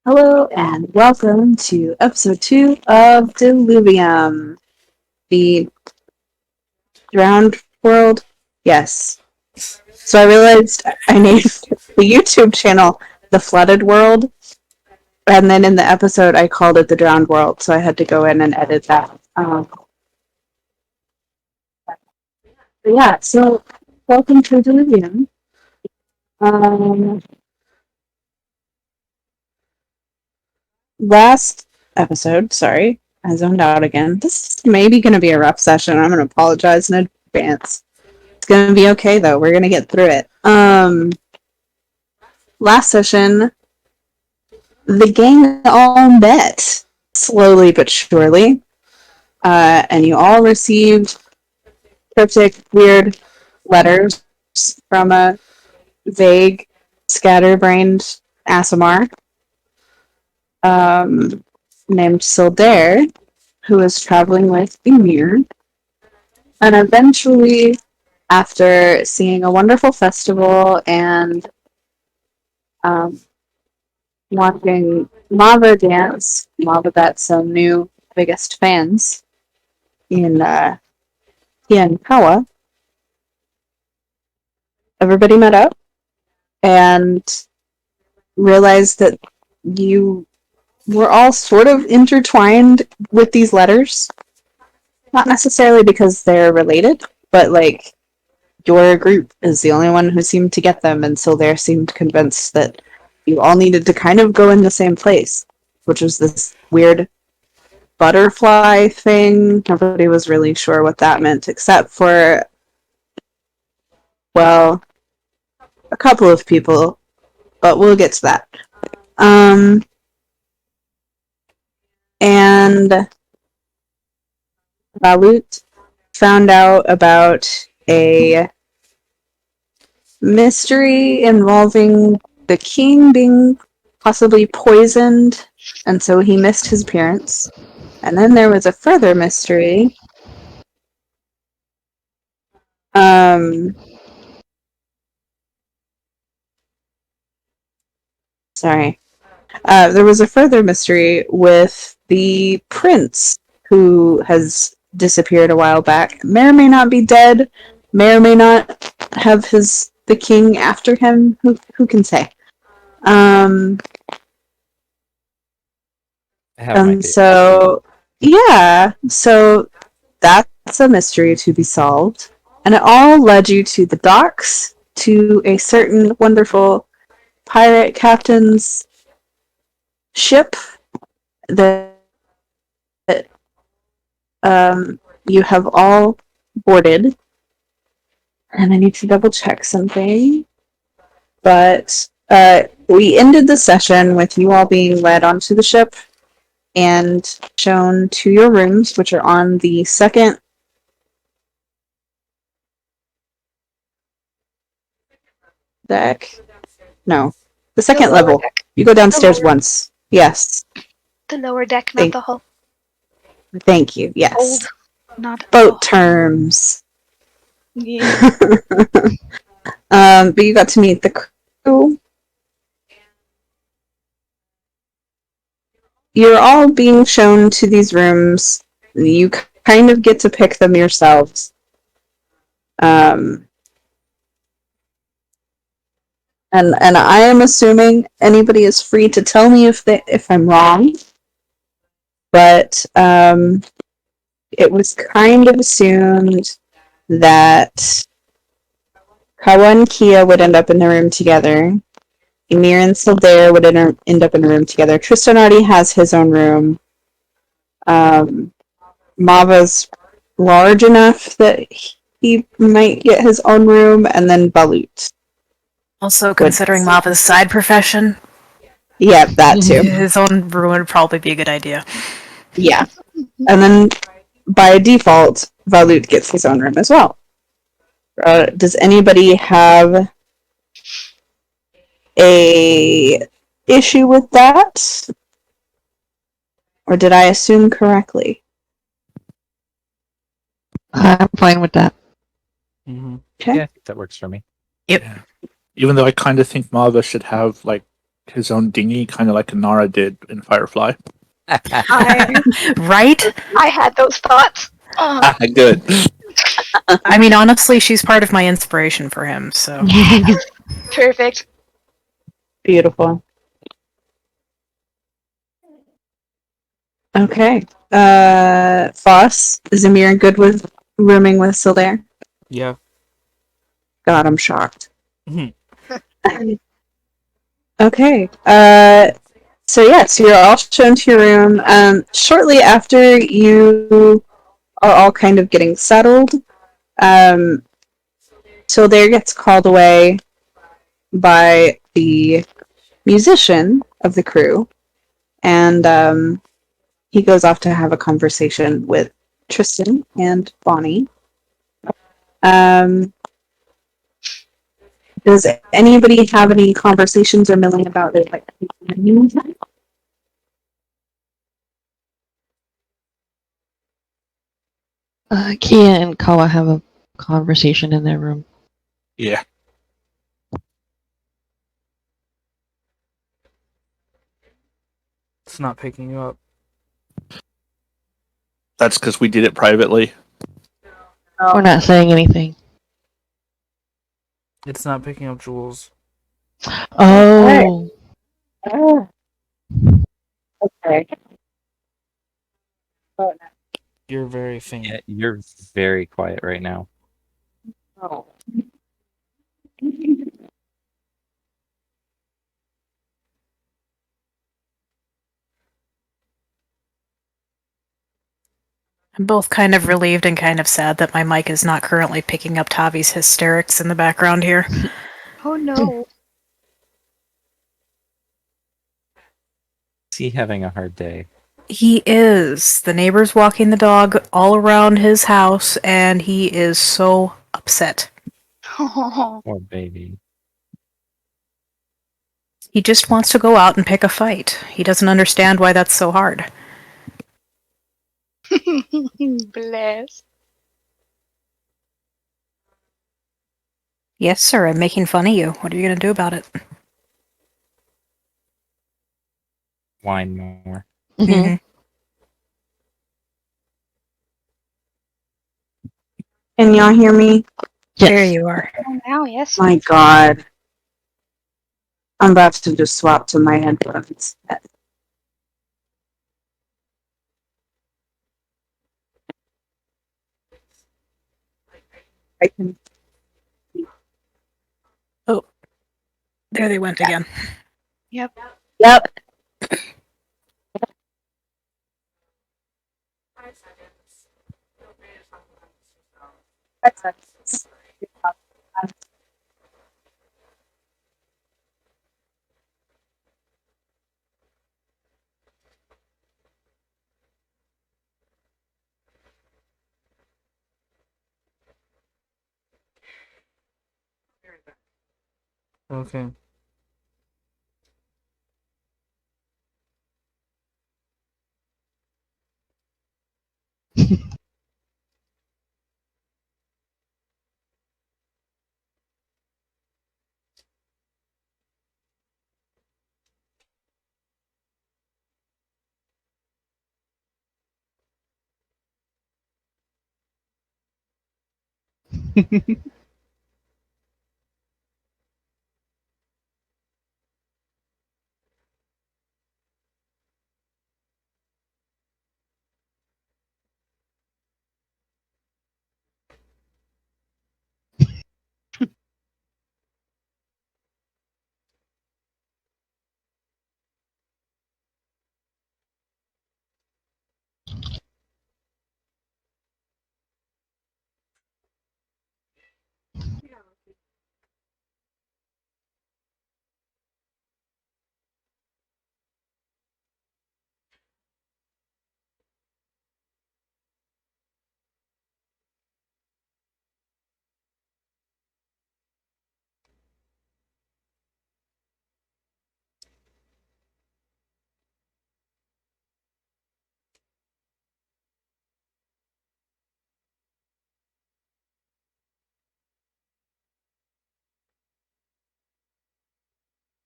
Hello and welcome to episode 2 of Diluvium, the drowned world. Yes. So I realized I named the YouTube channel The Flooded World, and then in the episode I called it The Drowned World, so I had to go in and edit that. But yeah, so welcome to Diluvium. Um, Last episode, sorry, I zoned out again. This is maybe going to be a rough session. I'm going to apologize in advance. It's gonna be okay though. We're gonna get through it. Last session, the gang all met slowly but surely, and you all received cryptic, weird letters from a vague, scatterbrained Aasimar named Sildair, who was traveling with Emir, and eventually, after seeing a wonderful festival and um, watching Lava dance. Lava got some new biggest fans in Kawa. Everybody met up and realized that you were all sort of intertwined with these letters. Not necessarily because they're related, but like your group is the only one who seemed to get them, and so they seemed convinced that you all needed to kind of go in the same place, which was this weird butterfly thing. Nobody was really sure what that meant, except for, well, a couple of people, but we'll get to that. And Balut found out about a mystery involving the king being possibly poisoned, and so he missed his appearance. And then there was a further mystery. Sorry. There was a further mystery with the prince who has disappeared a while back. May or may not be dead. May or may not have the king after him. Who can say? I have my And theory. so yeah, so that's a mystery to be solved, and it all led you to the docks to a certain wonderful pirate captain's ship that you have all boarded. And I need to double check something. But we ended the session with you all being led onto the ship and shown to your rooms, which are on the second deck. No, the second level. Deck. You go downstairs once. Yes. The lower deck, not the hull. Thank you. Yes. Old, not boat terms. Yeah. But you got to meet the crew. You're all being shown to these rooms. You kind of get to pick them yourselves. And I am assuming anybody is free to tell me if I'm wrong. But it was kind of assumed that Kawa and Kia would end up in the room together. Emir and Sildair would end up in a room together. Tristan already has his own room. Mava's large enough that he might get his own room, and then Balut. Also, considering Mava's side profession, yeah, that too. His own room would probably be a good idea. Yeah. And then, by default, Balut gets his own room as well. Does anybody have a issue with that? Or did I assume correctly? I'm fine with that. Mm-hmm. Okay. Yeah, I think that works for me. Yep. Yeah. Even though I kind of think Mava should have like his own dinghy, kind of like Inara did in Firefly. Right? I had those thoughts. Good. I mean, honestly, she's part of my inspiration for him, so. Perfect. Beautiful. Okay. Foss, is Amir good with rooming with Sildair? Yeah. God, I'm shocked. Mhm. Okay. So yes, you're all shown to your room. Shortly after you are all kind of getting settled, Sildair gets called away by the musician of the crew, and he goes off to have a conversation with Tristan and Bonnie. Does anybody have any conversations or milling about it? Like, Kia and Kawa have a conversation in their room. Yeah. It's not picking you up. That's because we did it privately. We're not saying anything. It's not picking up Jules. Oh. Okay. You're very faint. Yeah, you're very quiet right now. Oh. I'm both kind of relieved and kind of sad that my mic is not currently picking up Tavi's hysterics in the background here. Oh no. Is he having a hard day? He is. The neighbor's walking the dog all around his house, and he is so upset. Poor baby. He just wants to go out and pick a fight. He doesn't understand why that's so hard. Bless. Yes, sir, I'm making fun of you. What are you going to do about it? Whine more. Mhm. Can y'all hear me? Yes. There you are. Oh, now, yes. My God. I'm about to just swap to my headphones. I can. Oh, there they went again. Yep. Yep. Okay.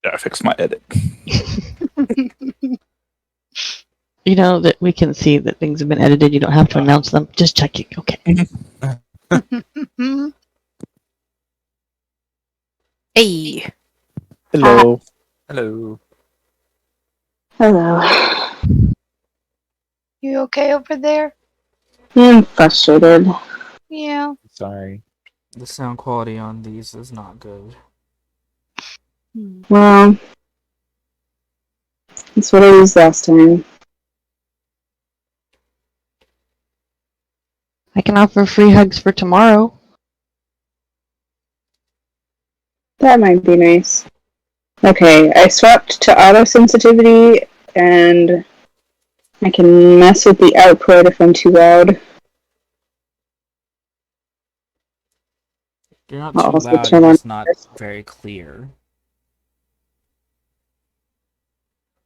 Yeah, I fixed my edit. You know that we can see that things have been edited. You don't have to announce them. Just checking. Okay. Hey. Hello. Hello. Hello. You okay over there? I'm frustrated. Yeah. Sorry. The sound quality on these is not good. Well, that's what I used last time. I can offer free hugs for tomorrow. That might be nice. Okay, I swapped to auto sensitivity, and I can mess with the output if I'm too loud. You're not I'll too also loud, turn you're on. just not very clear.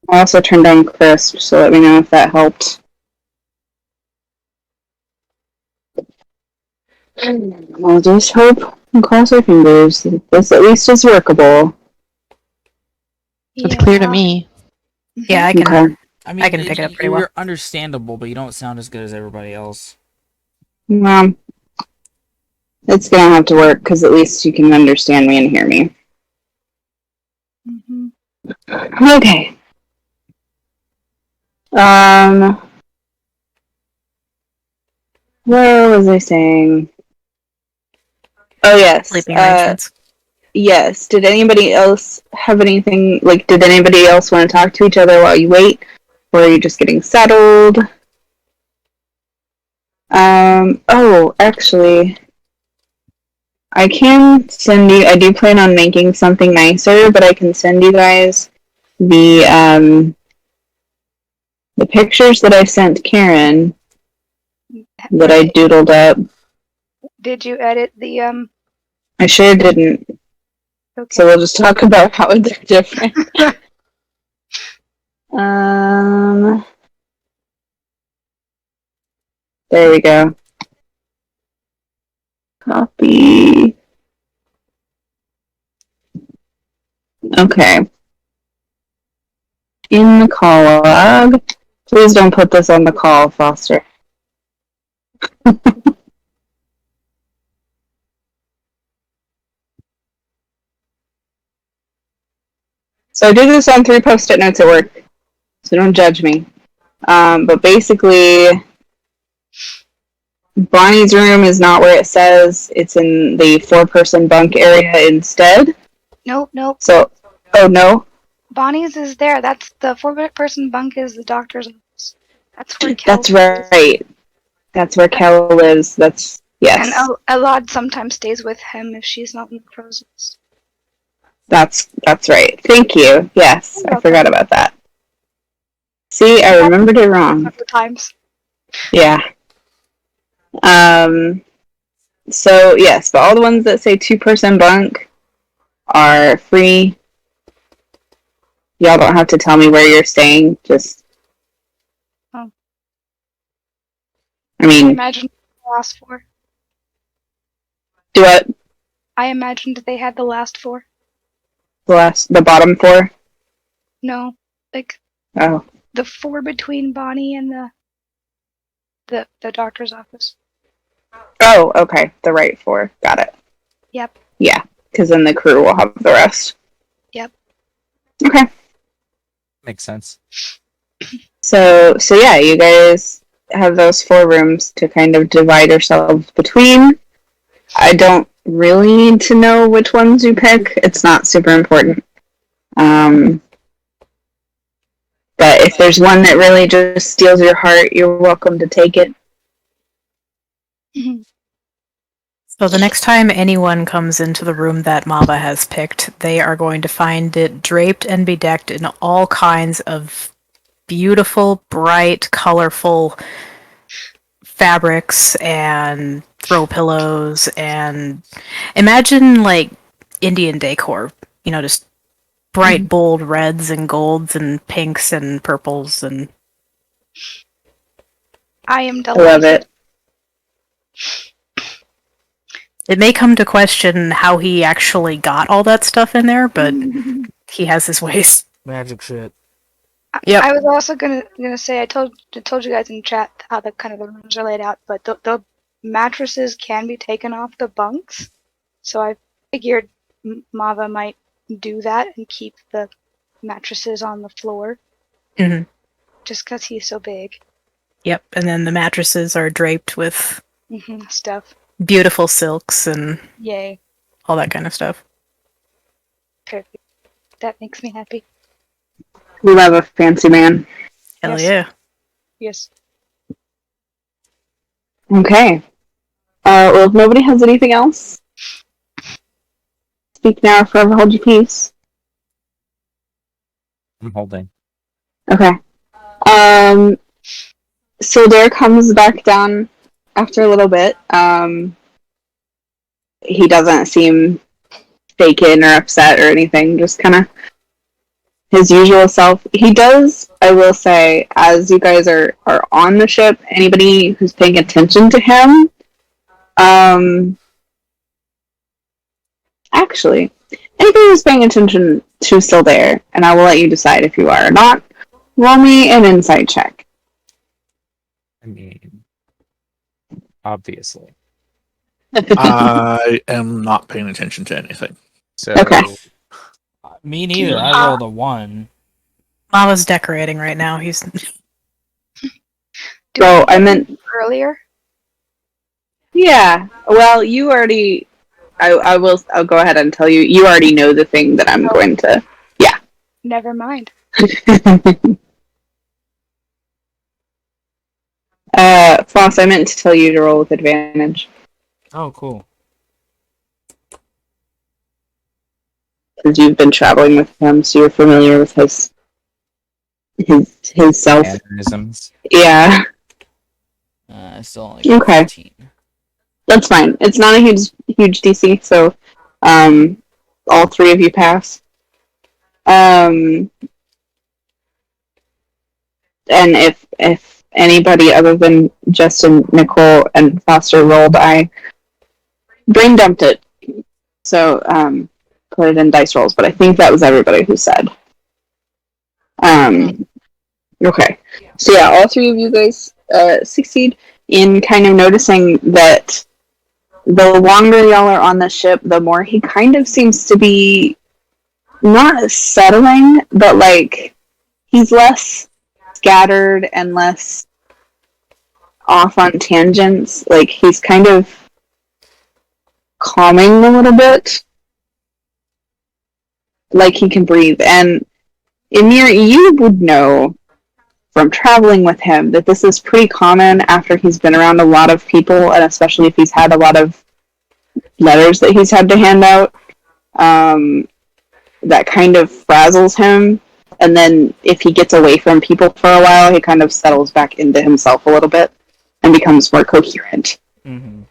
I also turned on crisp, so let me know if that helped. I'll just hope and cross our fingers that this at least is workable. It's clear to me. Yeah, I can. Okay. I mean, I can pick it up pretty well. you're understandable, but you don't sound as good as everybody else. Well, it's gonna have to work because at least you can understand me and hear me. Mm-hmm. Okay. What was I saying? Oh yes. Sleeping arrangements. Yes. Did anybody else have anything? Like, did anybody else want to talk to each other while you wait, or are you just getting settled? Oh, actually, I can send you. I do plan on making something nicer, but I can send you guys the pictures that I sent Karen that I doodled up. Did you edit the I sure didn't. Okay. So we'll just talk about how they're different. There we go. Copy. Okay. In the call log. Please don't put this on the call, Foster. So I did this on 3 post-it notes at work, so don't judge me. But basically, Bonnie's room is not where it says. It's in the 4-person bunk area instead. Nope. So, oh no, Bonnie's is there. That's the 4-person bunk is the doctor's office. That's where Kel that's lives. right. That's where Kel lives. That's, yes. And Elad sometimes stays with him if she's not in the crow's. That's right. Thank you. Yes, I forgot about that. See, I remembered it wrong. Several times. Yeah. So yes, but all the ones that say 2-person bunk are free. Y'all don't have to tell me where you're staying. Just, Oh. I I mean, imagined the last 4. do what? I imagined they had the last 4. The bottom 4. No, like Oh, the 4 between Bonnie and the doctor's office. oh, okay. The right 4. Got it. Yep. Yeah, because then the crew will have the rest. Yep. Okay. Makes sense. So yeah, you guys have those 4 rooms to kind of divide yourselves between. I don't really need to know which ones you pick. It's not super important. But if there's one that really just steals your heart, you're welcome to take it. So the next time anyone comes into the room that Mava has picked, they are going to find it draped and bedecked in all kinds of beautiful, bright, colorful fabrics and throw pillows, and imagine like Indian decor, just bright, bold reds and golds and pinks and purples, and I am I delighted. love it. it may come to question how he actually got all that stuff in there, but He has his ways. Magic shit. Yep. I was also gonna say I told you guys in chat how the kind of the rooms are laid out, but the mattresses can be taken off the bunks, so I figured Mava might do that and keep the mattresses on the floor, Mhm. just because he's so big. Yep. And then the mattresses are draped with Stuff. beautiful silks and Yay. all that kind of stuff. Perfect. That makes me happy. We love a fancy man. Hell Yes. yeah. Yes. Okay. Well, if nobody has anything else, speak now or forever hold your peace. I'm holding. Okay. So Dare comes back down after a little bit. He doesn't seem shaken or upset or anything, just kind of his usual self. He does, I will say, as you guys are on the ship, anybody who's paying attention to him, actually, anybody who's paying attention to still there, and I will let you decide if you are or not, roll me an insight check. I mean, obviously. I am not paying attention to anything. So, Okay. Me neither. I rolled a 1. Mama's decorating right now. He's Do So we I get meant, them earlier. yeah, well, you already, I'll go ahead and tell you, you already know the thing that I'm going to, Never mind. Floss, I meant to tell you to roll with advantage, Oh, cool. because you've been traveling with him, so you're familiar with his self. mannerisms. Yeah, I still only got Okay. 15. that's fine. It's not a huge DC, so all three of you pass. And if anybody other than Justin, Nicole, and Foster rolled, I brain dumped it. So put it in dice rolls, but I think that was everybody who said. Okay. So yeah, all three of you guys succeed in kind of noticing that the longer y'all are on the ship, the more he kind of seems to be not settling, but like he's less scattered and less off on tangents. Like he's kind of calming a little bit. Like he can breathe. And Emir, you would know from traveling with him that this is pretty common after he's been around a lot of people, and especially if he's had a lot of letters that he's had to hand out. That kind of frazzles him. And then if he gets away from people for a while, he kind of settles back into himself a little bit and becomes more coherent. Mm-hmm.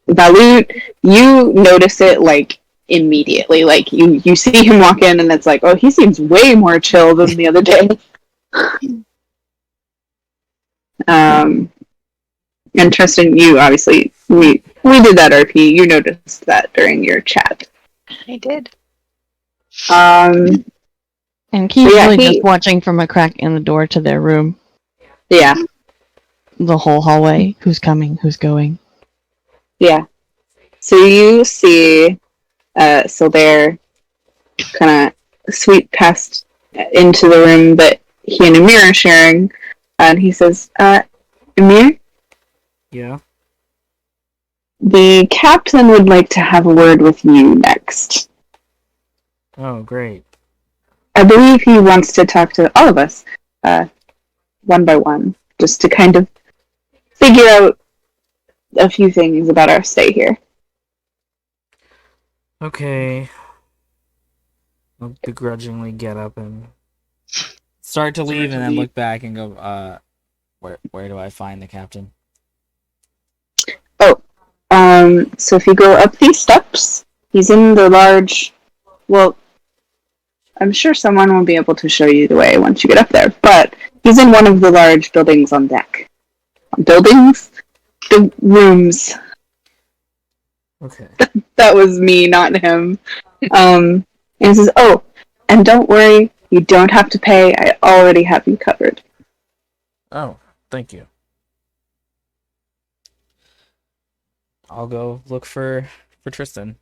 Balut, you notice it like immediately. Like you see him walk in and it's like, oh, he seems way more chill than the other day. And Tristan, you obviously we did that RP. You noticed that during your chat. I did. And he's So yeah, really just watching from a crack in the door to their room. Yeah. The whole hallway. Who's coming? Who's going? Yeah. So you see Sildair kind of sweep past into the room that he and Amir are sharing, and he says, Amir, Yeah. the captain would like to have a word with you next. Oh, great. I believe he wants to talk to all of us, one by one, just to kind of figure out a few things about our stay here. Okay. I'll begrudgingly get up and start to leave and then look back and go, where do I find the captain? So if you go up these steps, he's in the large, well, I'm sure someone will be able to show you the way once you get up there, but he's in one of the large buildings on deck. Buildings? The rooms. Okay. That was me, not him. And he says, "Oh, and don't worry, you don't have to pay. I already have you covered." Oh, thank you. I'll go look for Tristan.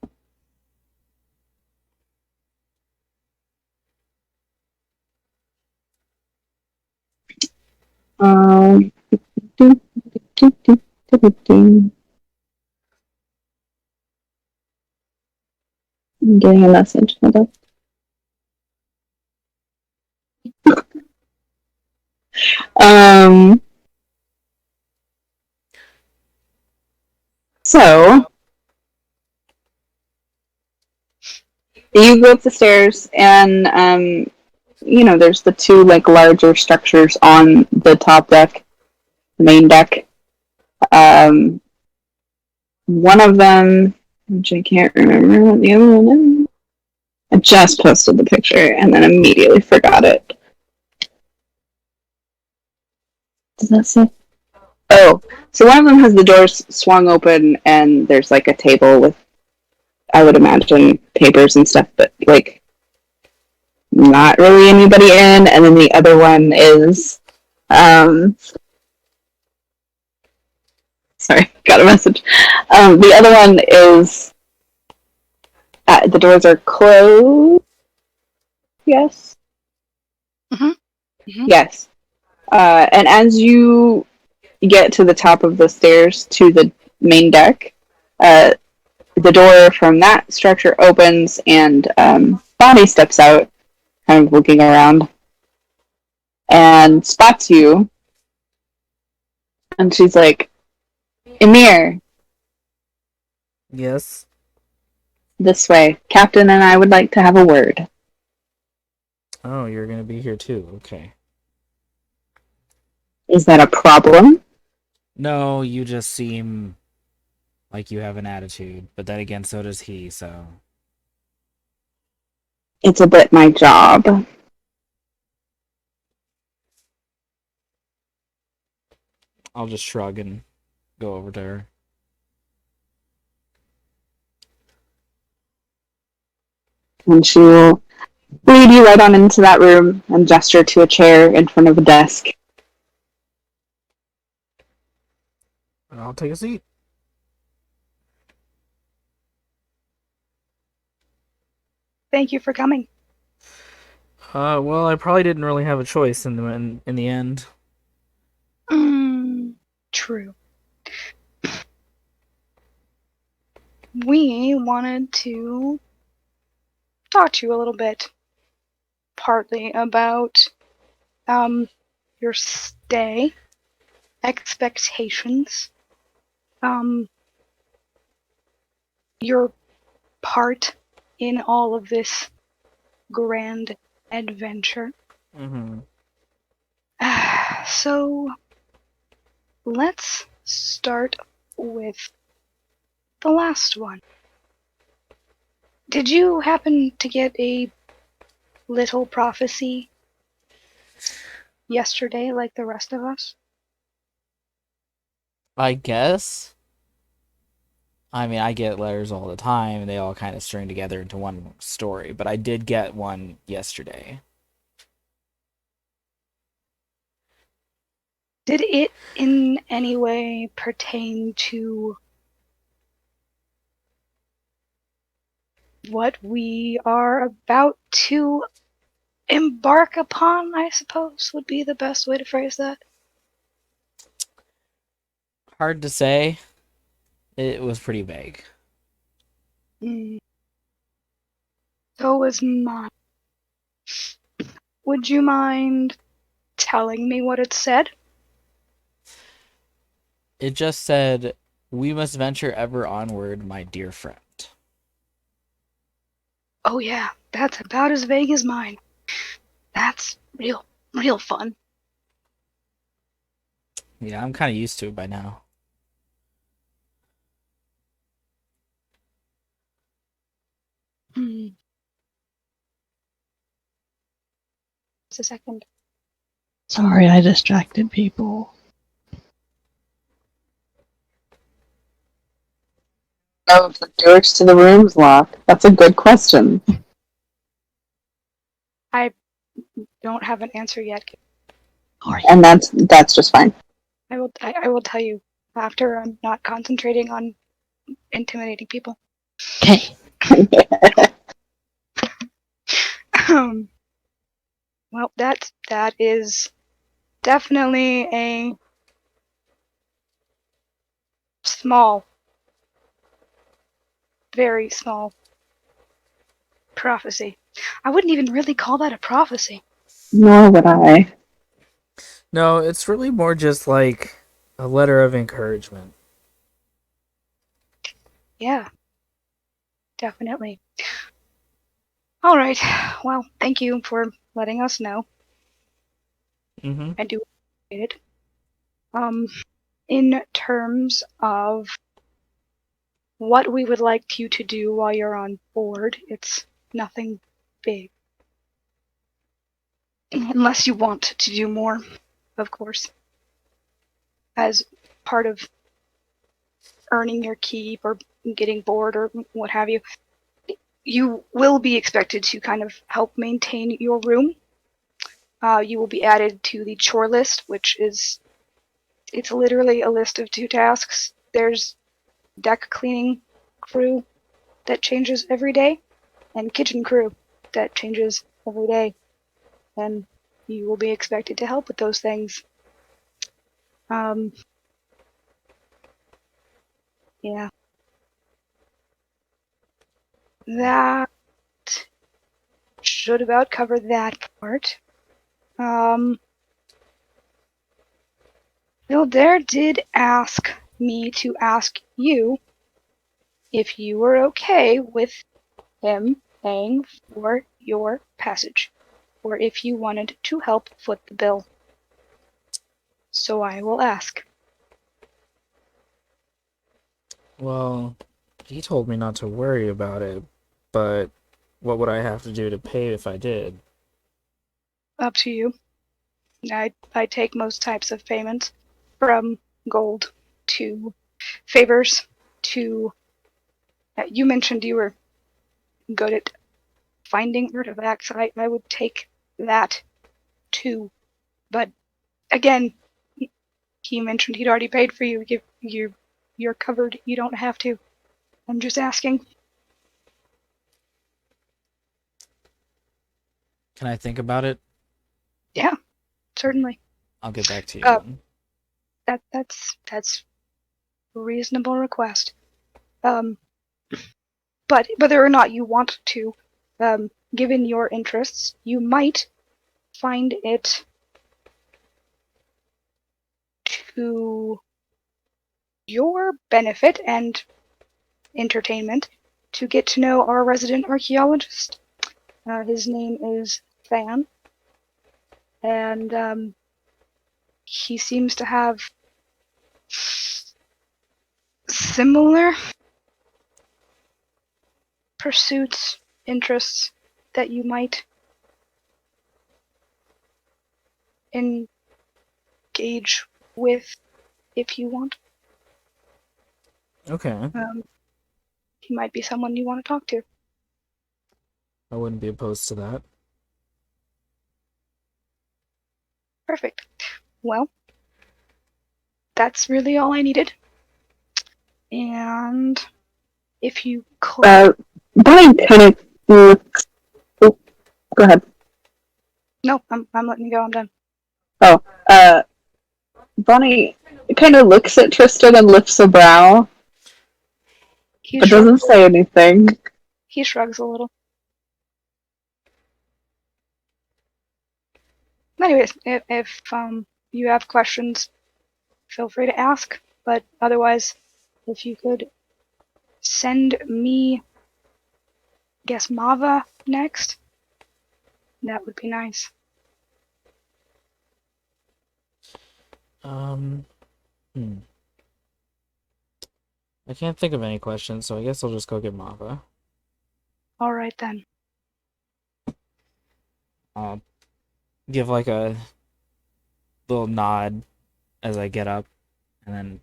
Um, I'm getting a message. Hold on. So you go up the stairs, and there's the two like larger structures on the top deck, the main deck. Um, one of them, which I can't remember what the other one is. I just posted the picture and then immediately forgot it. Does that say? Oh, so one of them has the doors swung open and there's like a table with, I would imagine, papers and stuff, but like not really anybody in. And then the other one is, sorry, got a message. The other one is, the doors are closed. Yes. Yes. And as you get to the top of the stairs to the main deck, the door from that structure opens and Bonnie steps out, kind of looking around, and spots you. And she's like, "Emir, Yes. this way. Captain and I would like to have a word." Oh, you're gonna be here too. Okay. Is that a problem? No, you just seem like you have an attitude, but then again, so does he. So It's a bit my job. I'll just shrug and go over to her. And she will lead you right on into that room and gesture to a chair in front of a desk. I'll take a seat. Thank you for coming. Well, I probably didn't really have a choice in the end. True. We wanted to talk to you a little bit, partly about your stay, expectations, your part in all of this grand adventure. Mm-hmm. So let's start with the last one. Did you happen to get a little prophecy yesterday like the rest of us? I guess. I mean, I get letters all the time, and they all kind of string together into one story, but I did get one yesterday. Did it in any way pertain to what we are about to embark upon, I suppose, would be the best way to phrase that? Hard to say. It was pretty vague. So was mine. Would you mind telling me what it said? It just said, "We must venture ever onward, my dear friend." Oh yeah, that's about as vague as mine. That's real fun. Yeah, I'm kind of used to it by now. Just a second. Sorry, I distracted people. know if the doors to the room's locked. That's a good question. I don't have an answer yet. And that's just fine. I will tell you after. I'm not concentrating on intimidating people. Okay. Well, that is definitely a small, very small prophecy. I wouldn't even really call that a prophecy. Nor would I. No, it's really more just like a letter of encouragement. Yeah, definitely. All right. Well, thank you for letting us know. Mm-hmm. I do appreciate it. In terms of what we would like you to do while you're on board, it's nothing big. Unless you want to do more, of course. As part of earning your keep or getting bored or what have you, you will be expected to kind of help maintain your room. You will be added to the chore list, which is, it's literally a list of 2 tasks. There's deck cleaning crew that changes every day, and kitchen crew that changes every day. And you will be expected to help with those things. Yeah. That should about cover that part. Kildare did ask me to ask you if you were okay with him paying for your passage, or if you wanted to help foot the bill. So I will ask. Well, he told me not to worry about it, but what would I have to do to pay if I did? Up to you. I take most types of payments, from gold to favors to. You mentioned you were good at finding artifacts. I would take that too. But again, he mentioned he'd already paid for you. You're covered. You don't have to. I'm just asking. Can I think about it? Yeah, certainly. I'll get back to you. That's a reasonable request. But whether or not you want to, given your interests, you might find it to your benefit and entertainment to get to know our resident archaeologist. His name is Fan, and he seems to have similar pursuits, interests that you might engage with if you want. Okay. He might be someone you want to talk to. I wouldn't be opposed to that. Perfect. Well, that's really all I needed. And if you could. Bonnie kind of looks. Oh, go ahead. No, I'm letting you go. I'm done. Oh, Bonnie kind of looks at Tristan and lifts a brow, but doesn't say anything. He shrugs a little. Anyways, if you have questions, feel free to ask. But otherwise, if you could send me, I guess, Mava next, that would be nice. I can't think of any questions, so I guess I'll just go get Mava. All right then. I'll give like a little nod as I get up, and then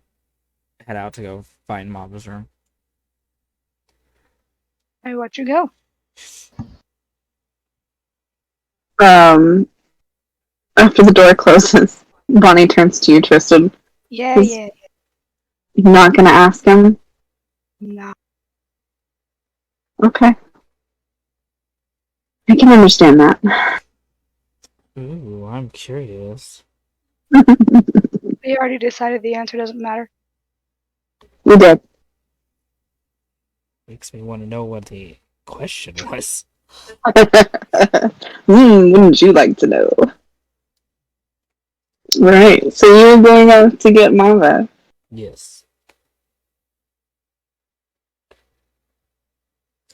head out to go find Mava's room. I watch you go. After the door closes, Bonnie turns to you, Tristan. Yeah, Is- yeah. You're not gonna ask him? No. Okay. I can understand that. Ooh, I'm curious. We already decided the answer doesn't matter. We did. Makes me want to know what the question was. Wouldn't you like to know? Right, so you're going out to get Mava. Yes.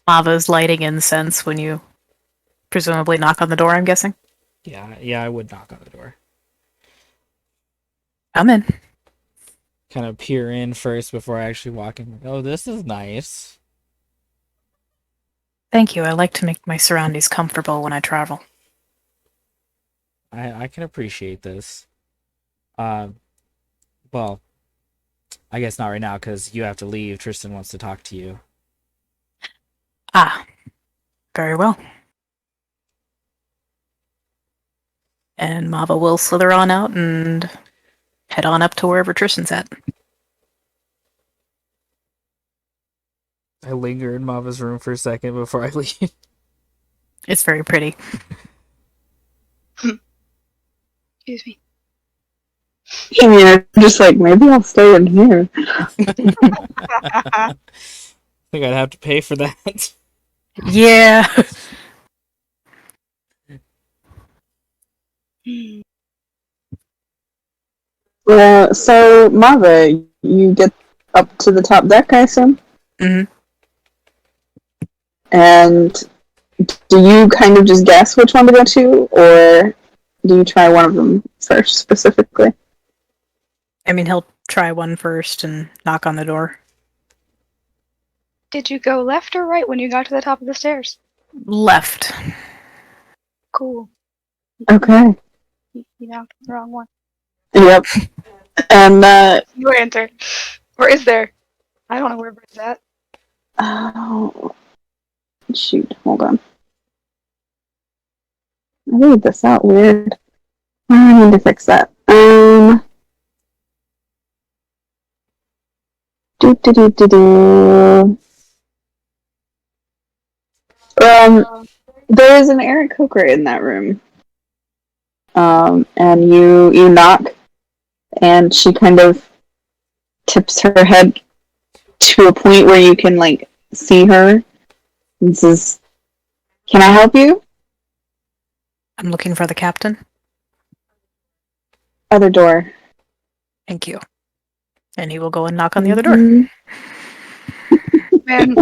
Mava's lighting incense when you presumably knock on the door, I'm guessing. Yeah, I would knock on the door. Come in. Kind of peer in first before actually walking. Oh, this is nice. Thank you. I like to make my surroundings comfortable when I travel. I can appreciate this. Well, I guess not right now because you have to leave. Tristan wants to talk to you. Ah, very well. And Mava will slither on out and head on up to wherever Tristan's at. I linger in Mava's room for a second before I leave. It's very pretty. Excuse me. I mean, I'm just like, maybe I'll stay in here. I think I'd have to pay for that. Yeah. Hmm. So, Mava, you get up to the top deck, I assume? hmm And do you kind of just guess which one to go to, or do you try one of them first, specifically? I mean, he'll try one first and knock on the door. Did you go left or right when you got to the top of the stairs? Left. Cool. Okay. You knocked on the wrong one. Yep. And, You enter. Or is there? I don't know where Britt's at. oh, shoot, hold on. I read this out weird. I need to fix that. Do. There is an Eric Coker in that room. And you knock, and she kind of tips her head to a point where you can, like, see her and says, "Can I help you?" I'm looking for the captain. Other door. Thank you. And he will go and knock on the other door. Mhm. Man,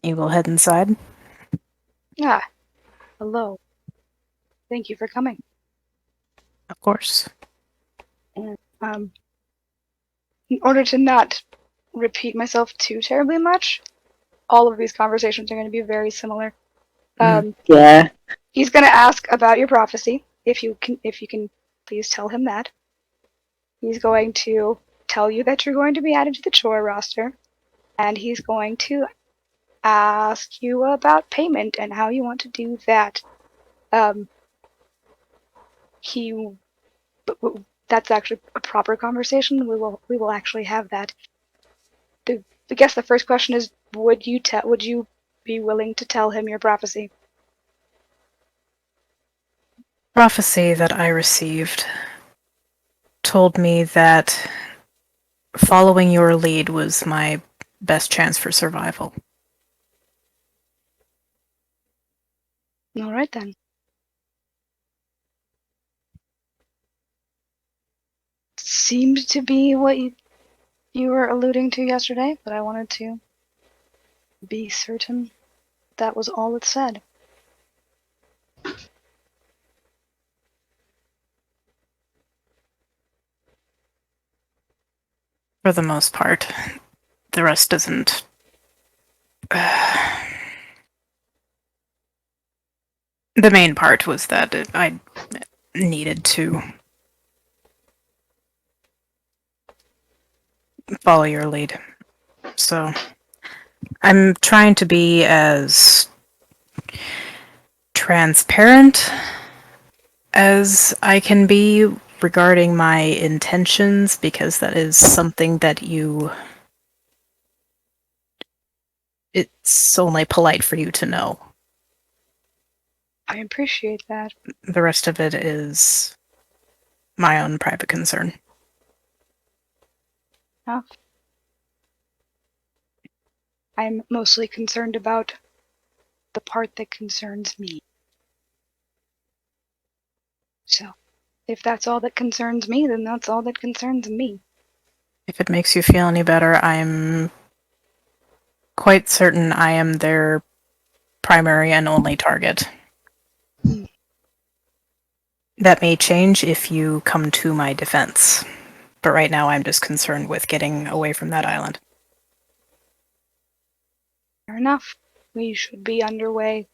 He will head inside. hello. Thank you for coming. Of course. In order to not repeat myself too terribly much, all of these conversations are going to be very similar. Yeah. He's going to ask about your prophecy, if you can please tell him that. He's going to tell you that you're going to be added to the chore roster, and he's going to ask you about payment and how you want to do that. That's actually a proper conversation. We will actually have that. I guess the first question is, would you be willing to tell him your prophecy? Prophecy that I received told me that following your lead was my best chance for survival. All right then. Seemed to be what you were alluding to yesterday, but I wanted to be certain that was all it said. For the most part. The rest doesn't. The main part was that I needed to follow your lead. So, I'm trying to be as transparent as I can be regarding my intentions, because that is something that it's only polite for you to know. I appreciate that. The rest of it is my own private concern. I'm mostly concerned about the part that concerns me. So, if that's all that concerns me, then that's all that concerns me. If it makes you feel any better, I'm quite certain I am their primary and only target. That may change if you come to my defense, but right now I'm just concerned with getting away from that island. Fair enough. We should be underway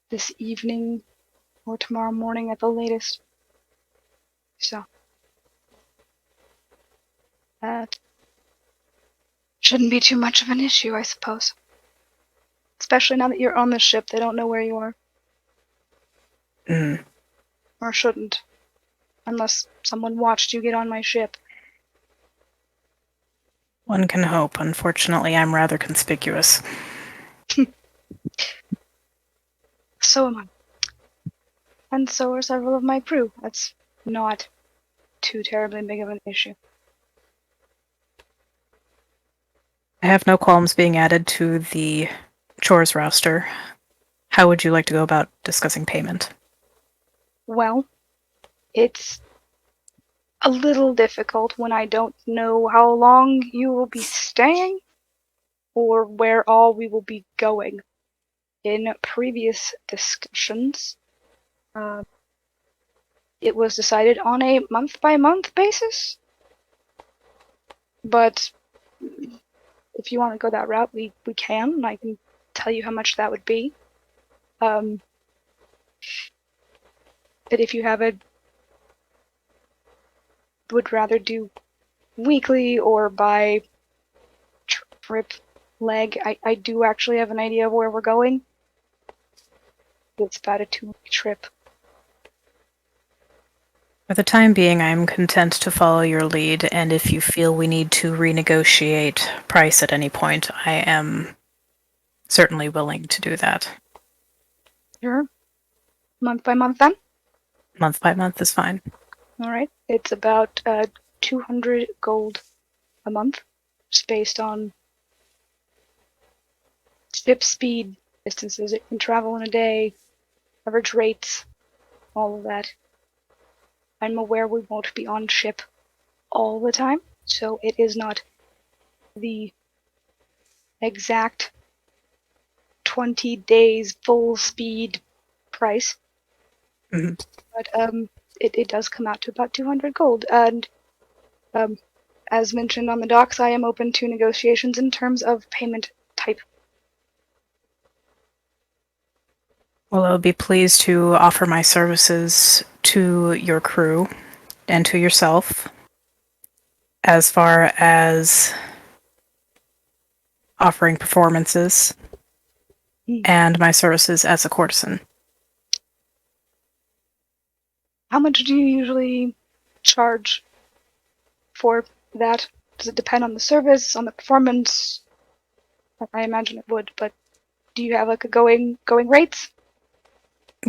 this evening or tomorrow morning at the latest. So, that shouldn't be too much of an issue, I suppose. Especially now that you're on the ship, they don't know where you are. Mm. Or shouldn't. Unless someone watched you get on my ship. One can hope. Unfortunately, I'm rather conspicuous. So am I. And so are several of my crew. That's not too terribly big of an issue. I have no qualms being added to the chores roster. How would you like to go about discussing payment? Well, it's a little difficult when I don't know how long you will be staying or where all we will be going. In previous discussions, it was decided on a month-by-month basis. But if you want to go that route, we can, and I can tell you how much that would be. But if you would rather do weekly or by trip leg, I do actually have an idea of where we're going. It's about a 2-week trip. For the time being, I'm content to follow your lead, and if you feel we need to renegotiate price at any point, I am certainly willing to do that. Sure. Month by month then? Month by month is fine. Alright. It's about 200 gold a month, just based on ship speed, distances it can travel in a day, average rates, all of that. I'm aware we won't be on ship all the time, so it is not the exact 20 days full speed price. Mhm. But it does come out to about 200 gold. And as mentioned on the docks, I am open to negotiations in terms of payment type. Well, I'll be pleased to offer my services to your crew and to yourself as far as offering performances and my services as a courtesan. How much do you usually charge for that? Does it depend on the service, on the performance? I imagine it would, but do you have like a going rates?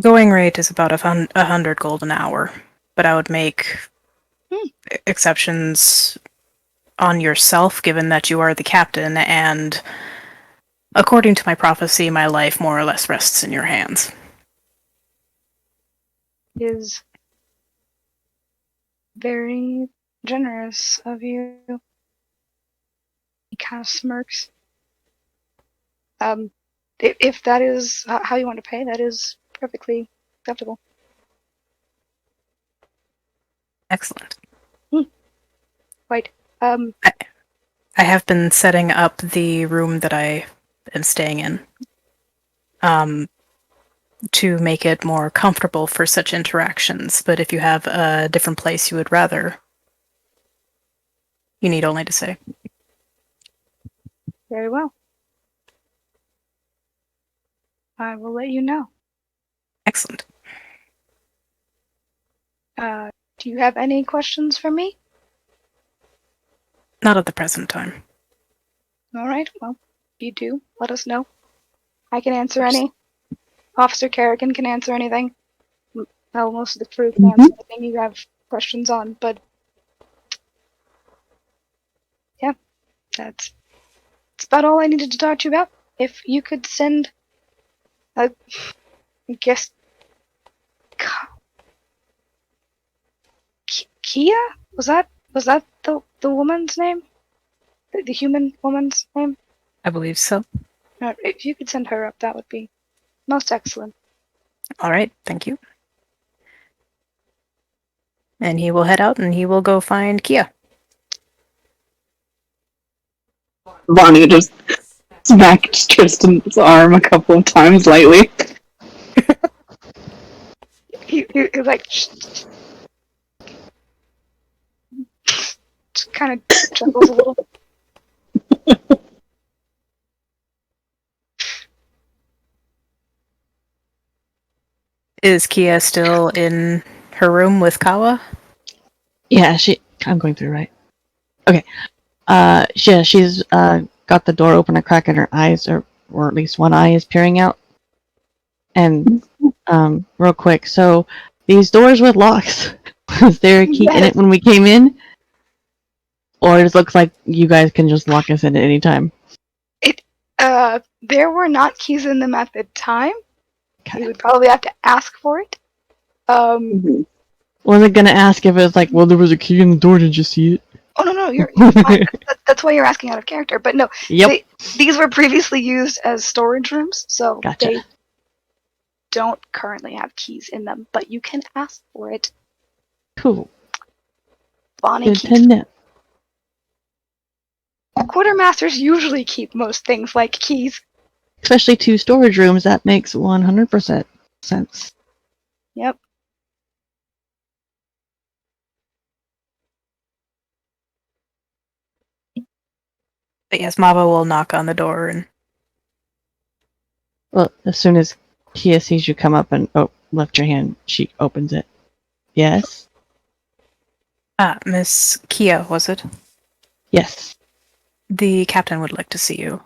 Going rate is about 100 gold an hour, but I would make exceptions on yourself, given that you are the captain, and according to my prophecy, my life more or less rests in your hands. Is very generous of you. He kind of smirks. If that is how you want to pay, that is perfectly acceptable. Excellent. Right. I have been setting up the room that I am staying in to make it more comfortable for such interactions, but if you have a different place you would rather, You need only to say. Very well. I will let you know. Excellent. Do you have any questions for me? Not at the present time. All right. Well, if you do, let us know. I can answer any. Officer Kerrigan can answer anything. Well, most of the crew can answer anything you have questions on, but yeah, that's about all I needed to talk to you about. If you could send a, I guess, Kia? Was that the woman's name? The human woman's name? I believe so. If you could send her up, that would be most excellent. All right, thank you. And he will head out and he will go find Kia. Bonnie just smacked Tristan's arm a couple of times lightly. He like just kind of chuckles a little. Is Kia still in her room with Kawa? Yeah, I'm going through, right? Okay. Yeah, she's got the door open a crack and her eyes or at least one eye is peering out. And real quick, so these doors with locks, was there a key in it when we came in? Or it looks like you guys can just lock us in at any time? There were not keys in them at the time. Okay. You would probably have to ask for it. Wasn't gonna ask if it was like, well, there was a key in the door, did you see it? Oh no, you're fine. That's why you're asking out of character. But no, Yep. these were previously used as storage rooms, so Gotcha. they don't currently have keys in them. But you can ask for it. Cool. Bonnie Good to keeps. know. Quartermasters usually keep most things like keys. Especially 2 storage rooms, that makes 100% sense. Yep. But yes, Mava will knock on the door and Well, as soon as Kia sees you come up and lift your hand, she opens it. Yes? Miss Kia, was it? Yes. The captain would like to see you.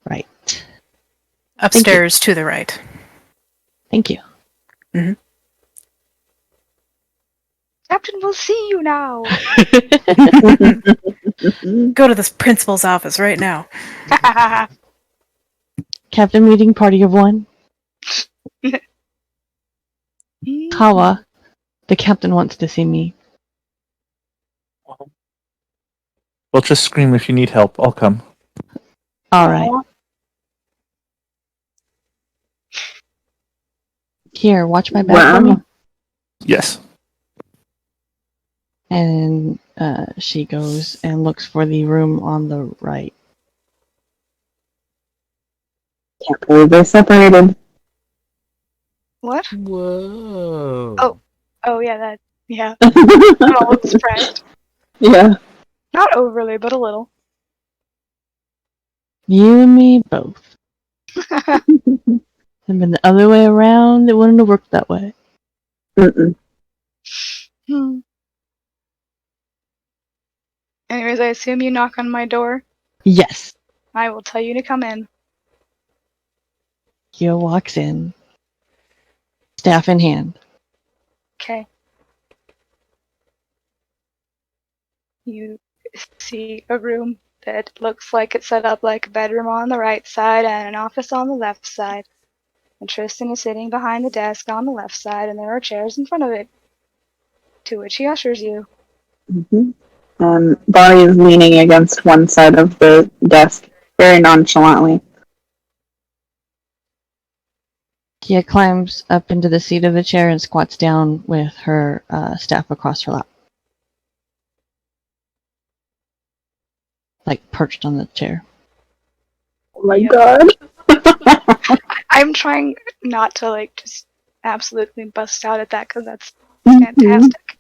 Right. Upstairs to the right. Thank you. Captain will see you now. Go to the principal's office right now. Captain meeting party of 1. Kawa, the captain wants to see me. Well, just scream if you need help. I'll come. Alright. Here, watch my back for me. Yes. And she goes and looks for the room on the right. Can't believe they're separated. What? Whoa. Oh yeah, yeah. I'm a little surprised. Yeah. Not overly, but a little. You and me both. Had been the other way around, it wouldn't have worked that way. Mm-mm. Anyways, I assume you knock on my door. Yes. I will tell you to come in. Kia walks in, staff in hand. Okay. You see a room that looks like it's set up like a bedroom on the right side and an office on the left side. And Tristan is sitting behind the desk on the left side, and there are chairs in front of it. To which he ushers you. Bonnie is leaning against one side of the desk, very nonchalantly. Kia climbs up into the seat of the chair and squats down with her staff across her lap. Like perched on the chair. Oh my god. I'm trying not to just absolutely bust out at that because that's fantastic.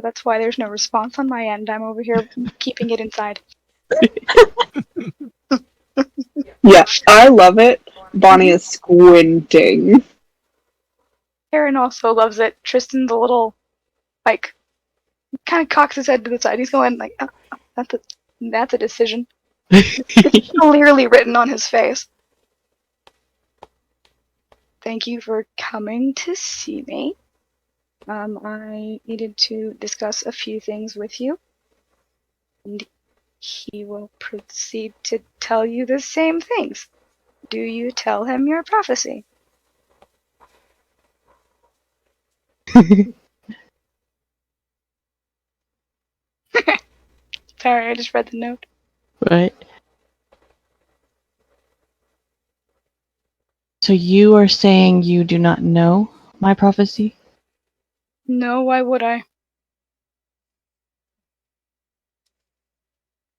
so that's why there's no response on my end. I'm over here keeping it inside. Yeah, I love it. Bonnie is squinting. Aaron also loves it. Tristan's a little, like, kind of cocks his head to the side. He's going like, oh, that's a decision. It's clearly written on his face. Thank you for coming to see me. I needed to discuss a few things with you. And he will proceed to tell you the same things. Do you tell him your prophecy? Sorry, I just read the note. Right. So you are saying you do not know my prophecy? No, why would I?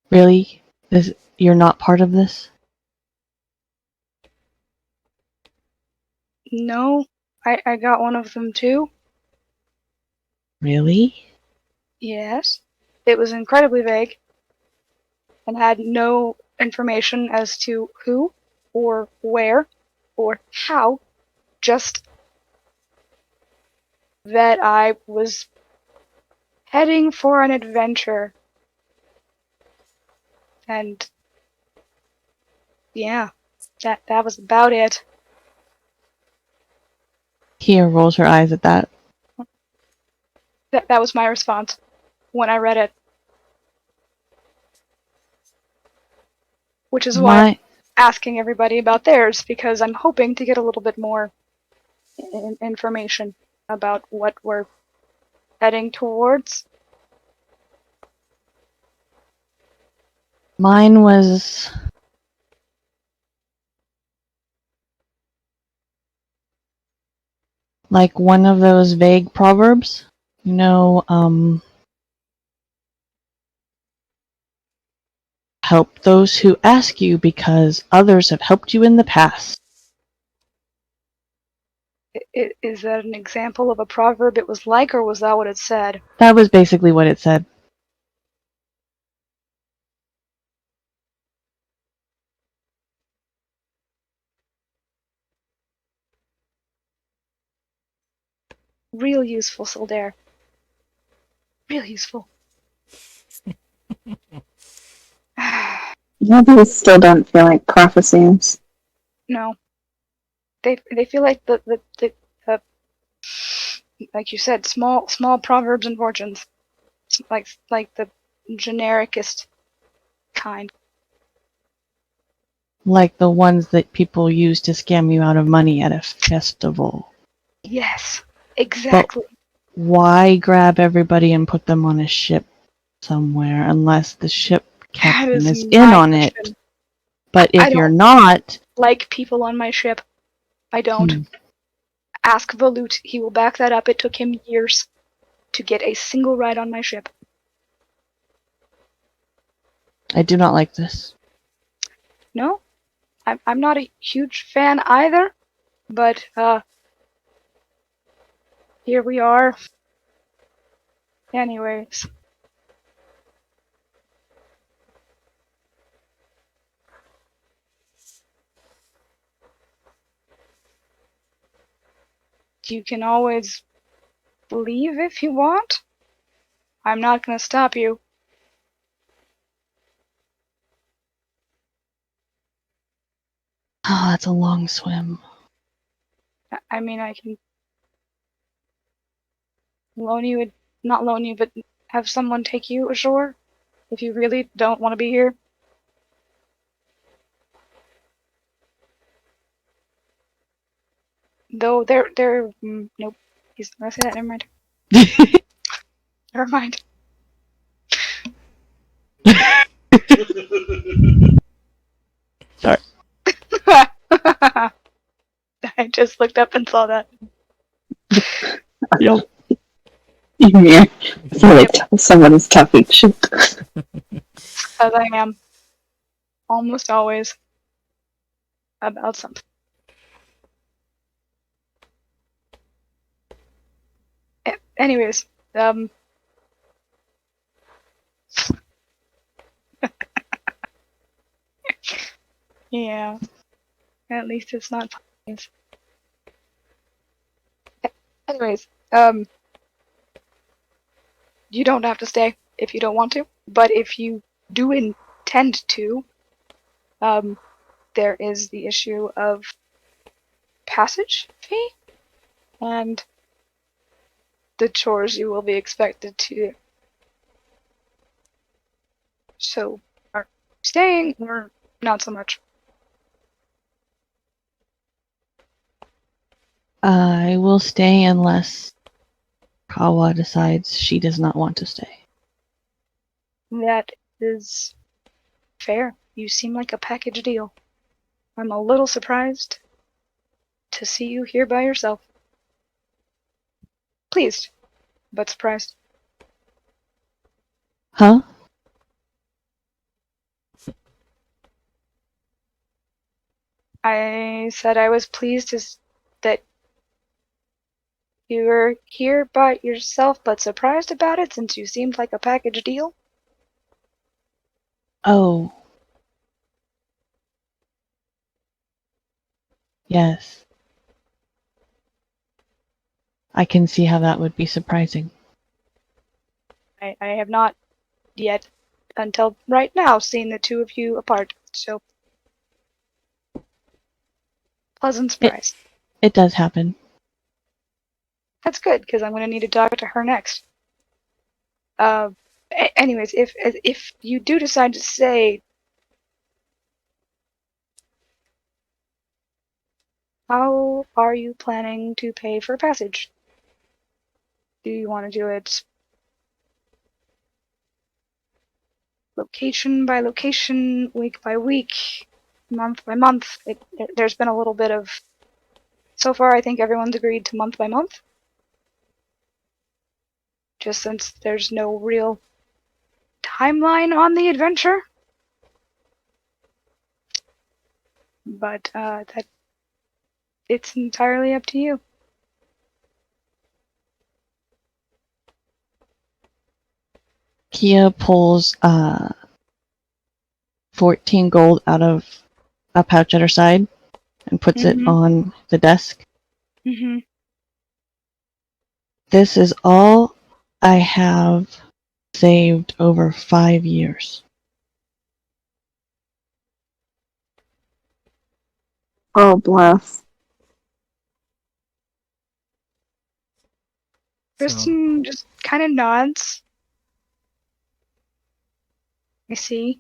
Really? You're not part of this? No, I got one of them too. Really? Yes. It was incredibly vague and had no information as to who or where or how, just that I was heading for an adventure. And yeah, that was about it. Kia rolls her eyes at that. That was my response when I read it. Which is why I'm asking everybody about theirs, because I'm hoping to get a little bit more information about what we're heading towards. Mine was like one of those vague proverbs. You know, help those who ask you because others have helped you in the past. Is that an example of a proverb it was like, or was that what it said? That was basically what it said. Real useful, Soldair. Real useful. Yeah, these still don't feel like prophecies. No. They feel like the like you said, small proverbs and fortunes. Like the genericest kind. Like the ones that people use to scam you out of money at a festival. Yes, exactly. But why grab everybody and put them on a ship somewhere unless the ship captain is in on it? But if you're not, like people on my ship. I don't. Ask Valut, he will back that up. It took him years to get a single ride on my ship. I do not like this. No, I'm not a huge fan either, but here we are. Anyways. You can always leave if you want. I'm not gonna stop you. Oh, that's a long swim. I mean, I can loan you, not loan you, but have someone take you ashore if you really don't want to be here. Though nope, he's not gonna say that. Never mind. Never mind. Sorry. I just looked up and saw that. Yep. Yeah, I feel like someone's talking shit. As I am. Almost always. About something. Anyways, Yeah. At least it's not pies. Anyways, you don't have to stay if you don't want to, but if you do intend to, there is the issue of passage fee and the chores you will be expected to do. So, are you staying or not so much? I will stay unless Kawa decides she does not want to stay. That is fair. You seem like a package deal. I'm a little surprised to see you here by yourself. Pleased, but surprised. Huh? I said I was pleased that you were here by yourself, but surprised about it since you seemed like a package deal. Oh. Yes. I can see how that would be surprising. I have not yet, until right now, seen the two of you apart, so pleasant surprise. It does happen. That's good, because I'm going to need to talk to her next. Anyways, if you do decide to stay, how are you planning to pay for passage? Do you want to do it location by location, week by week, month by month? There's been a little bit of... So far, I think everyone's agreed to month by month. Just since there's no real timeline on the adventure. But that it's entirely up to you. Kia pulls 14 gold out of a pouch at her side and puts it on the desk. Mm-hmm. This is all I have saved over 5 years. Oh, bless. Kristen just kind of nods. I see.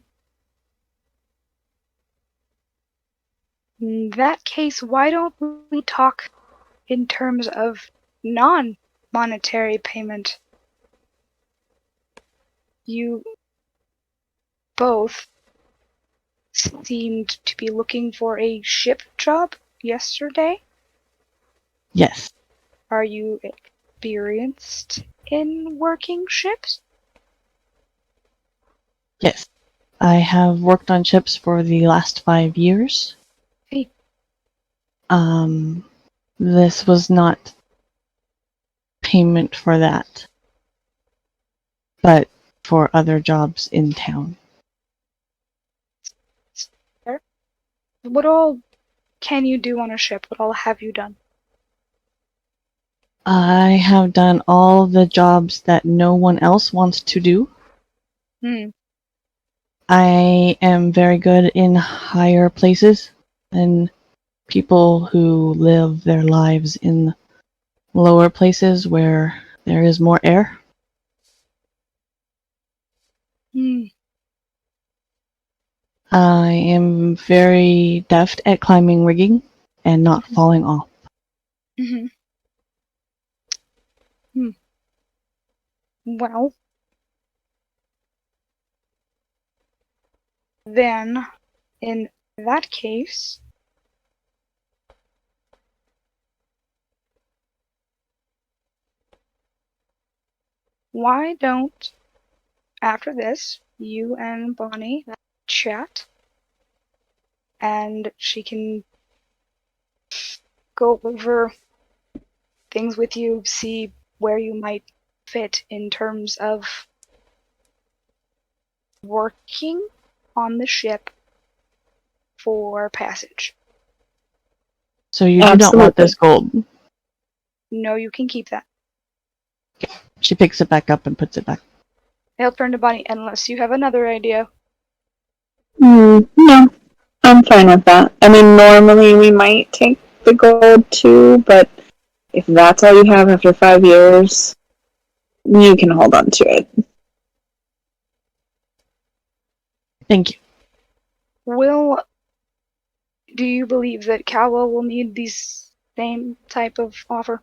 In that case, why don't we talk in terms of non-monetary payment? You both seemed to be looking for a ship job yesterday. Yes. Are you experienced in working ships? Yes. I have worked on ships for the last 5 years. Hey. This was not payment for that, but for other jobs in town. What all can you do on a ship? What all have you done? I have done all the jobs that no one else wants to do. I am very good in higher places than people who live their lives in lower places where there is more air. I am very deft at climbing rigging and not falling off. Well, then, in that case, why don't, after this, you and Bonnie chat, and she can go over things with you, see where you might fit in terms of working on the ship for passage. So you do not want this gold. No, you can keep that. She picks it back up and puts it back. He'll turn to Bonnie unless you have another idea. No, I'm fine with that. I mean, normally we might take the gold too, but if that's all you have after 5 years, you can hold on to it. Thank you. Do you believe that Kawa will need these same type of offer?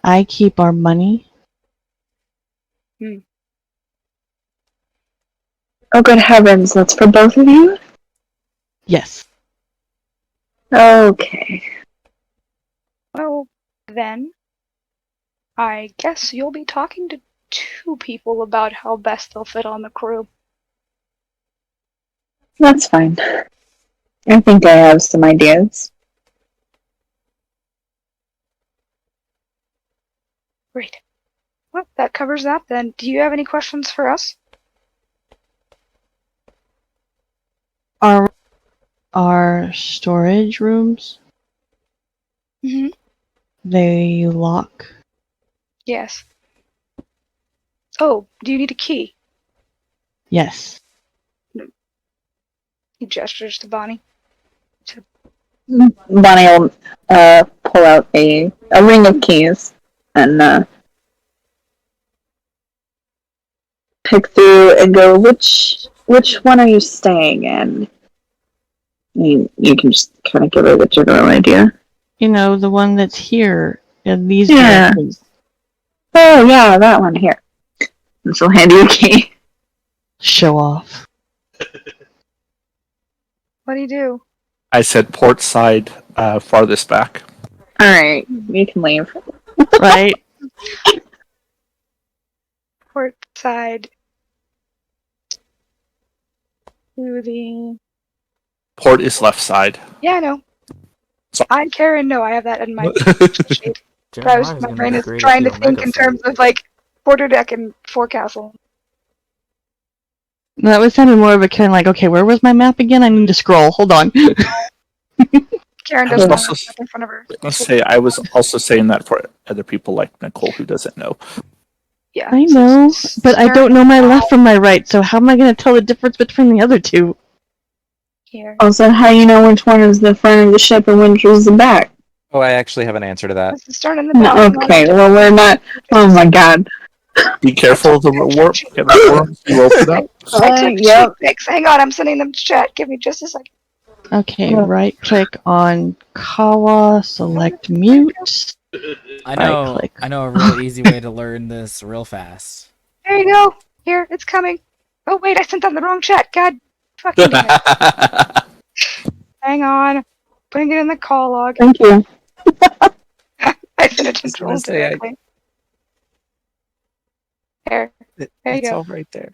I keep our money. Oh, good heavens, that's for both of you? Yes. Okay. Well, then, I guess you'll be talking to 2 people about how best they'll fit on the crew. That's fine. I think I have some ideas. Great. Well, that covers that then. Do you have any questions for us? Are our storage rooms, Mm-hmm. they lock? Yes. Oh, do you need a key? Yes. He gestures to Bonnie. Bonnie will pull out a ring of keys and pick through and go, which one are you staying in? You can just kind of give her the general idea. You know, the one that's here in these Yeah. directions. Oh, yeah, that one here. And she'll hand you a key. Show off. What do you do? I said port side, farthest back. Alright, you can leave. Right? Port side to the... Port is left side. Yeah, I know. So- Karen, no, I have that in my sheet. But Jeremiah's my gonna brain be is great trying at to the think Omega in fleet. terms of, like, quarterdeck and forecastle. That was sounding more of a kind of like, okay, where was my map again? I need to scroll. Hold on. Karen I was doesn't have also a map in front of her. gonna say I was also saying that for other people like Nicole who doesn't know. Yeah. I know, but I don't know my left from my right, so how am I going to tell the difference between the other two? Here. Also, how you know which one is the front of the ship and which is the back? Oh, I actually have an answer to that. This is starting the No, back. okay, well, we're not. Oh my god. Be careful of the warp. Get the worms you open up. I took Yep. sheet pics. Hang on, I'm sending them to chat. Give me just a second. Okay, Yeah. right click on Kawa, select mute. I Right-click. know a real easy way to learn this real fast. There you go. Here, it's coming. Oh wait, I sent them the wrong chat. God fucking damn it. Hang on. Putting it in the call log. Thank you. I sent it to was gonna Joel say, directly. There you It's go. all right there.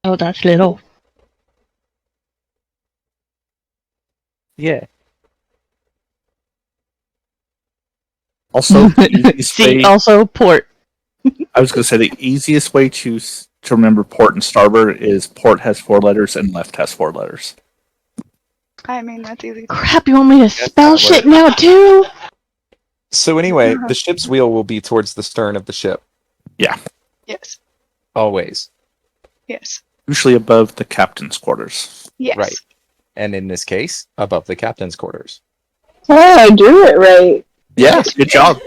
Oh, that's little. Yeah. Also, the easiest See, way, also port. I was going to say the easiest way to remember port and starboard is port has 4 letters and left has 4 letters. I mean, that's easy. Crap, you want me to spell that shit now too? So anyway, the ship's wheel will be towards the stern of the ship. Yes. Always. Yes. Usually above the captain's quarters. Yes. Right. And in this case, above the captain's quarters. Oh, I drew it right. Yeah, good job.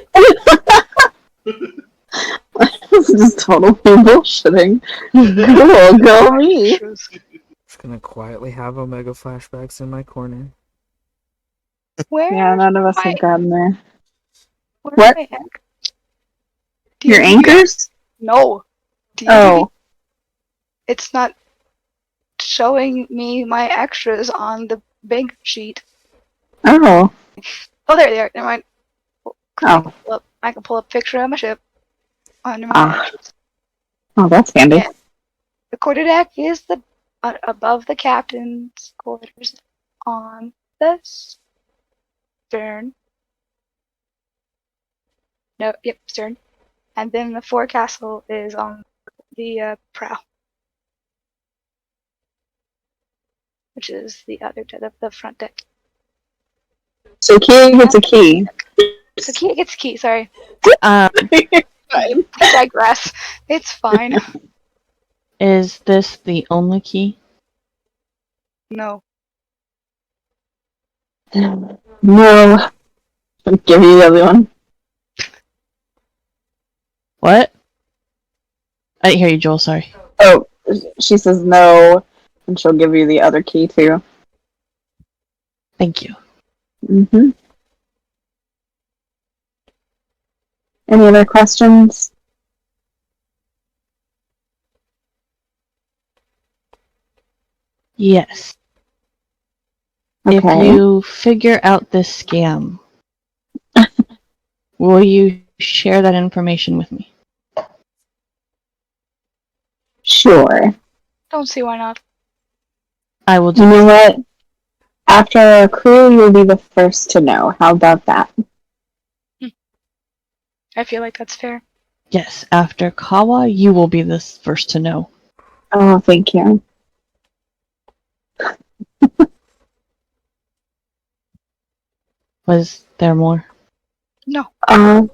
This is totally bullshitting. Cool, go me. Just gonna quietly have Omega flashbacks in my corner. Where? Yeah, none of us have gotten there. Where's What? my anchor? Your DLD? anchors? No. DLD? Oh. It's not showing me my extras on the big sheet. Oh. Oh, there they are. Never mind. Oh. I can pull up a picture of my ship under my Ah. extras. Oh, that's handy. Yeah. The quarterdeck is the above the captain's quarters on the stern. No, yep, stern. And then the forecastle is on the prow. which is the other the front deck. So Kia gets a key. So Kia gets a key. Sorry, Um, I digress. It's fine. is this the only key? No. No. I'll give you the other one. What? I didn't hear you, Joel. Sorry. Oh, she says no, and she'll give you the other key too. Thank you. Mm-hmm. Any other questions? Yes. Okay. If you figure out this scam, will you share that information with me? Sure. Don't see why not. I will do. You know what? After our crew, you'll be the first to know. How about that? I feel like that's fair. Yes, after Kawa, you will be the first to know. Oh, thank you. Was there more? No,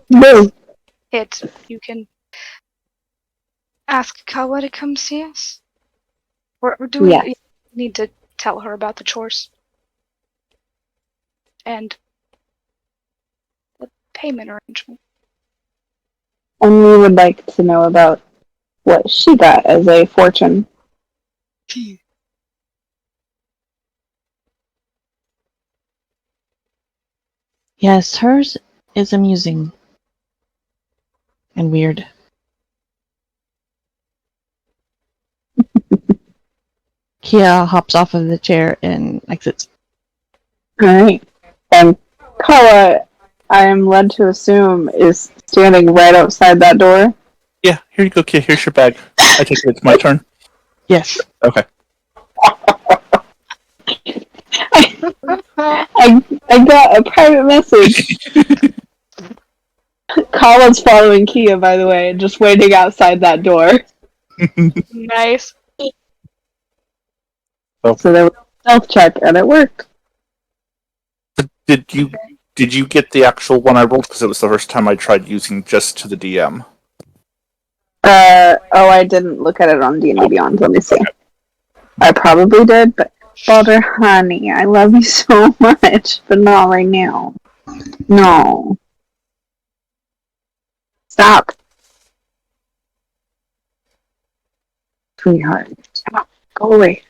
No. you can ask Kawa to come see us. Or do we Yes. need to tell her about the chores? And the payment arrangement. And we would like to know about what she got as a fortune. Yes, hers is amusing. And weird. Kia hops off of the chair and exits. Alright. And Kawa, I am led to assume, is standing right outside that door. Yeah, here you go, kid. Here's your bag. I take it it's my turn. Yes. Okay. I got a private message. Kawa's following Kia, by the way, just waiting outside that door. Nice. So there was a stealth check, and it worked. Did you get the actual one I rolled? Because it was the first time I tried using just to the DM. I didn't look at it on D&D Beyond. Let me see. I probably did, but Baldur, honey, I love you so much, but not right now. No. Stop. Sweetheart. Stop. Go away.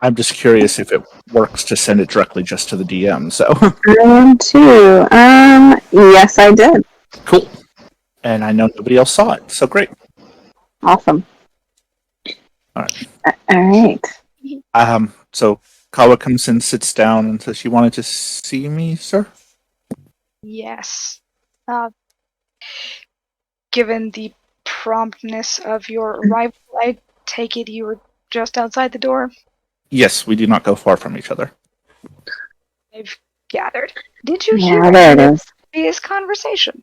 I'm just curious if it works to send it directly just to the DM. So I too. Yes, I did. cool. And I know nobody else saw it. So great. Awesome. All right. Alright. So Kawa comes in, sits down, and says, "You wanted to see me, sir?" Yes. Given the promptness of your arrival, I take it you were just outside the door. Yes, we do not go far from each other. I've gathered. Did you Yeah, hear there it any of is. this conversation?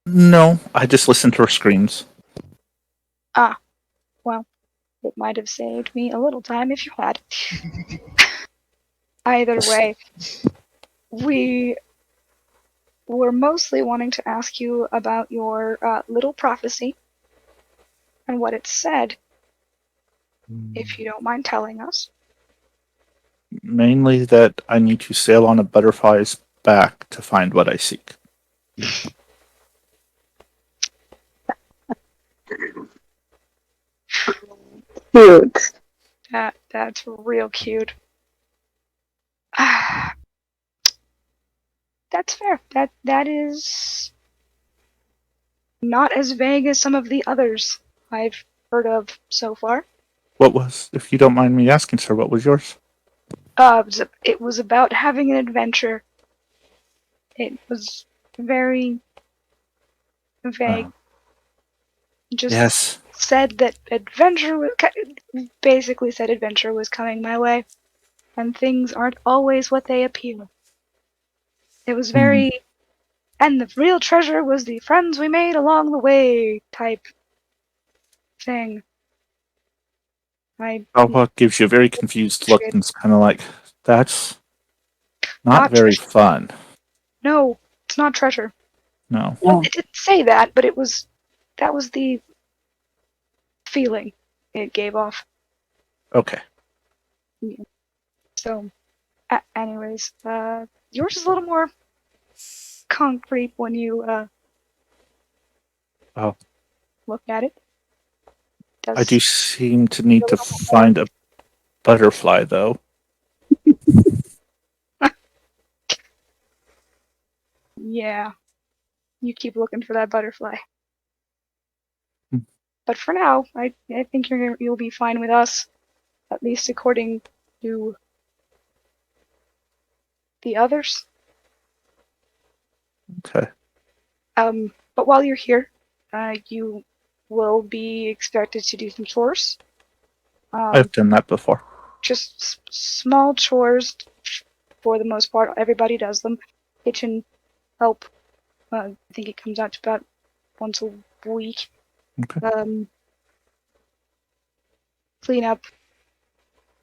No, I just listened to her screams. Well, it might have saved me a little time if you had. Either way, we were mostly wanting to ask you about your little prophecy and what it said, if you don't mind telling us. Mainly that I need to sail on a butterfly's back to find what I seek. Cute. That's real cute. That's fair. That is not as vague as some of the others I've heard of so far. What was, if you don't mind me asking, sir, what was yours? It was about having an adventure. It was very vague. Just Yes. said that basically said adventure was coming my way, and things aren't always what they appear. It was very and the real treasure was the friends we made along the way type thing. Alpha gives you a very confused look and it's kind of like, that's not very treasure. fun. No, it's not treasure. No. Well, it didn't say that, but that was the feeling it gave off. Okay. So, anyways, yours is a little more concrete when you look at it. I do seem to need to find a butterfly, though. Yeah, you keep looking for that butterfly. Hmm. But for now, I think you'll be fine with us, at least according to the others. Okay. But while you're here, you will be expected to do some chores. I've done that before. Just small chores for the most part. Everybody does them. Kitchen help. I think it comes out to about once a week. Okay. Clean up.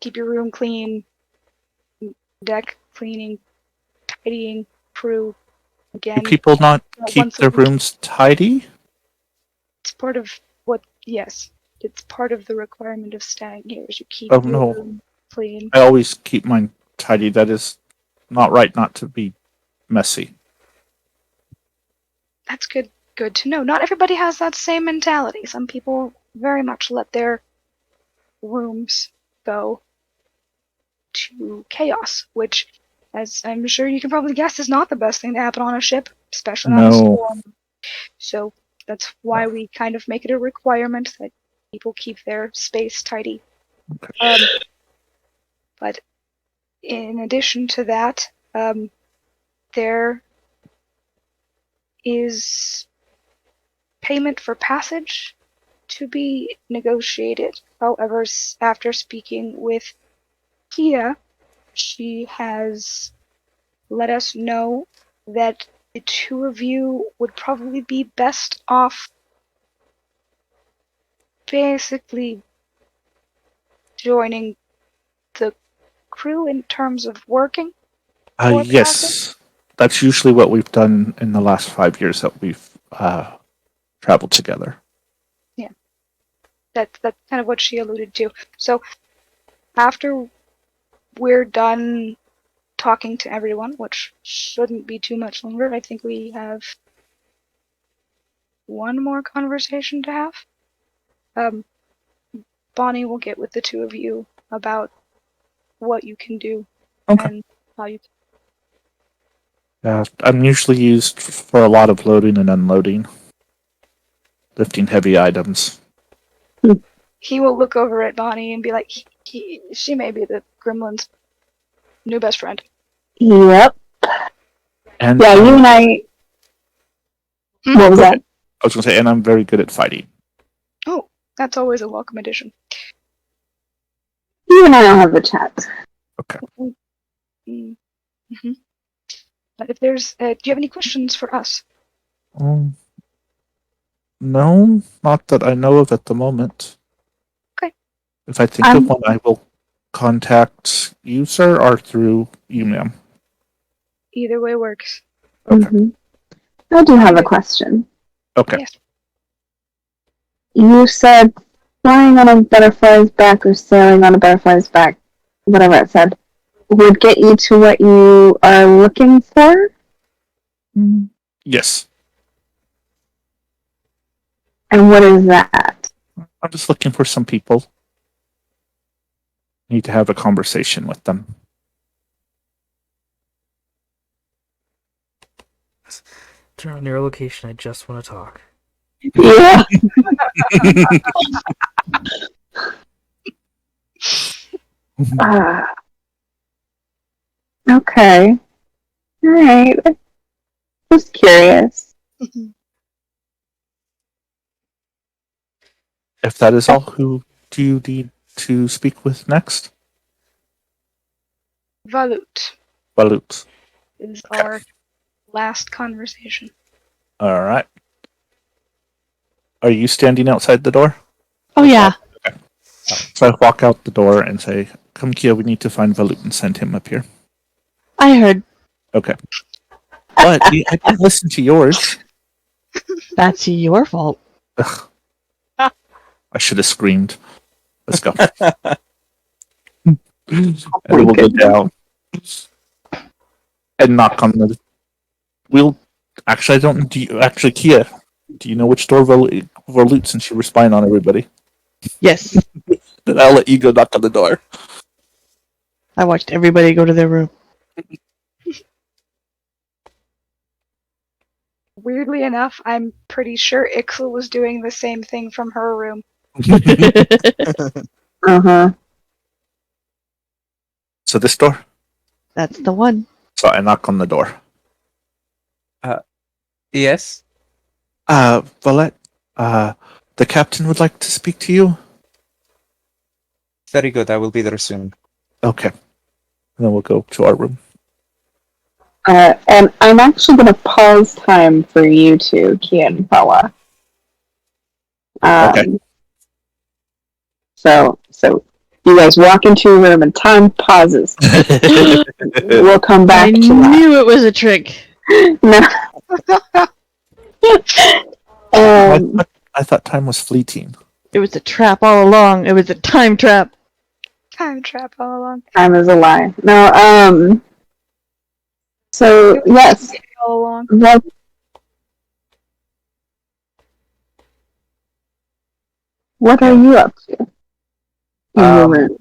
Keep your room clean. Deck cleaning. Tidying. Crew. Again. Do people not keep once a their week. rooms tidy? It's part of what? Yes, it's part of the requirement of staying here. Is you keep Oh, your no. room clean. I always keep mine tidy. That is not right not to be messy. That's good to know. Not everybody has that same mentality. Some people very much let their rooms go to chaos, which, as I'm sure you can probably guess, is not the best thing to happen on a ship, especially not in a No. storm. So that's why we kind of make it a requirement that people keep their space tidy. Okay. But in addition to that, there is payment for passage to be negotiated. However, after speaking with Kia, she has let us know that the two of you would probably be best off basically joining the crew in terms of working for passage. Yes. That's usually what we've done in the last 5 years that we've traveled together. Yeah. That's kind of what she alluded to. So after we're done talking to everyone, which shouldn't be too much longer, I think we have one more conversation to have. Bonnie will get with the two of you about what you can do and how you can. Yeah, I'm usually used for a lot of loading and unloading, lifting heavy items. He will look over at Bonnie and be like, she may be the gremlin's new best friend. Yep. And Yeah, you and I. What was that? I was going to say, and I'm very good at fighting. Oh, that's always a welcome addition. You and I don't have the chat. Okay. Mm-hmm. But if there's, do you have any questions for us? No, not that I know of at the moment. Okay. If I think of one, I will contact you, sir, or through you, ma'am. Either way works. Okay. Mm-hmm. I do have a question. Okay. Yes. You said flying on a butterfly's back or sailing on a butterfly's back, whatever it said, would get you to what you are looking for? Yes. And what is that? I'm just looking for some people. Need to have a conversation with them. Turn on your location. I just want to talk. Yeah. Okay. All right. Just curious. If that is all, who do you need to speak with next? Valut Balut. is Okay. our last conversation. All right. Are you standing outside the door? Oh yeah. So I walk out the door and say, "Come, Kia. We need to find Valut and send him up here." I heard. Okay. But I didn't listen to yours. That's your fault. Ugh. I should have screamed. Let's go. And we'll go down and knock on the. We'll actually. I don't. Do you, actually, Kia? Do you know which door Valut since you were spying on everybody? Yes. Then I'll let you go knock on the door. I watched everybody go to their room. Weirdly enough, I'm pretty sure Ixel was doing the same thing from her room. Uh-huh. So this door. That's the one. So I knock on the door. Yes. Valette. The captain would like to speak to you. Very good. I will be there soon. Okay. And then we'll go to our room. And I'm actually going to pause time for you two, Kia and Paula. Okay. So you guys walk into a room and time pauses. We'll come back I to that. knew it was a trick. No. I thought time was fleeting. It was a trap all along. It was a time trap. Time trap all along. Time is a lie. No, so, yes. All along. Well, what are you up to in your room?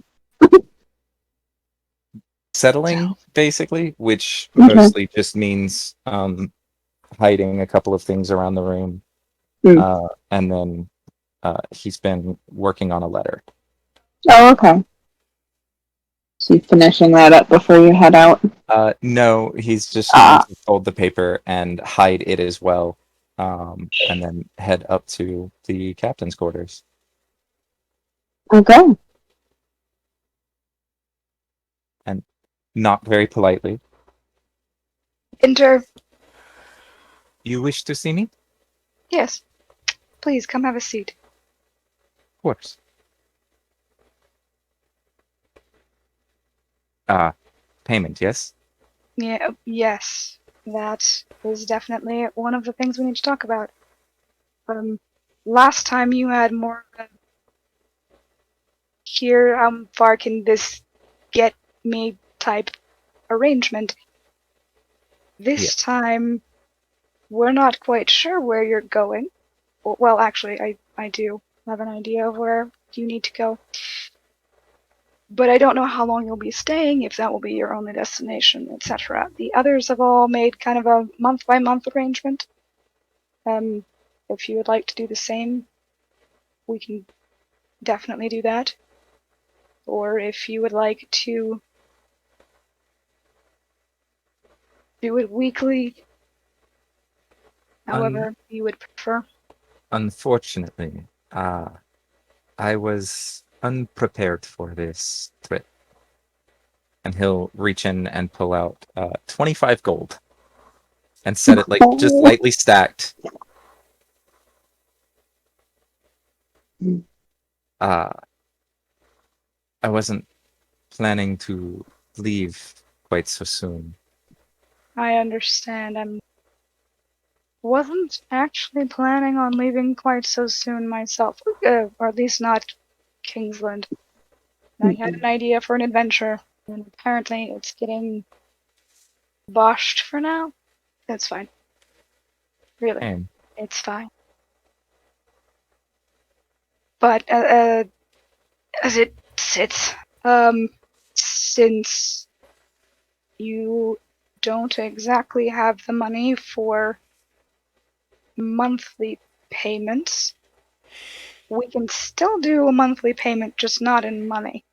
Settling, basically, which Okay. mostly just means hiding a couple of things around the room. And then he's been working on a letter. Oh, okay. So you finishing that up before you head out? No, he's just going to fold the paper and hide it as well, and then head up to the captain's quarters. Okay. And knock very politely. Enter. You wish to see me? Yes. Please come have a seat. Of course. Payment, yes? Yeah, yes. That is definitely one of the things we need to talk about. Last time you had more of a here, how far can this get me type arrangement. This time, we're not quite sure where you're going. Well, actually, I do have an idea of where you need to go. But I don't know how long you'll be staying, if that will be your only destination, etc. The others have all made kind of a month-by-month arrangement. If you would like to do the same, we can definitely do that. Or if you would like to do it weekly, however you would prefer. Unfortunately, I was unprepared for this trip. And he'll reach in and pull out 25 gold and set it like just lightly stacked. I wasn't planning to leave quite so soon. I understand. I wasn't actually planning on leaving quite so soon myself, or at least not Kingsland. I had an idea for an adventure, and apparently it's getting boshed for now. That's fine. Really, it's fine. But as it sits, since you don't exactly have the money for monthly payments, we can still do a monthly payment, just not in money.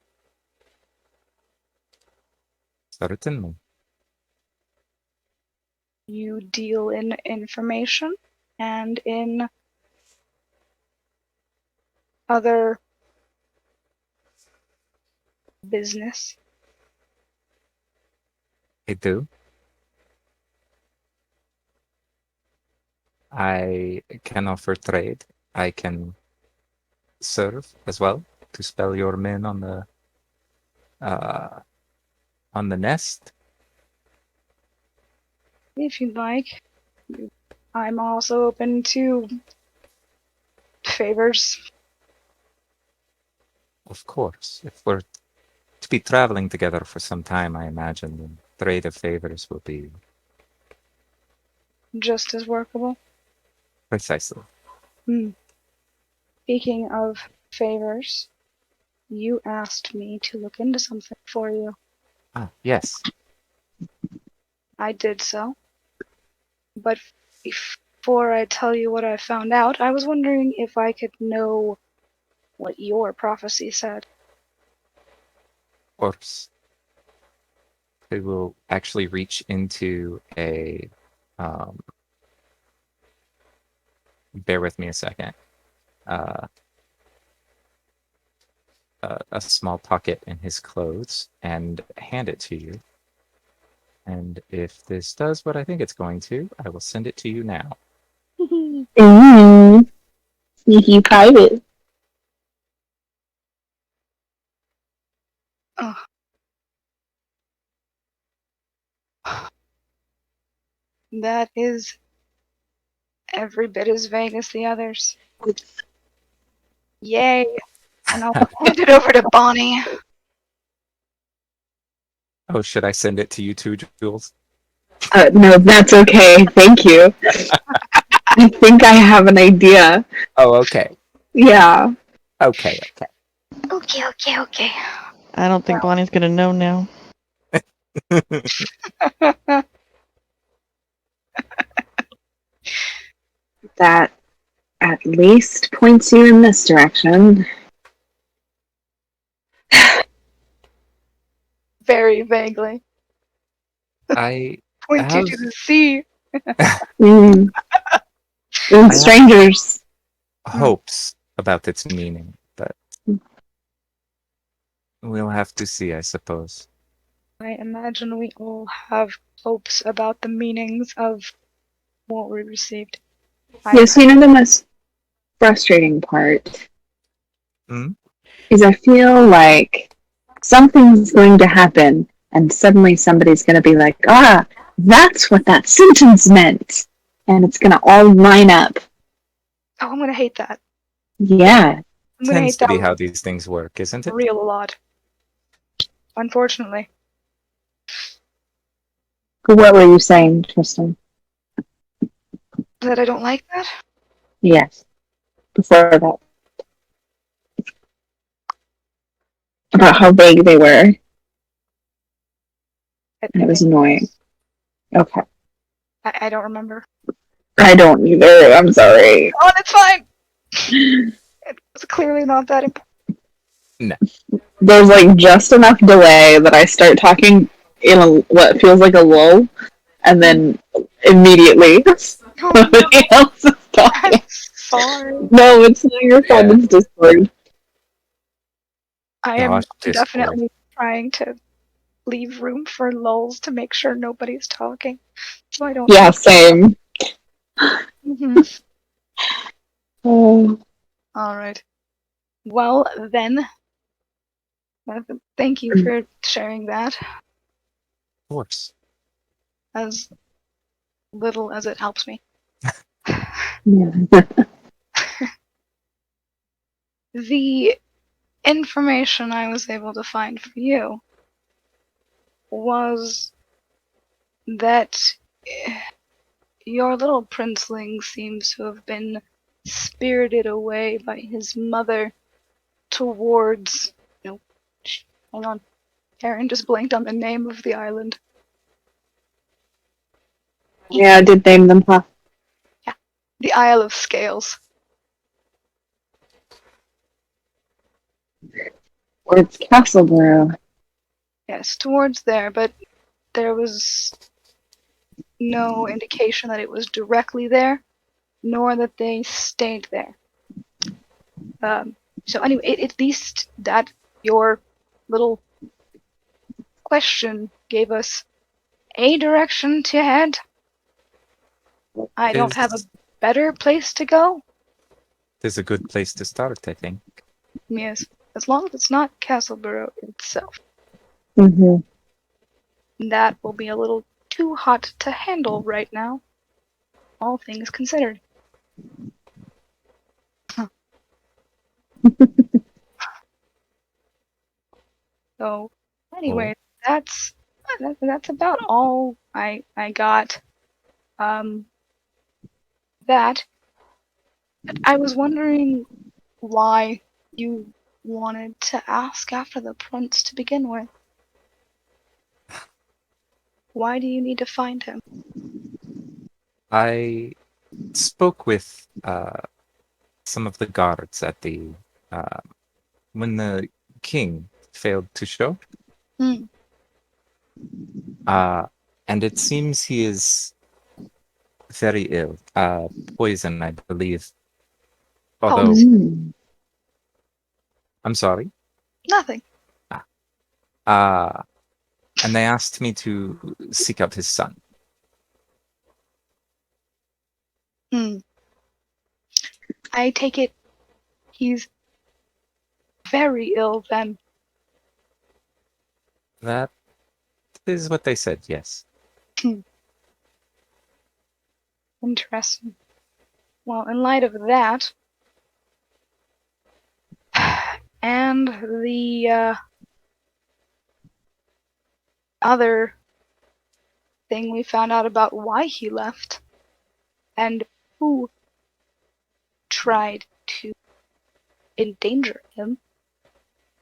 Certainly. You deal in information and in other business. I do. I can offer trade. I can serve as well to spell your men on the nest. If you'd like. I'm also open to favors. Of course, if we're to be traveling together for some time, I imagine the trade of favors will be Just as workable. precisely. Speaking of favors, you asked me to look into something for you. Ah, yes. I did so. But before I tell you what I found out, I was wondering if I could know what your prophecy said. Of course. They will actually reach into a bear with me a second. A small pocket in his clothes and hand it to you. And if this does what I think it's going to, I will send it to you now. Ooh. Sneaky private. Oh. That is every bit as vague as the others. Yay! And I'll hand it over to Bonnie. Oh, should I send it to you too, Jules? No, that's okay. Thank you. I think I have an idea. Oh, okay. Yeah. Okay. Okay. I don't think Bonnie's gonna know now. That at least points you in this direction. Very vaguely. I Point you have to the sea. Mm. I And have strangers. hopes about its meaning, but we'll have to see, I suppose. I imagine we all have hopes about the meanings of what we received. Yes, you know the most frustrating part Hmm? is I feel like something's going to happen and suddenly somebody's going to be like, ah, that's what that sentence meant. And it's going to all line up. Oh, I'm gonna hate that. Yeah. I'm gonna Tends hate to that be how these things work, isn't it? real a lot. Unfortunately. What were you saying, Tristan? That I don't like that? Yes. Before that. About how vague they were. And it was annoying. Okay. I don't remember. I don't either. I'm sorry. Oh, it's fine! It was clearly not that important. There's like just enough delay that I start talking in what feels like a lull, and then immediately somebody else is talking. I'm sorry. No, it's not your fault. Yeah. It's Discord. I am Gosh, Discord. definitely trying to leave room for lulls to make sure nobody's talking. So I don't. Yeah, same. Mhm. Oh, Alright. Well, then. Thank you for sharing that. Of course. As little as it helps me. yeah. The information I was able to find for you was that your little princeling seems to have been spirited away by his mother towards. No, hang on. Aaron just blanked on the name of the island. Yeah, I did name them, huh? The Isle of Scales. Or it's Castleboro. Yes, towards there, but there was no indication that it was directly there, nor that they stayed there. So anyway, at least that your little question gave us a direction to head. I don't have a better place to go? This is a good place to start, I think. Yes, as long as it's not Castleborough itself. Mm-hmm. That will be a little too hot to handle right now, all things considered. So, anyway, that's about all I got. That. But I was wondering why you wanted to ask after the prince to begin with. Why do you need to find him? I spoke with some of the guards at the when the king failed to show. Hmm. And it seems he is very ill. Poison, I believe. Although, Mm. I'm sorry. Nothing. And they asked me to seek out his son. Hmm. I take it he's very ill then. That is what they said, yes. Interesting. Well, in light of that, and the other thing we found out about why he left, and who tried to endanger him.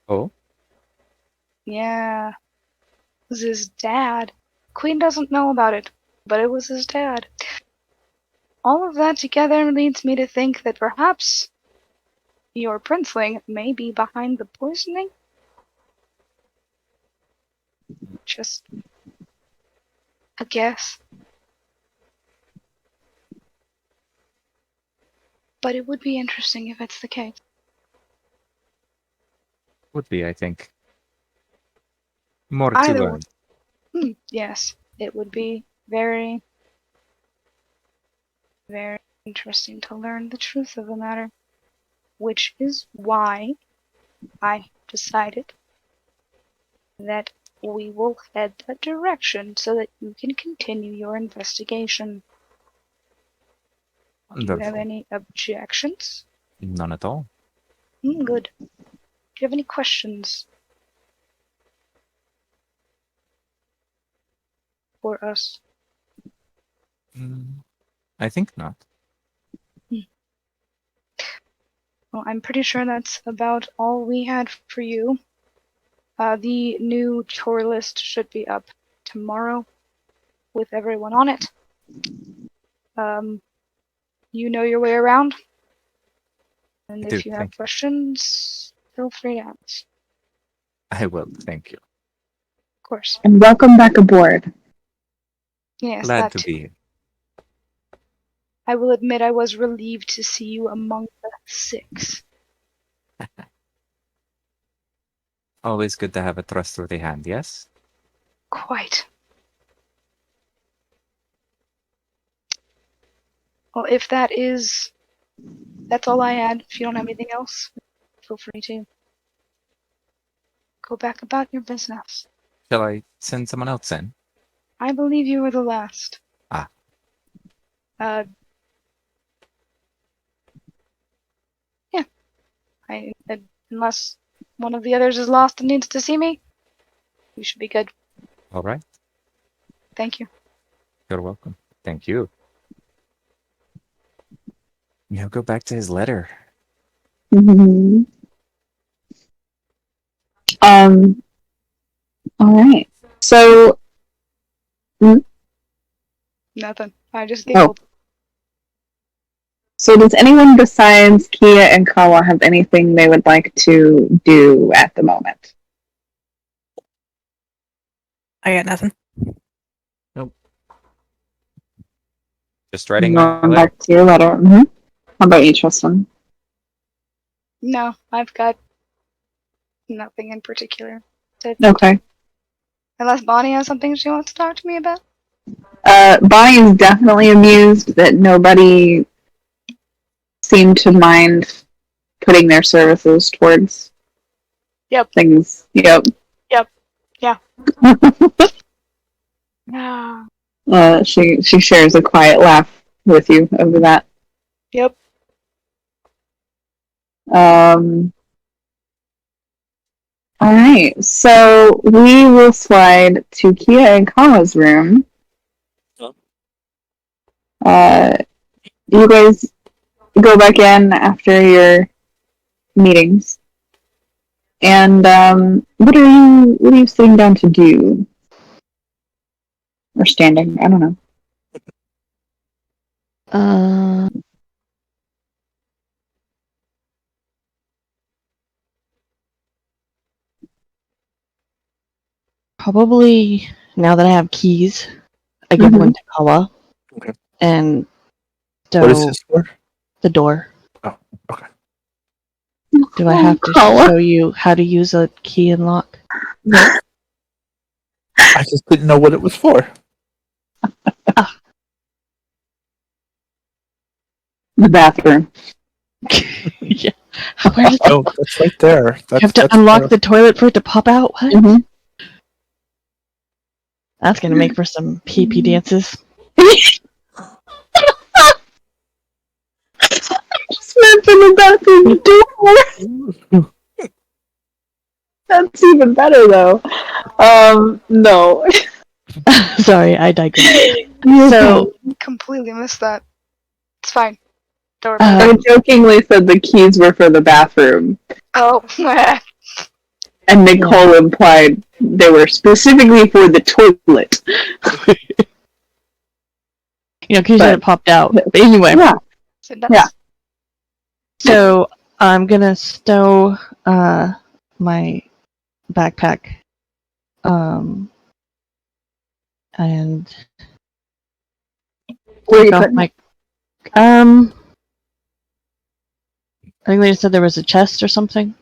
Oh? Yeah, it was his dad. Queen doesn't know about it, but it was his dad. All of that together leads me to think that perhaps your princeling may be behind the poisoning. Just a guess. But it would be interesting if it's the case. Would be, I think. More to Either learn. way. Yes, it would be very, very interesting to learn the truth of the matter. Which is why I decided that we will head that direction so that you can continue your investigation. Do you have Wonderful. any objections? None at all. Good. Do you have any questions for us? I think not. Well, I'm pretty sure that's about all we had for you. The new chore list should be up tomorrow with everyone on it. You know your way around. And I if do, you have thank you. questions, feel free to ask. I will, thank you. Of course. And welcome back aboard. Yes, Glad that to too. be here. I will admit I was relieved to see you among the 6. Always good to have a trustworthy hand, yes? Quite. Well, if that's all I had. If you don't have anything else, feel free to go back about your business. Shall I send someone else in? I believe you were the last. Ah. Yeah. Unless one of the others is lost and needs to see me, you should be good. All right. Thank you. You're welcome. Thank you. Now go back to his letter. Mm-hmm. All right. So, Nothing. I just giggled. so does anyone besides Kia and Kawa have anything they would like to do at the moment? I got nothing. Just writing my Going letter. back to your letter. Mm-hmm. How about you, Tristan? No, I've got nothing in particular. Okay. Unless Bonnie has something she wants to talk to me about. Bonnie is definitely amused that nobody seem to mind putting their services towards Yep. things. Yep. Yep. Yeah. Ah. She shares a quiet laugh with you over that. Yep. All right, so we will slide to Kia and Kama's room. You guys go back in after your meetings, and what are you sitting down to do, or standing? I don't know. Probably now that I have keys, I give one to Kawa. Okay. And What is so this for? the door. Oh, okay. Do I have to Kawa. show you how to use a key and lock? No. I just didn't know what it was for. The bathroom. Yeah. Where does Oh, that's right there. you have to unlock the toilet for it to pop out? What? Mm-hmm. That's gonna make for some pee-pee dances. Just meant for the bathroom door. That's even better though. No. Sorry, I digress. So completely missed that. It's fine. Don't worry about I it. jokingly said the keys were for the bathroom, Oh. and Nicole implied they were specifically for the toilet. Because it popped out. But anyway, Yeah. So that's, Yeah. so I'm gonna stow my backpack, and Where are you take off putting my it? I think they said there was a chest or something.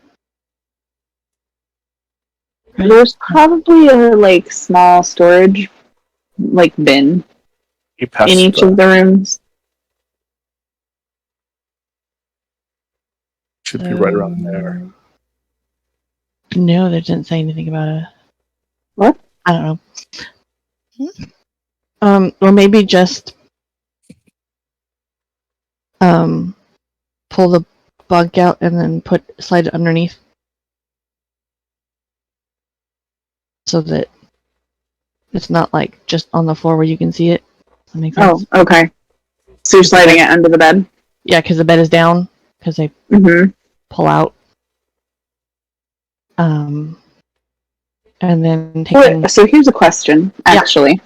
There's probably a small storage bin You passed in each of the rooms. Should be right around there. No, they didn't say anything about it. What? I don't know. Or maybe just pull the bunk out and then slide it underneath, so that it's not just on the floor where you can see it. Does that make sense? Oh, okay. So you're sliding it under the bed? Yeah, because the bed is down because they Mm-hmm. pull out. And then taking. So here's a question, actually.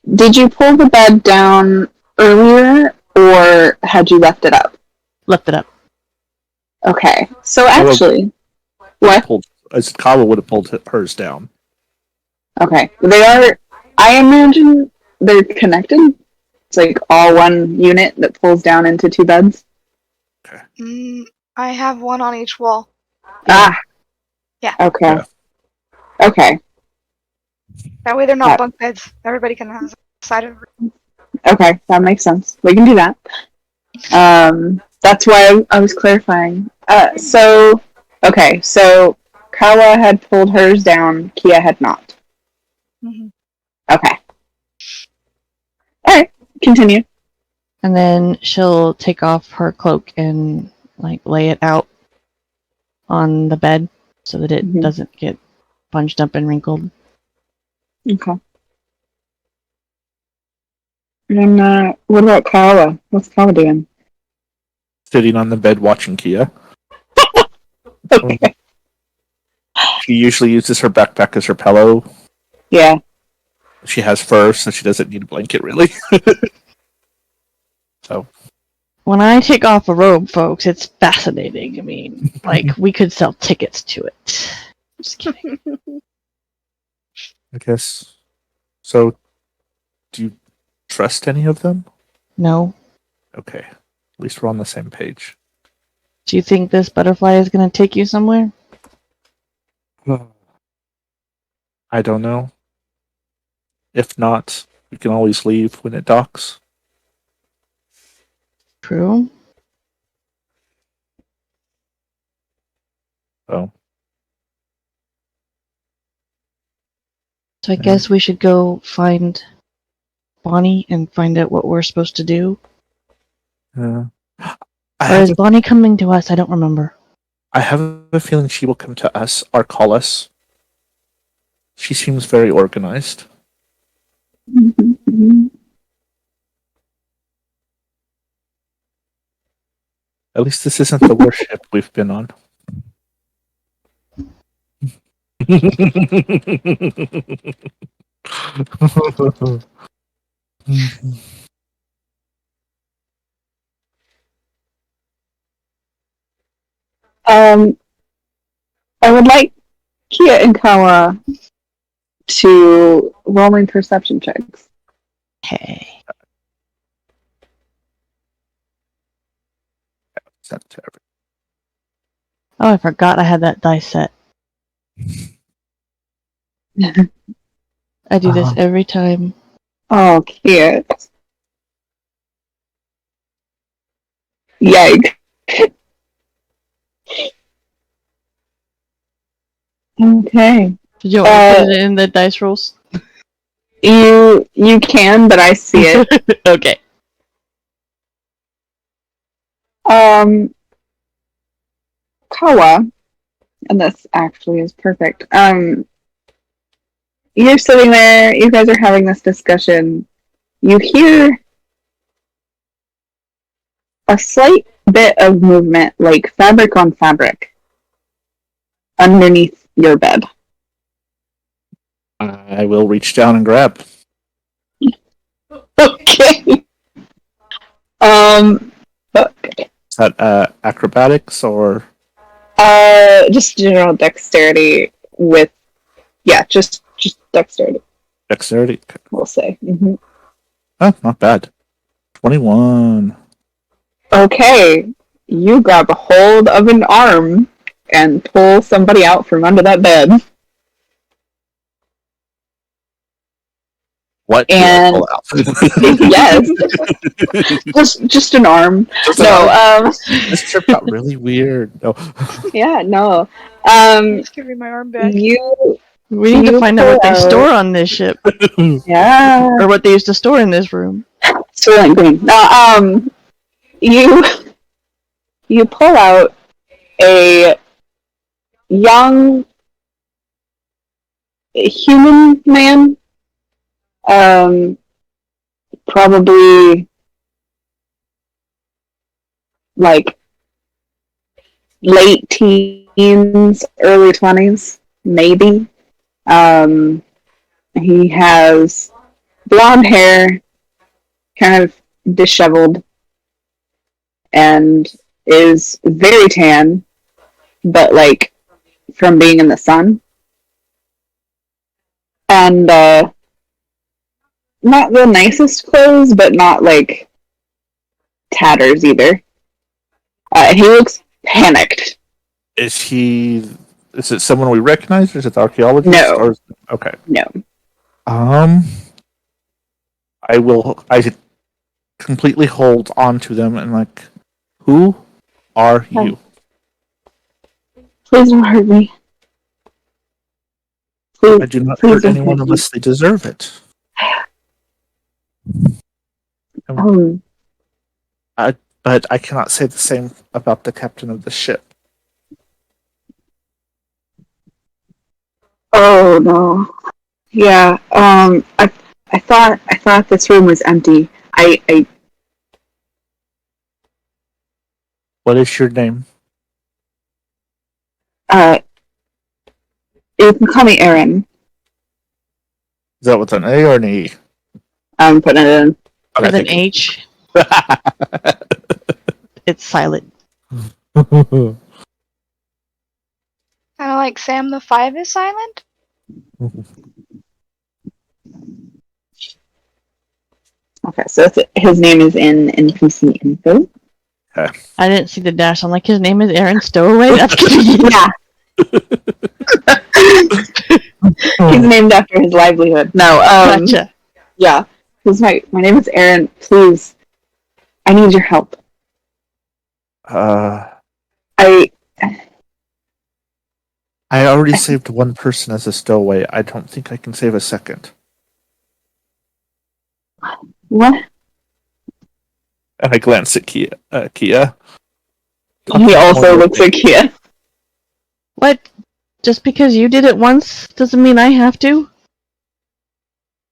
Yeah. Did you pull the bed down earlier, or had you left it up? Left it up. Okay. So actually, what? Kawa would have pulled hers down. Okay. They are, I imagine they're connected. It's all one unit that pulls down into two beds. I have one on each wall. Ah. Yeah. Okay. Yeah. Okay. That way they're not bunk beds. Everybody can have a side of the room. Okay, that makes sense. We can do that. That's why I was clarifying. So Kawa had pulled hers down, Kia had not. Mm-hmm. Okay. Alright, continue. And then she'll take off her cloak and lay it out on the bed so that it doesn't get bunched up and wrinkled. Okay. And what about Kawa? What's Kawa doing? Sitting on the bed watching Kia. Okay. She usually uses her backpack as her pillow. Yeah. She has fur, so she doesn't need a blanket, really. So. When I take off a robe, folks, it's fascinating. I mean, we could sell tickets to it. Just kidding. I guess. So, do you trust any of them? No. Okay. At least we're on the same page. Do you think this butterfly is going to take you somewhere? I don't know. If not, we can always leave when it docks. True. So So I guess we should go find Bonnie and find out what we're supposed to do. I Or have is Bonnie coming to us? I don't remember. I have a feeling she will come to us or call us. She seems very organized. At least this isn't the worst ship we've been on. I would like Kia and Kawa to rolling perception checks. Okay. Oh, I forgot I had that dice set. I do this every time. Oh, cute. Yikes. Okay. Did you want me to put it in the dice rolls? You can, but I see it. Okay. Kawa, and this actually is perfect. You're sitting there, you guys are having this discussion. You hear a slight bit of movement, like fabric on fabric, underneath your bed. I will reach down and grab. Okay. Okay. Is that acrobatics or Just general dexterity with, just dexterity, dexterity? we'll say. Mm-hmm. Oh, not bad. 21. Okay, you grab a hold of an arm and pull somebody out from under that bed. What? And yes, just an arm. No, this trip got really weird. No. yeah, no. Just give me my arm back. We need to find out what they store on this ship. Yeah. Or what they used to store in this room. Sterling green. No, you pull out a young human man, probably like late teens, early 20s, maybe. He has blonde hair, kind of disheveled, and is very tan, but like from being in the sun. And not the nicest clothes, but not like tatters either. He looks panicked. Is it someone we recognize, or is it the archaeologist? No. Or okay. No. I completely hold on to them and like, who are you? Please don't hurt me. Please, I do not hurt anyone unless they deserve it. But I cannot say the same about the captain of the ship. Oh no. Yeah. I thought this room was empty. What is your name? You can call me Aaron. Is that with an A or an E? I'm putting it in. Okay, With an H. It's silent. Kind of like Sam the 5 is silent? Okay, so his name is in NPC info. I didn't see the dash. I'm like, his name is Aaron Stowaway? That's convenient. Yeah. He's named after his livelihood. No, Gotcha. yeah. My name is Aaron. Please, I need your help. I I already saved one person as a stowaway. I don't think I can save a second. What? And I glance at Kia. Kia. He also looks at Kia. What? Just because you did it once doesn't mean I have to?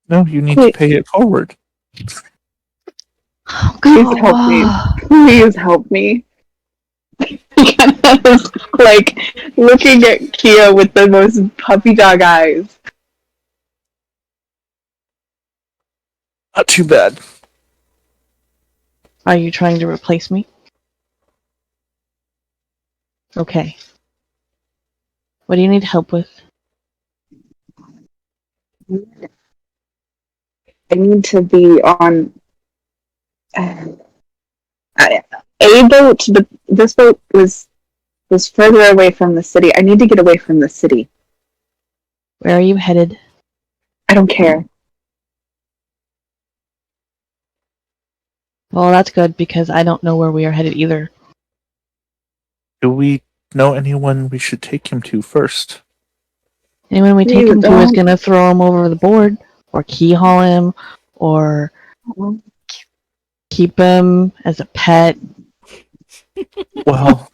No, you need Wait. to pay it forward. Oh, Please help me. Please help me. He kind of is like looking at Kia with the most puppy dog eyes. Not too bad. Are you trying to replace me? Okay. What do you need help with? I need to be on a boat, but this boat was further away from the city. I need to get away from the city. Where are you headed? I don't care. Well, that's good because I don't know where we are headed either. Do we know anyone we should take him to first? Anyone we take Please him to is don't. gonna throw him over the board, or keyhaul him, or keep him as a pet. Well,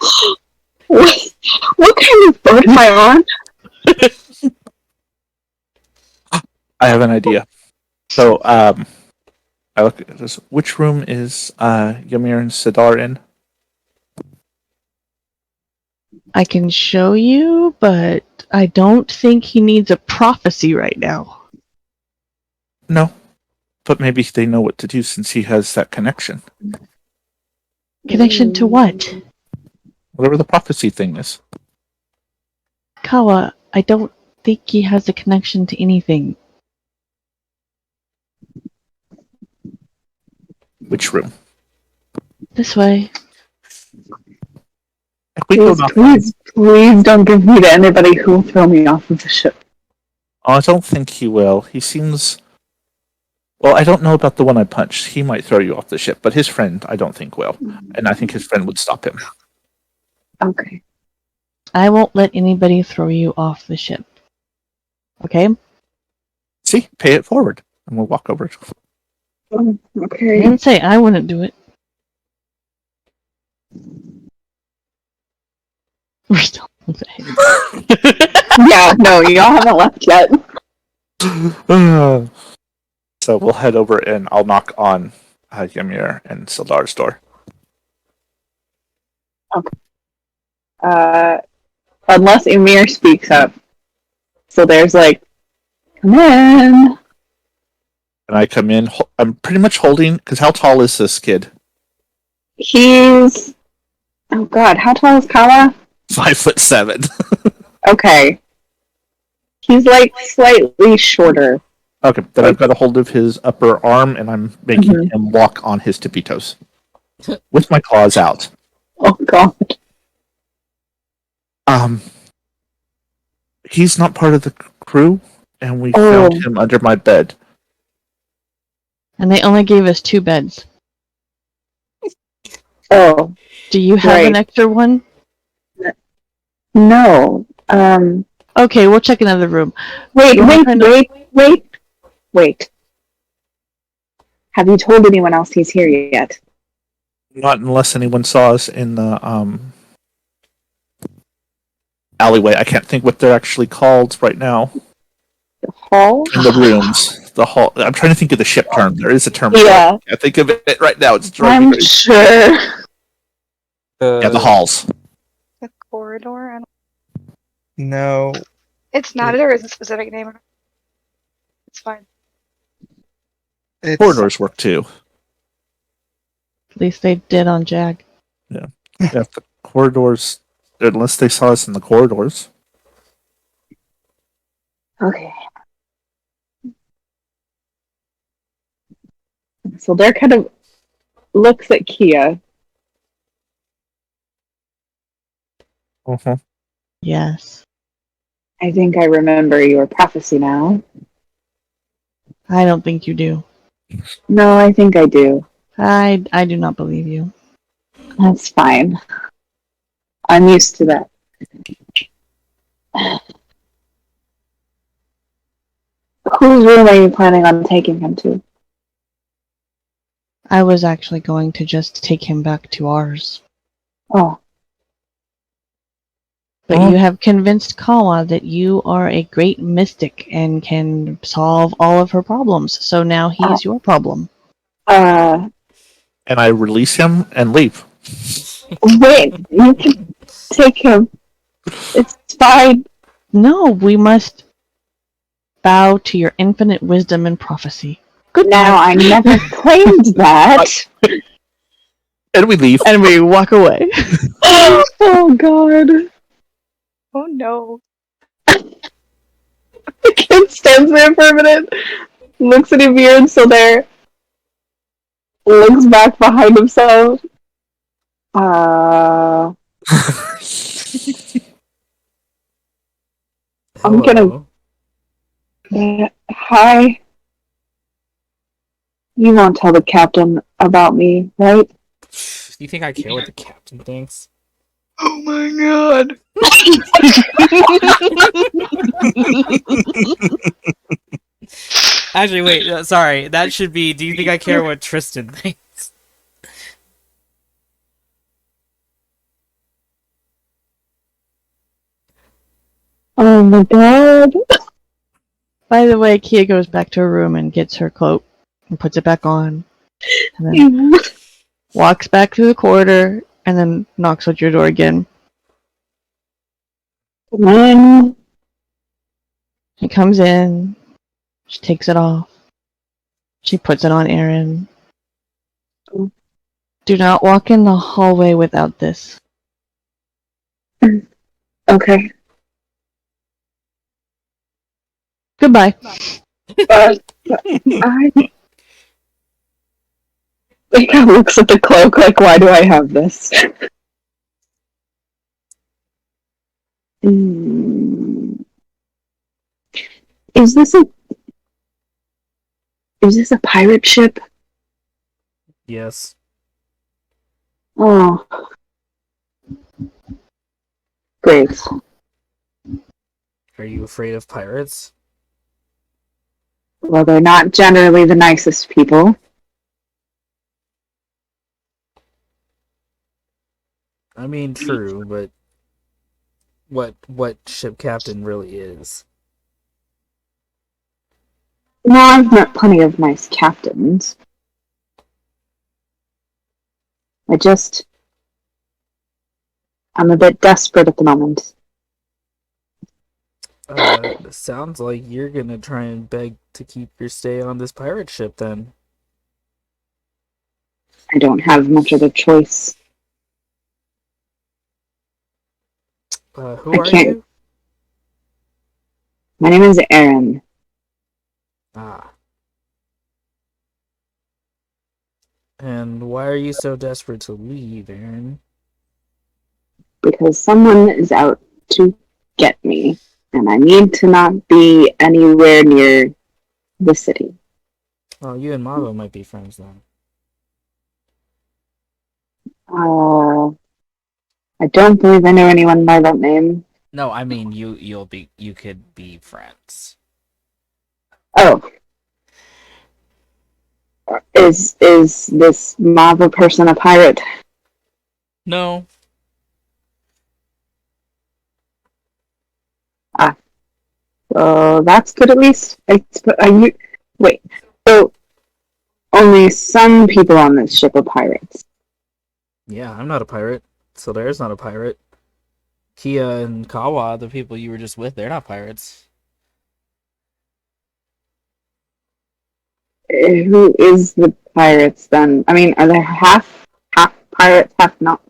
What kind of boat am I on? I have an idea. So, I look at this. Which room is Ymir and Sidar in? I can show you, but I don't think he needs a prophecy right now. No, but maybe they know what to do since he has that connection. Connection to what? Whatever the prophecy thing is. Kawa, I don't think he has a connection to anything. Which room? This way. If we go Please, knock- please don't give me to anybody who will throw me off of the ship. Oh, I don't think he will. He seems. Well, I don't know about the one I punched. He might throw you off the ship, but his friend, I don't think will. And I think his friend would stop him. Okay. I won't let anybody throw you off the ship. Okay? See, pay it forward, and we'll walk over. I Okay. didn't say I wouldn't do it. We're still on the Yeah, no, y'all haven't left yet. So we'll head over, and I'll knock on Ymir and Sildar's door. Unless Emir speaks up. So there's like, come in. And I come in. I'm pretty much holding. Because how tall is this kid? He's. Oh god, how tall is Kawa? 5'7". Okay. He's like slightly shorter. Okay, then I've got a hold of his upper arm, and I'm making him walk on his tippy toes with my claws out. Oh god. He's not part of the crew, and we found him under my bed. And they only gave us 2 beds. Oh. Do you have an extra one? No. Okay, we'll check another room. Wait. Have you told anyone else he's here yet? Not unless anyone saw us in the alleyway. I can't think what they're actually called right now. The hall? In the rooms. The hall. I'm trying to think of the ship term. There is a term. Yeah. I think of it right now. It's I'm sure. Yeah, the halls. The corridor? I don't... No. It's not. There is a specific name. It's fine. Corridors work too. At least they did on Jag. Yeah, the corridors. Unless they saw us in the corridors. Okay. So they're kind of looks at Kia. Uh-huh. Yes. I think I remember your prophecy now. I don't think you do. No, I think I do. I do not believe you. That's fine. I'm used to that. Whose room are you planning on taking him to? I was actually going to just take him back to ours. Oh, But you have convinced Kawa that you are a great mystic and can solve all of her problems. So now he is your problem. uh, And I release him and leave. wait, you can take him. It's fine. No, we must bow to your infinite wisdom and prophecy. Now, I never claimed that. And we leave. And we walk away. Oh, God. Oh no. The kid stands there for a minute, looks at Emir still there, looks back behind himself. I'm gonna. Hi. You won't tell the captain about me, right? You think I care what the captain thinks? Oh my god. Actually, wait. Sorry. That should be. Do you think I care what Tristan thinks? Oh my god. By the way, Kia goes back to her room and gets her cloak and puts it back on. And then walks back through the corridor and then knocks at your door again. Come on. She comes in. She takes it off. She puts it on Aaron. Do not walk in the hallway without this. Okay. Goodbye. I kind of looks at the cloak like, why do I have this? Is this a pirate ship? Yes. Oh. Great. Are you afraid of pirates? Well, they're not generally the nicest people. I mean, true, but what ship captain really is? No, I've met plenty of nice captains. I'm a bit desperate at the moment. Sounds like you're gonna try and beg to keep your stay on this pirate ship, then. I don't have much of a choice. Who I are can't- you? My name is Aaron. Ah. And why are you so desperate to leave, Aaron? Because someone is out to get me, and I need to not be anywhere near the city. Oh, you and Mavo might be friends then. I don't believe I know anyone by that name. No, I mean you could be friends. Oh. Is this Mava person a pirate? No. That's good at least. Wait. So only some people on this ship are pirates. Yeah, I'm not a pirate. So there's not a pirate. Kia and Kawa, the people you were just with, they're not pirates. Who is the pirates then? I mean, are there half pirates, half not?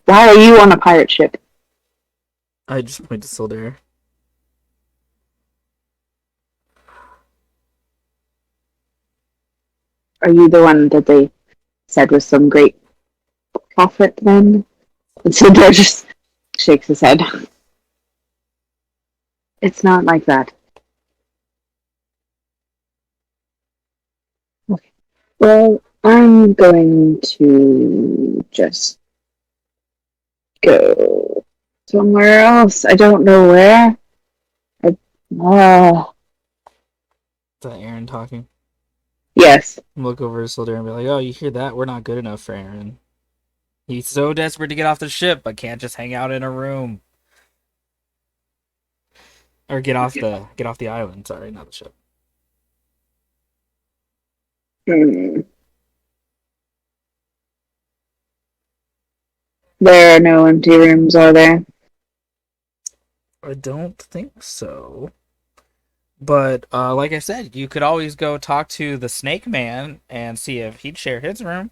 Why are you on a pirate ship? I just point to Sildair. Are you the one that they said was some great prophet then? And Sindar just shakes his head. It's not like that. Okay. Well, I'm going to just go somewhere else. I don't know where. Oh, Is that Aaron talking? yes. Look over his shoulder and be like, "Oh, you hear that? We're not good enough for Aaron. He's so desperate to get off the ship, but can't just hang out in a room or get off the island. Sorry, not the ship." Hmm. There are no empty rooms, are there? I don't think so. But like I said, you could always go talk to the Snake Man and see if he'd share his room.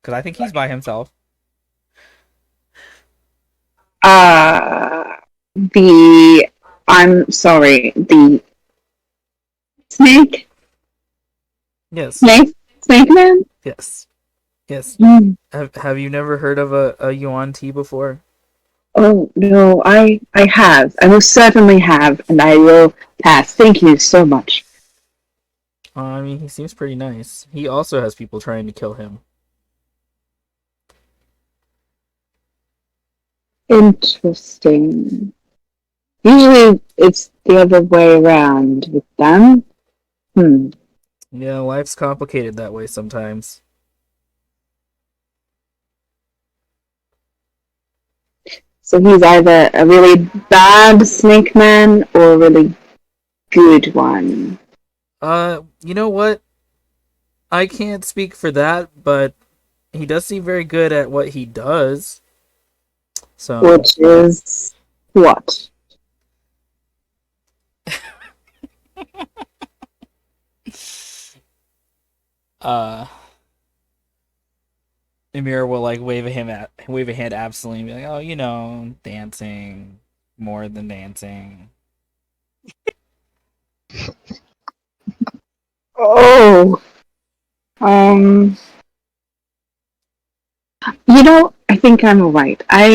Because I think he's by himself. I'm sorry, the snake? Yes. Snake man? Yes. Yes. Mm. Have you never heard of a yuan tea before? Oh, no, I have. I most certainly have, and I will pass. Thank you so much. I mean, he seems pretty nice. He also has people trying to kill him. Interesting. Usually it's the other way around with them. Yeah, life's complicated that way sometimes. So he's either a really bad snake man or a really good one. You know what? I can't speak for that, but he does seem very good at what he does. So, Which is what? Emir will like wave a hand absently and be like, "Oh, you know, dancing, more than dancing." Oh. You know, I think I'm alright. I'm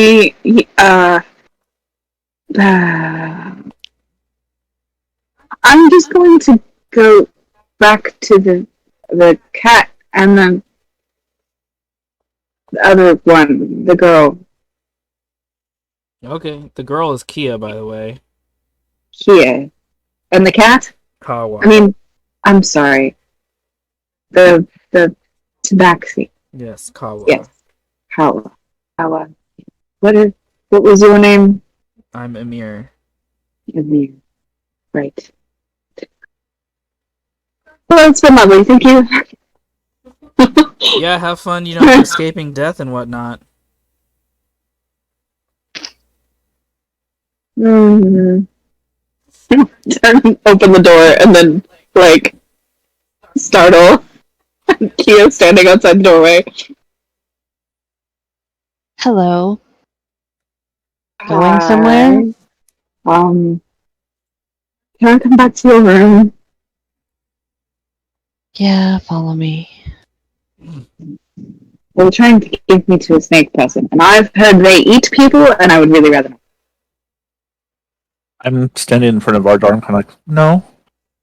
just going to go back to the cat and the other one, the girl Okay, the girl is Kia, by the way. here. And the cat? Kawa. I mean, I'm sorry. The tabaxi. Yes, Kawa. Yes. Kawa. What was your name? I'm Emir. Emir. Right. Well, it's been lovely, thank you. Yeah, have fun, you know, escaping death and whatnot. Mm-hmm. Open the door and then, like, startle. Kia standing outside the doorway. Hello. Going somewhere? Can I come back to your room? Yeah, follow me. They're trying to give me to a snake person, and I've heard they eat people, and I would really rather not. I'm standing in front of our door. I'm kind of like, no,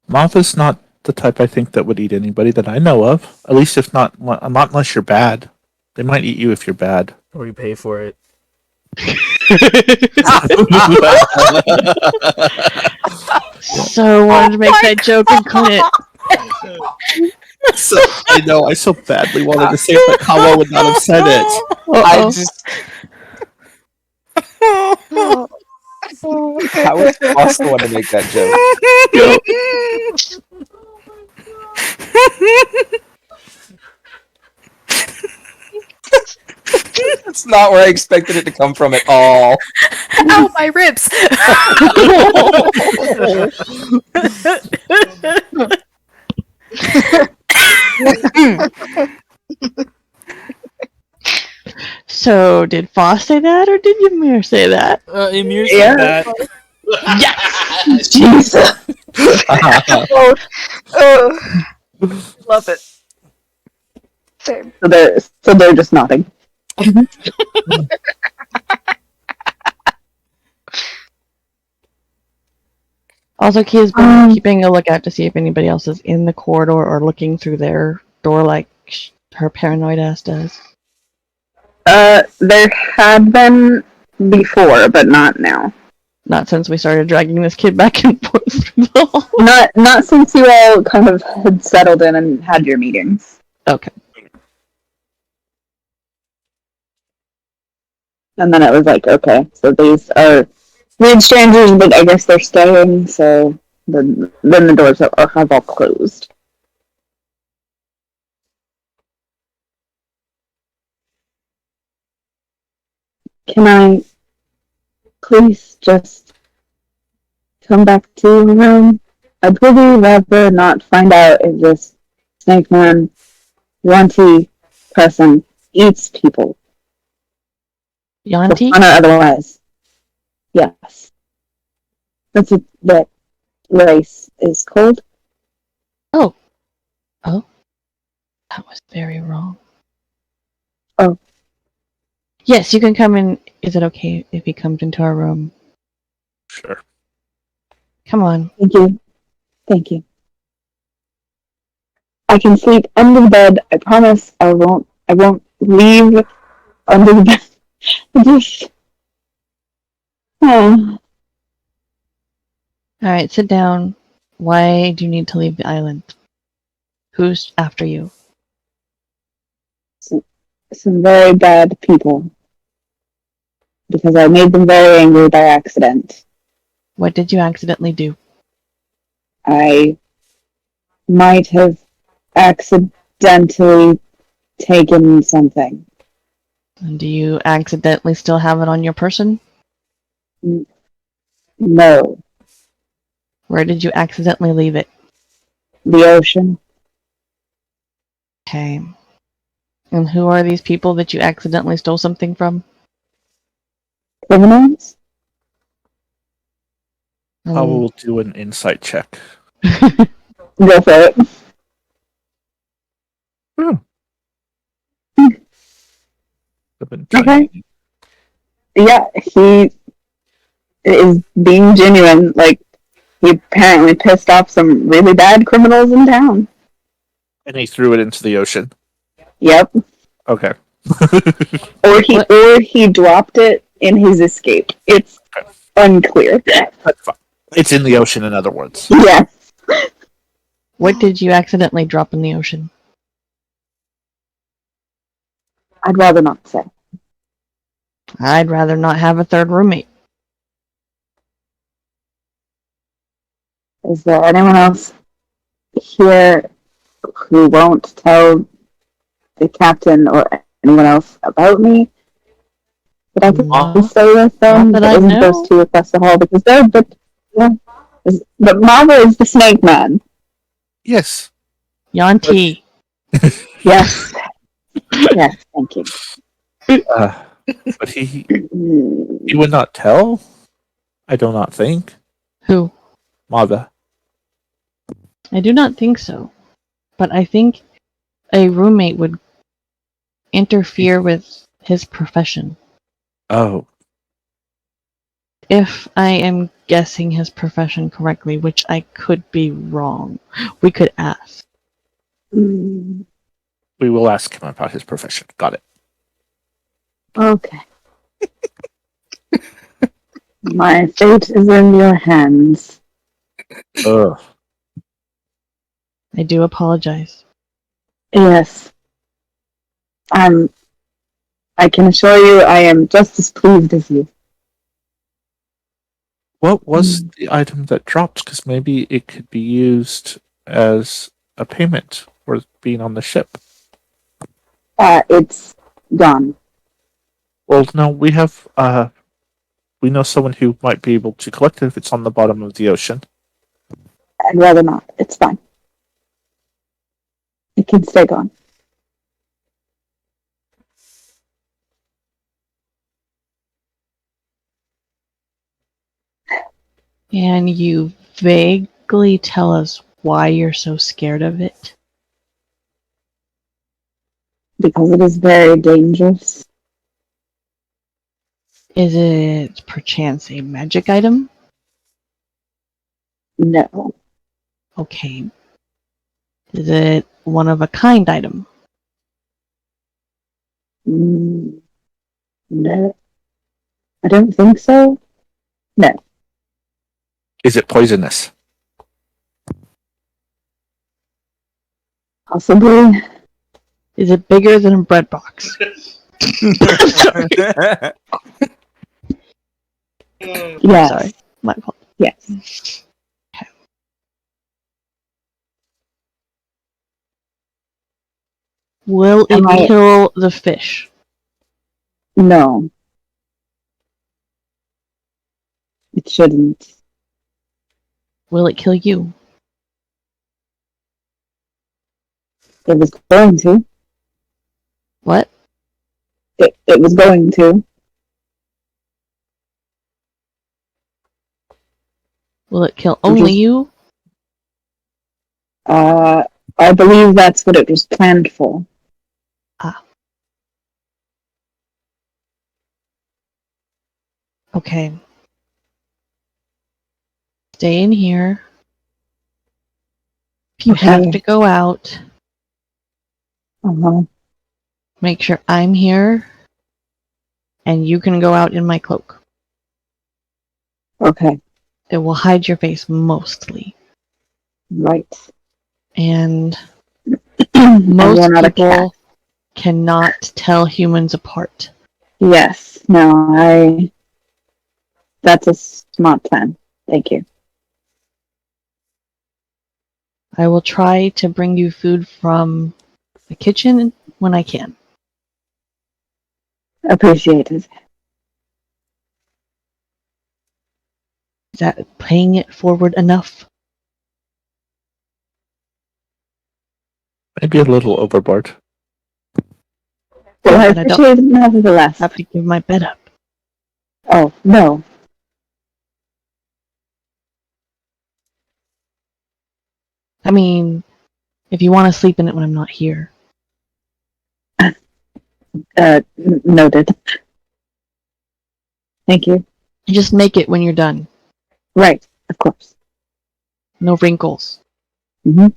Martha's not the type I think that would eat anybody that I know of. At least if not unless you're bad. They might eat you if you're bad. Or you pay for it. So wanted to make that joke and couldn't. So, I know, I so badly wanted to say it, but Kawa would not have said it. I just. How was Ross the one to make that joke? That's not where I expected it to come from at all. Ow, my ribs! So did Foss say that, or did Ymir say that? Emir said that. Yes! Jesus. Love it. Same. So they're just nodding. Also, Kia's been keeping a lookout to see if anybody else is in the corridor or looking through their door like her paranoid ass does. There had been before, but not now. Not since we started dragging this kid back and forth through the hall. Not since you all kind of had settled in and had your meetings. Okay. And then it was like, okay, so these are weird strangers, but I guess they're staying, so then the doors have all closed. Can I please just come back to your room? I'd really rather not find out if this snake man, Yanti person eats people. Yanti? Or otherwise. Yes. That's what that race is called. Oh. That was very wrong. Oh. Yes, you can come in. Is it okay if he comes into our room? Sure. Come on. Thank you. Thank you. I can sleep under the bed. I promise I won't leave under the bed. Just Alright, sit down. Why do you need to leave the island? Who's after you? some very bad people. Because I made them very angry by accident. What did you accidentally do? I might have accidentally taken something. And do you accidentally still have it on your person? No. Where did you accidentally leave it? The ocean. Okay. And who are these people that you accidentally stole something from? Criminals? I will do an insight check. Go for it. I've been Okay. Yeah, he is being genuine. Like, he apparently pissed off some really bad criminals in town. And he threw it into the ocean. Yep. Okay. Or he dropped it in his escape. It's unclear. That's fine. It's in the ocean, in other words. Yeah. What did you accidentally drop in the ocean? I'd rather not say. I'd rather not have a third roommate. Is there anyone else here who won't tell the captain or anyone else about me? But I could No. stay with them, Not that but I isn't know. those two across the hall because they're but Mava is the snake man. Yes. Yanti. Yes. Yes, thank you. But he would not tell? I do not think. Who? Mother. I do not think so. But I think a roommate would interfere with his profession. Oh. If I am guessing his profession correctly, which I could be wrong, we could ask. Mm, We will ask him about his profession. Got it. okay. My fate is in your hands. Ugh. I do apologize. Yes. I can assure you I am just as pleased as you. What was the item that dropped? Because maybe it could be used as a payment for being on the ship. It's gone. Well, no, we have, we know someone who might be able to collect it if it's on the bottom of the ocean. I'd rather not. It's fine. It can stay gone. Can you vaguely tell us why you're so scared of it? Because it is very dangerous. Is it perchance a magic item? No. Okay. Is it one of a kind item? No. I don't think so. No. Is it poisonous? Possibly. Is it bigger than a bread box? Yes. Sorry, my fault. Yes. Will Am it I- kill the fish? No. It shouldn't. Will it kill you? It was going to. What? It was going to. Will it kill only Just- you? I believe that's what it was planned for. Okay. Stay in here. If you have Okay. to go out, Uh-huh. make sure I'm here and you can go out in my cloak. Okay. It will hide your face mostly. Right. And And most we're not a cat. people cannot tell humans apart. Yes. No, that's a smart plan. Thank you. I will try to bring you food from the kitchen when I can. Appreciated. Is that paying it forward enough? Maybe a little overboard. Well, I And I don't appreciate it nevertheless. have to give my bed up. Oh, no. I mean, if you want to sleep in it when I'm not here. Noted. Thank you. And just make it when you're done. Right. Of course. No wrinkles. Mm-hmm.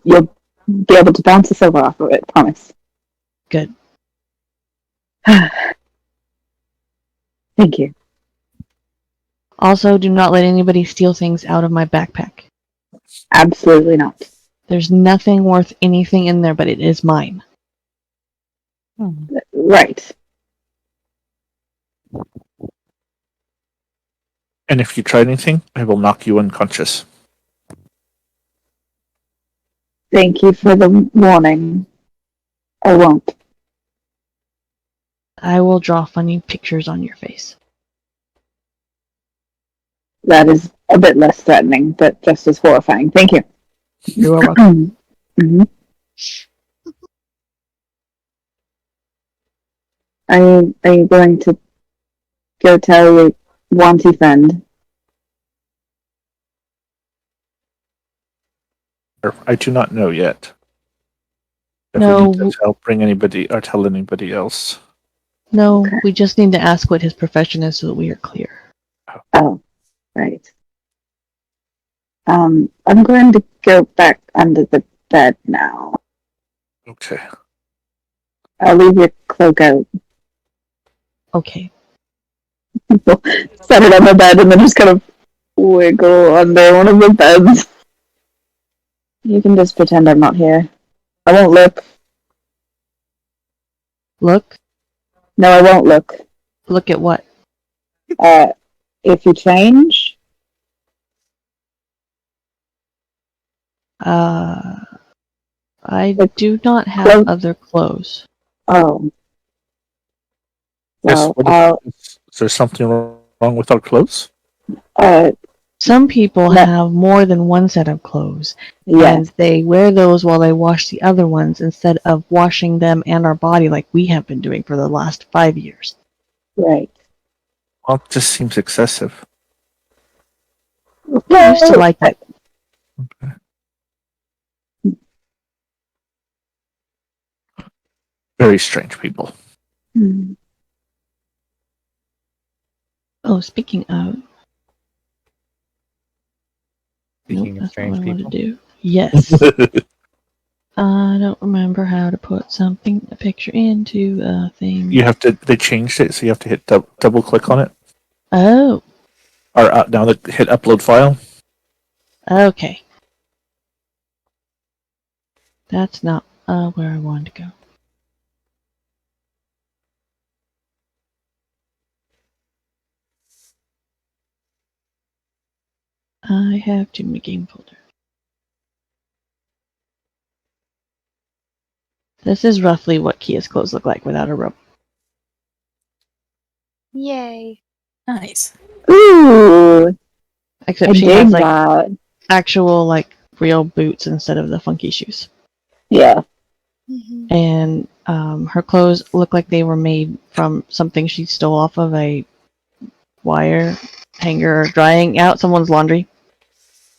You'll be able to bounce the silver off of it, promise. Good. Thank you. Also, do not let anybody steal things out of my backpack. Absolutely not. There's nothing worth anything in there, but it is mine. Right. And if you try anything, I will knock you unconscious. Thank you for the warning. I won't. I will draw funny pictures on your face. That is a bit less threatening, but just as horrifying. Thank you. You are welcome. Mm-hmm. Are you going to go tell your wanty friend? I do not know yet. If No. we need to help bring anybody or tell anybody else. No, Okay. we just need to ask what his profession is so that we are clear. Oh, right. I'm going to go back under the bed now. Okay. I'll leave your cloak out. Okay. Set it on the bed and then just kind of wiggle under one of the beds. You can just pretend I'm not here. I won't look. Look? No, I won't look. Look at what? If you change, I The do not have cloak- other clothes. oh. Yes, Well, is there something wrong with our clothes? Some people No. have more than one set of clothes, yes, and they wear those while they wash the other ones instead of washing them and our body like we have been doing for the last 5 years. right. Well, it just seems excessive. I used to like it. Very strange people. Hmm. Oh, speaking of, Speaking nope, of that's not strange what I people. wanted to do. Yes. I don't remember how to put a picture into a thing. You have to. They changed it, so you have to hit double click on it, Oh, or now hit upload file. okay. That's not where I wanted to go. I have too many game folder. This is roughly what Kia's clothes look like without a robe. Yay. Nice. Ooh, I Except she dig has like that. actual like real boots instead of the funky shoes. Yeah. Mm-hmm. And her clothes look like they were made from something she stole off of a wire hanger drying out someone's laundry.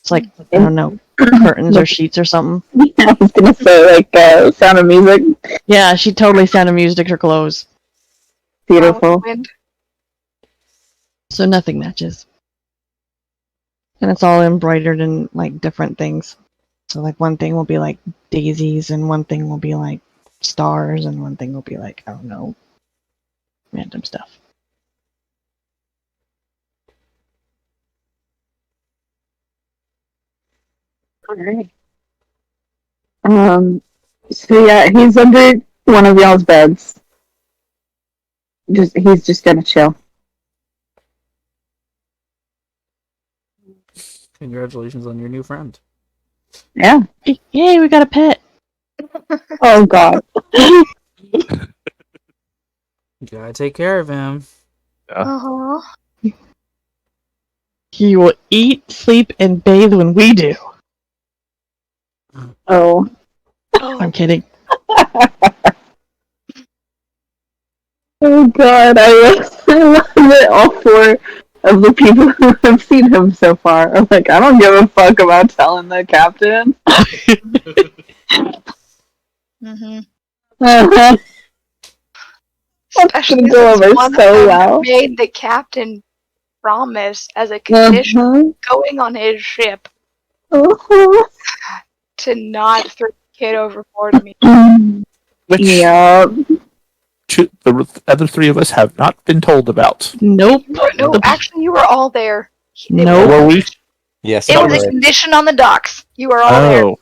It's like, I don't know, curtains or sheets or something. I was gonna say like Sound of Music. Yeah, she totally sounded music her clothes. Beautiful. Wind. So nothing matches. And it's all embroidered in like different things. So like one thing will be like daisies and one thing will be like stars and one thing will be like, I don't know, random stuff. Alright. So yeah, he's under one of y'all's beds. He's just gonna chill. Congratulations on your new friend. Yeah. Yay, we got a pet! Oh god. You gotta take care of him. Uh-huh. He will eat, sleep, and bathe when we do. Oh. I'm kidding. Oh god, I love that all four of the people who have seen him so far are like, I don't give a fuck about telling the captain. Mm-hmm. Uh-huh. Especially gonna go since over one so of them well. made the captain promise as a condition Uh-huh. going on his ship Uh-huh. to not throw the kid overboard immediately. Which Yep. the other three of us have not been told about. Nope. No, actually, you were all there. Nope. Were we? Yes, It I was a would. condition on the docks. You were all there. Oh,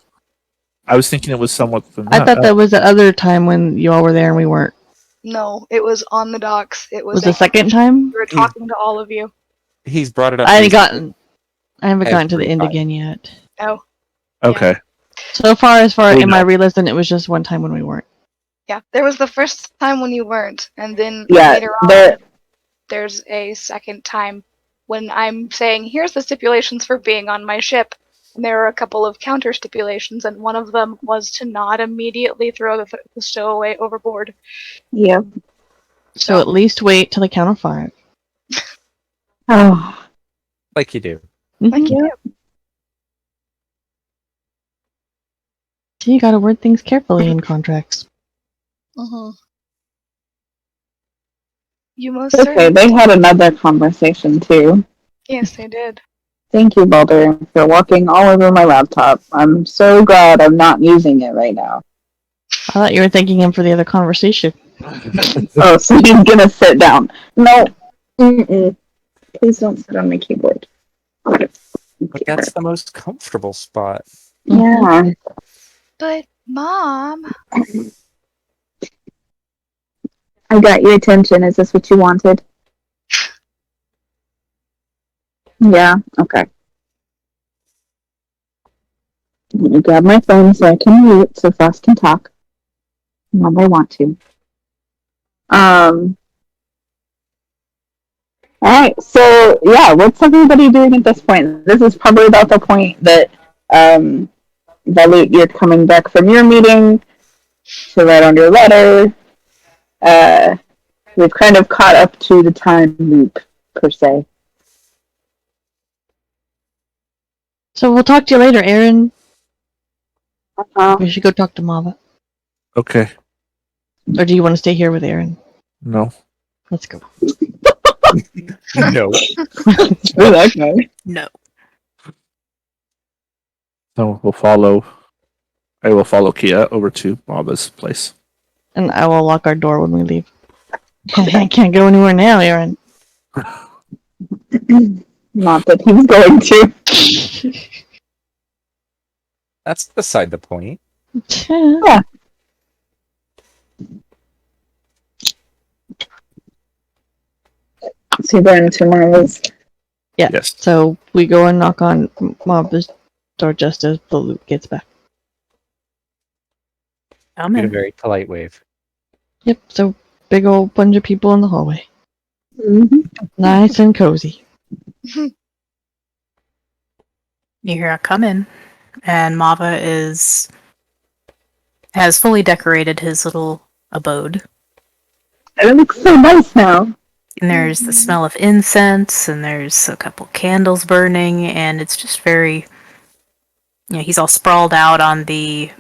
I was thinking it was somewhat than I that. thought that was the other time when you all were there and we weren't. No, it was on the docks. It was Was the second time? We were talking to all of you. He's brought it up. I haven't recently. gotten to the Every end time. again yet. Oh, Okay. So far, as We in my know. re-listen, it was just one time when we weren't. yeah. There was the first time when you weren't, and then Yeah, later on, the there's a second time when I'm saying, here's the stipulations for being on my ship. And there are a couple of counter stipulations, and one of them was to not immediately throw the stowaway overboard. yeah. So at least wait till the count of 5. Oh. Like you do. Like you do. So you gotta word things carefully in contracts. Mm-hmm. You most Okay, certainly. they had another conversation too. Yes, they did. Thank you, Baldur, for walking all over my laptop. I'm so glad I'm not using it right now. I thought you were thanking him for the other conversation. Oh, so he's gonna sit down. No. Mm-mm. Please don't sit on my keyboard. But that's the most comfortable spot. Yeah. But, Mom. I got your attention. Is this what you wanted? Yeah, okay. Let me grab my phone so I can mute so Frost can talk. When I want to. Alright, so yeah, what's everybody doing at this point? This is probably about the point that Valut, you're coming back from your meeting to write on your letter. We've kind of caught up to the time loop, per se. So we'll talk to you later, Aaron. Uh-huh. We should go talk to Mava. Okay. Or do you want to stay here with Aaron? No. Let's go. No. Screw that guy. No. So we'll follow. I will follow Kia over to Baba's place. And I will lock our door when we leave. I can't go anywhere now, Aaron. Not that he's going to. That's beside the point. Yeah. So you're going to Marla's. Yeah. Yes. So we go and knock on Mob's door just as the loot gets back. Come In a in. very polite wave. Yep. So big old bunch of people in the hallway. Mm-hmm. Nice and cozy. You hear a come in, and Mava has fully decorated his little abode. It looks so nice now. And there's the smell of incense, and there's a couple candles burning, and it's just very, he's all sprawled out on the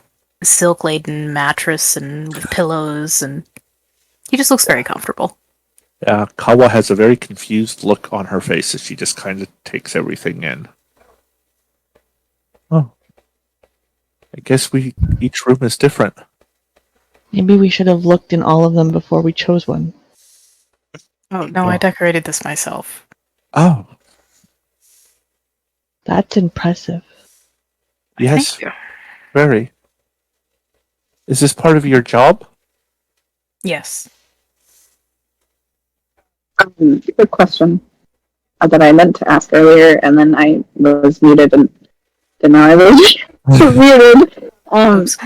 silk-laden mattress and with pillows, and he just looks very comfortable. Kawa has a very confused look on her face as she just kind of takes everything in. Oh. I guess each room is different. Maybe we should have looked in all of them before we chose one. Oh, no, I decorated this myself. Oh, That's impressive. yes, Thank you. very. Is this part of your job? Yes. Quick question that I meant to ask earlier, and then I was muted, and now I was muted. Oops.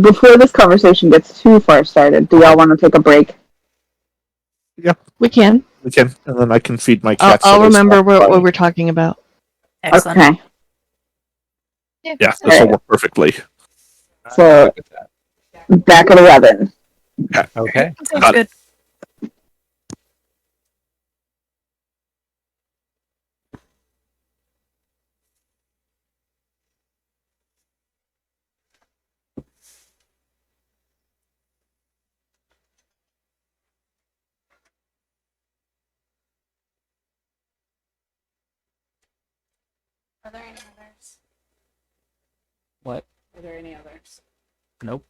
Before this conversation gets too far started, do y'all want to take a break? We can. We can, and then I can feed my I'll, cats. I'll so they remember stop what crying. we're talking about. Excellent. Okay. Yeah, this will work perfectly. So Look at that. back at 11. Okay. Sounds Got it. good. Are there any others? What? Are there any others? Nope.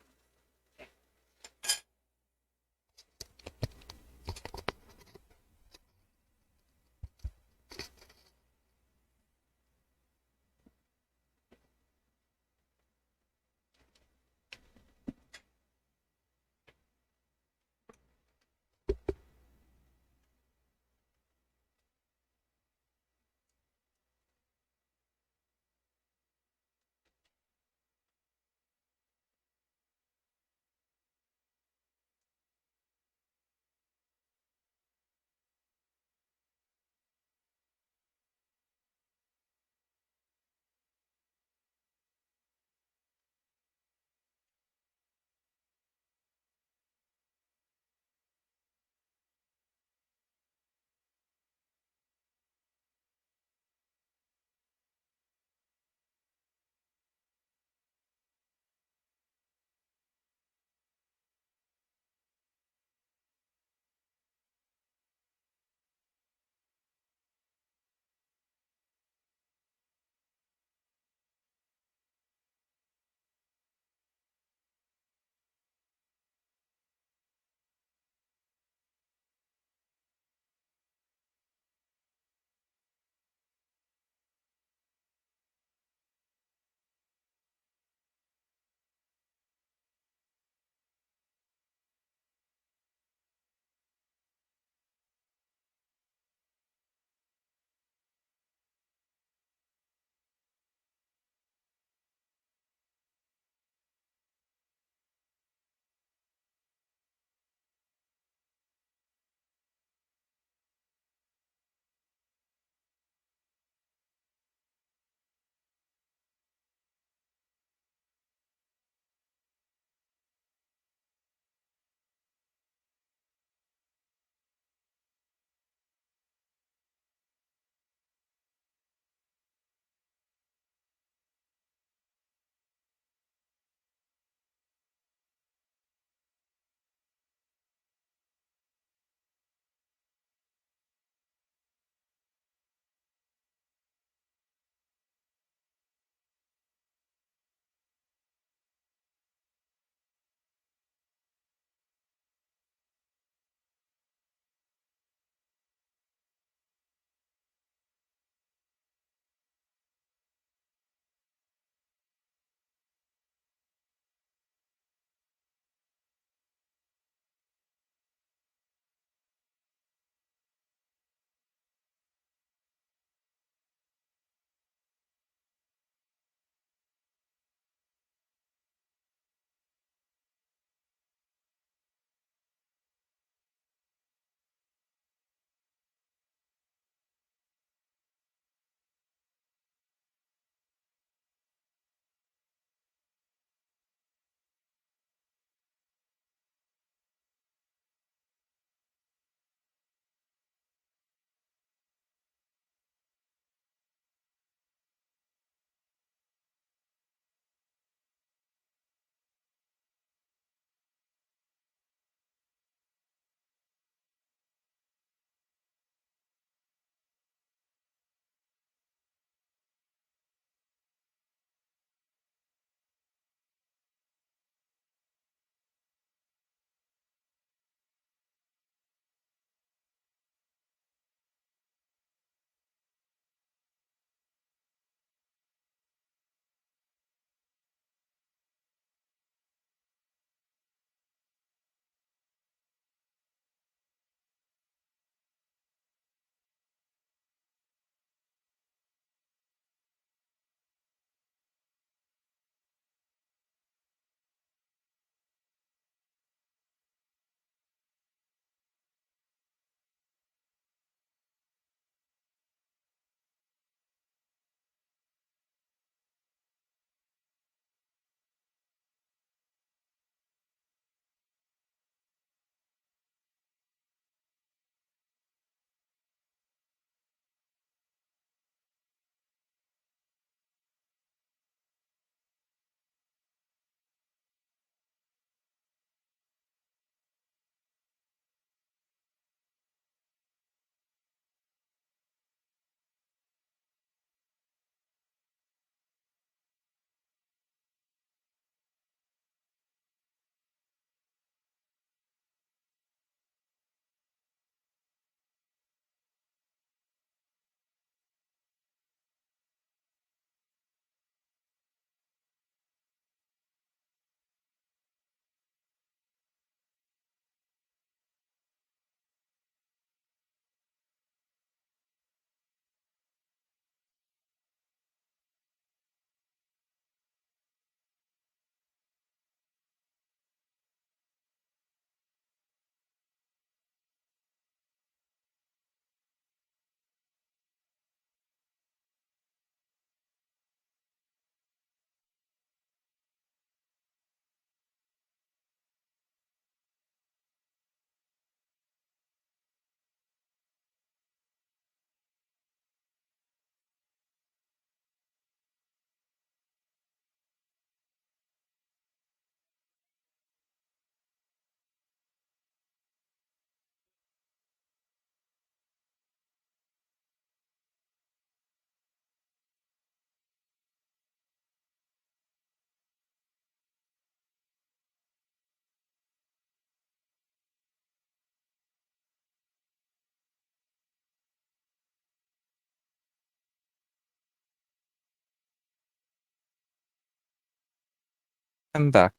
I'm back.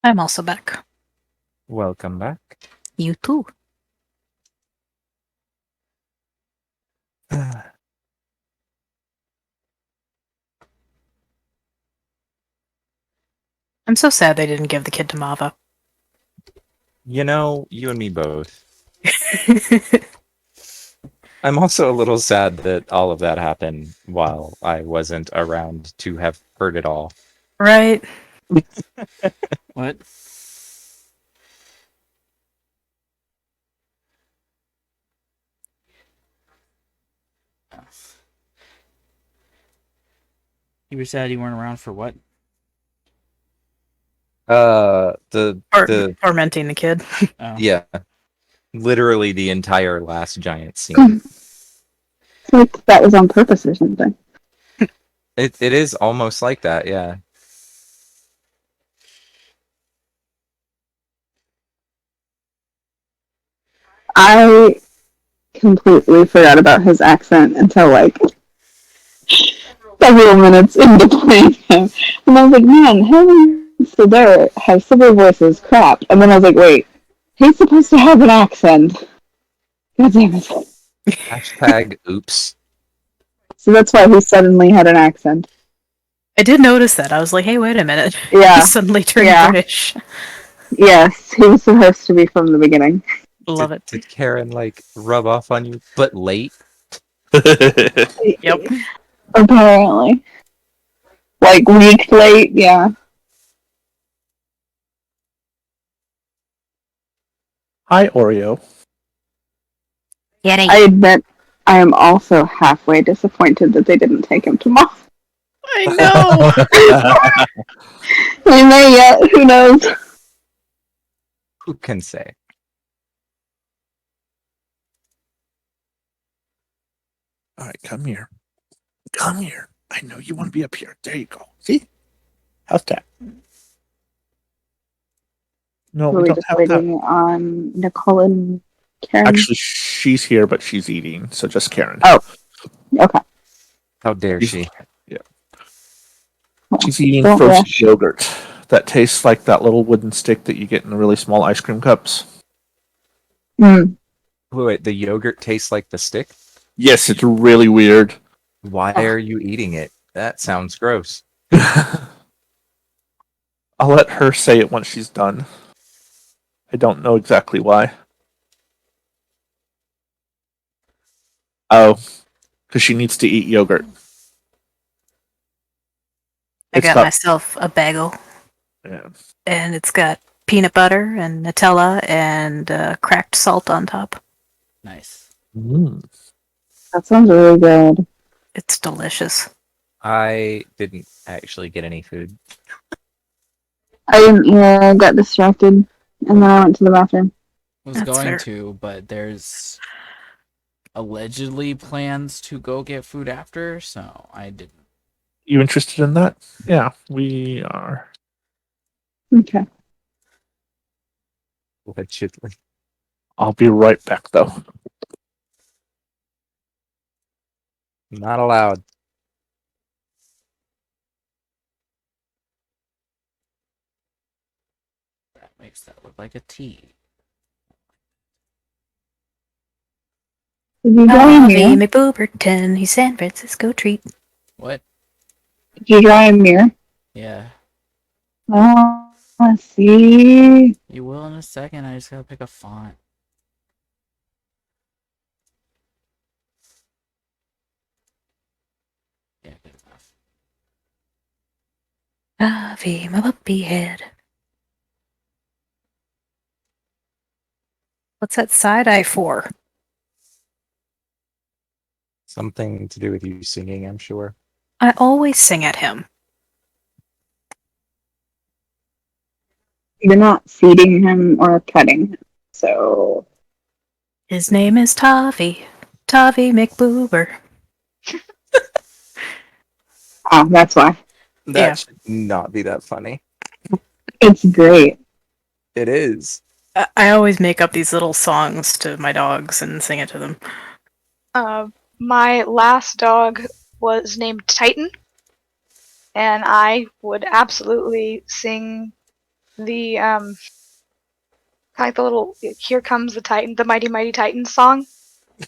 I'm also back. Welcome back. You too. I'm so sad they didn't give the kid to Mava. You know, you and me both. I'm also a little sad that all of that happened while I wasn't around to have heard it all. Right? What? You were sad you weren't around for what? The Tormenting the kid. Oh. yeah, literally the entire last giant scene. It's like that was on purpose or something. It is almost like that, yeah. I completely forgot about his accent until like several minutes into playing him. And I was like, man, him and Sildar have similar voices, crap. And then I was like, wait, he's supposed to have an accent. God damn it. Hashtag oops. So that's why he suddenly had an accent. I did notice that. I was like, hey, wait a minute. Yeah. He suddenly turned Yeah. British. Yes, he was supposed to be from the beginning. Love it. Did Karen like rub off on you, but late? Yep. Apparently. Like weeks late, yeah. Hi, Oreo. I admit I am also halfway disappointed that they didn't take him to mom. I know. They may yet, who knows? Who can say? All right, come here. Come here. I know you want to be up here. There you go. See? How's that? No, Were we we don't just have that. waiting on Nicole and Karen? Actually, she's here, but she's eating, so just Karen. Oh. Okay. How dare she? She's eating Don't frozen rush. yogurt that tastes like that little wooden stick that you get in the really small ice cream cups. Mm. Wait, the yogurt tastes like the stick? Yes, it's really weird. Why are you eating it? That sounds gross. I'll let her say it once she's done. I don't know exactly why. Oh, because she needs to eat yogurt. I It's got got- myself a bagel, Yeah. and it's got peanut butter and Nutella and cracked salt on top. Nice. That sounds really good. It's delicious. I didn't actually get any food. I didn't got distracted, and then I went to the bathroom. Was That's going fair. to, but there's allegedly plans to go get food after, so I didn't. You interested in that? Yeah, we are. Okay. Allegedly. I'll be right back, though. Not allowed. That makes that look like a T. Did you draw a Harvey mirror? McBooberton, he's San Francisco treat. What? Did you draw a mirror? Yeah. Oh, let's see. You will in a second. I just gotta pick a font. Yeah, good enough. Harvey, my puppy head. What's that side eye for? Something to do with you singing, I'm sure. I always sing at him. You're not feeding him or petting him, so His name is Tavi. Tavi McBoober. that's why. That Yeah. should not be that funny. It's great. It is. I always make up these little songs to my dogs and sing it to them. My last dog was named Titan, and I would absolutely sing the like the little "Here Comes the Titan," the Mighty Mighty Titans song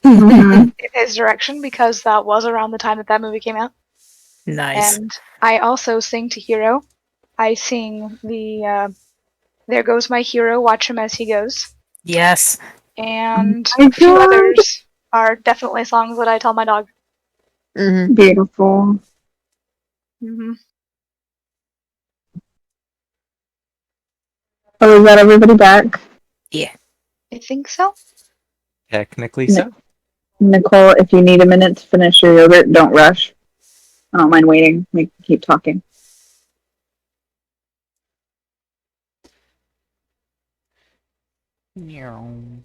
Mhm. in his direction, because that was around the time that movie came out. Nice. And I also sing to Hero. I sing the "There Goes My Hero, Watch Him as He Goes," Yes. and my a few God. others are definitely songs that I tell my dog. Mm-hmm. Beautiful. Hmm. Oh, is that everybody back? I think so. Technically No. so. Nicole, if you need a minute to finish your yogurt, don't rush. I don't mind waiting. We can keep talking. Yum.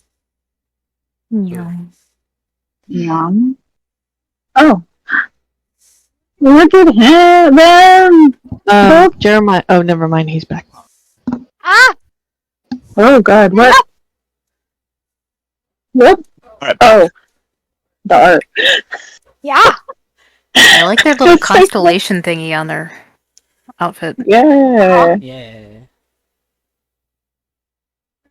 Oh, look at him! Them! Look. Jeremiah. Oh, never mind. He's back. Ah! Oh God! What? What? Alright, Oh, the art. Yeah! I like their little It's like- constellation thingy on their outfit. Yeah. Yeah.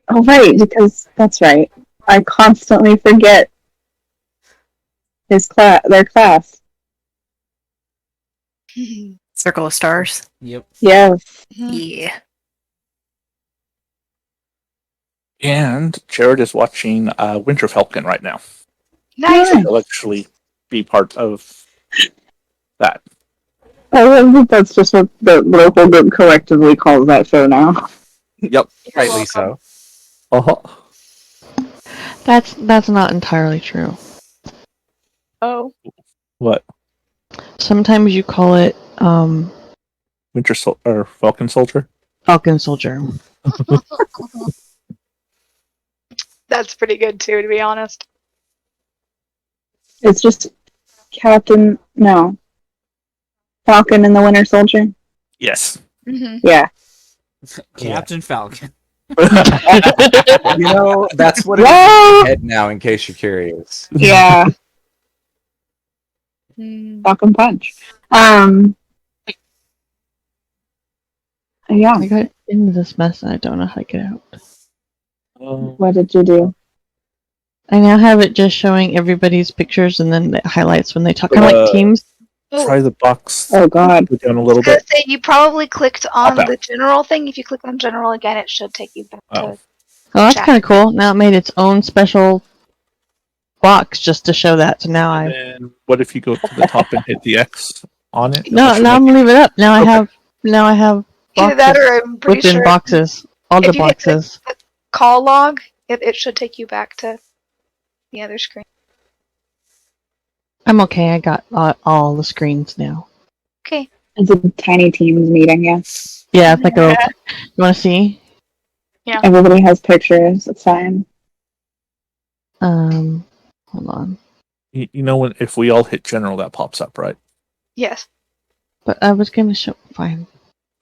Oh right, because that's right. I constantly forget their class. Circle of stars. Yep. Yes. Yeah. and Jared is watching Winter Falcon right now. Nice! Nice. He'll actually be part of that. I love that that's just what the local group collectively calls that show now. Yep. You're Rightly welcome. so. Uh-huh. That's not entirely true. Oh. What? Sometimes you call it Or Falcon Soldier? Falcon Soldier. That's pretty good too, to be honest. It's just Falcon and the Winter Soldier. Yes. Hmm. Yeah. Captain Falcon. You know, that's what it is in Whoa! my head now, in case you're curious. Yeah. Mm. Falcon Punch. Yeah. I got into this mess and I don't know how to get out. What did you do? I now have it just showing everybody's pictures and then it highlights when they talk. Kind of like Teams. Try the box. Oh God. Go down a I little was gonna bit. say, you probably clicked on out. the general thing. If you click on general again, it should take you back Oh. to. Oh, that's Chat. kind of cool. Now it made its own special box just to show that. So now And I then what if you go to the top and hit the X on it? no. Now I'm gonna leave it up. Now Okay. I have Either boxes that, or I'm pretty within sure boxes. All the if you hit the- boxes. call log, it should take you back to the other screen. I'm okay. I got all the screens now. Okay. It's a tiny teams meeting, yeah. Yeah, it's like a. You want to see? Everybody has pictures, it's fine. Hold on. You know if we all hit general, that pops up, right? Yes. But I was gonna show. Fine.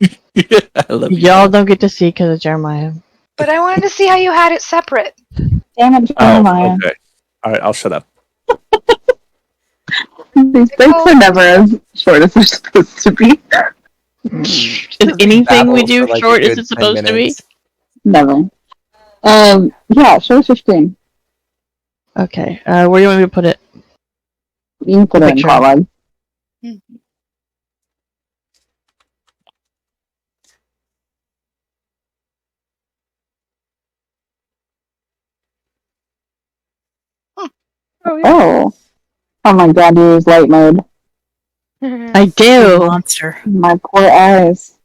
I love you. Y'all don't get to see because of Jeremiah. But I wanted to see how you had it separate. Damn it, Jeremiah. Okay. All right, I'll shut up. These breaks are never as short as they're supposed to be. Is anything we Babble do for, like, a short is good it supposed 10 to be? minutes. Never. Yeah, show us your screen. Okay. Where do you want me to put it? You can put it in Picture. call log. Oh. Oh my God, you use light mode. I do. Monster. My poor eyes.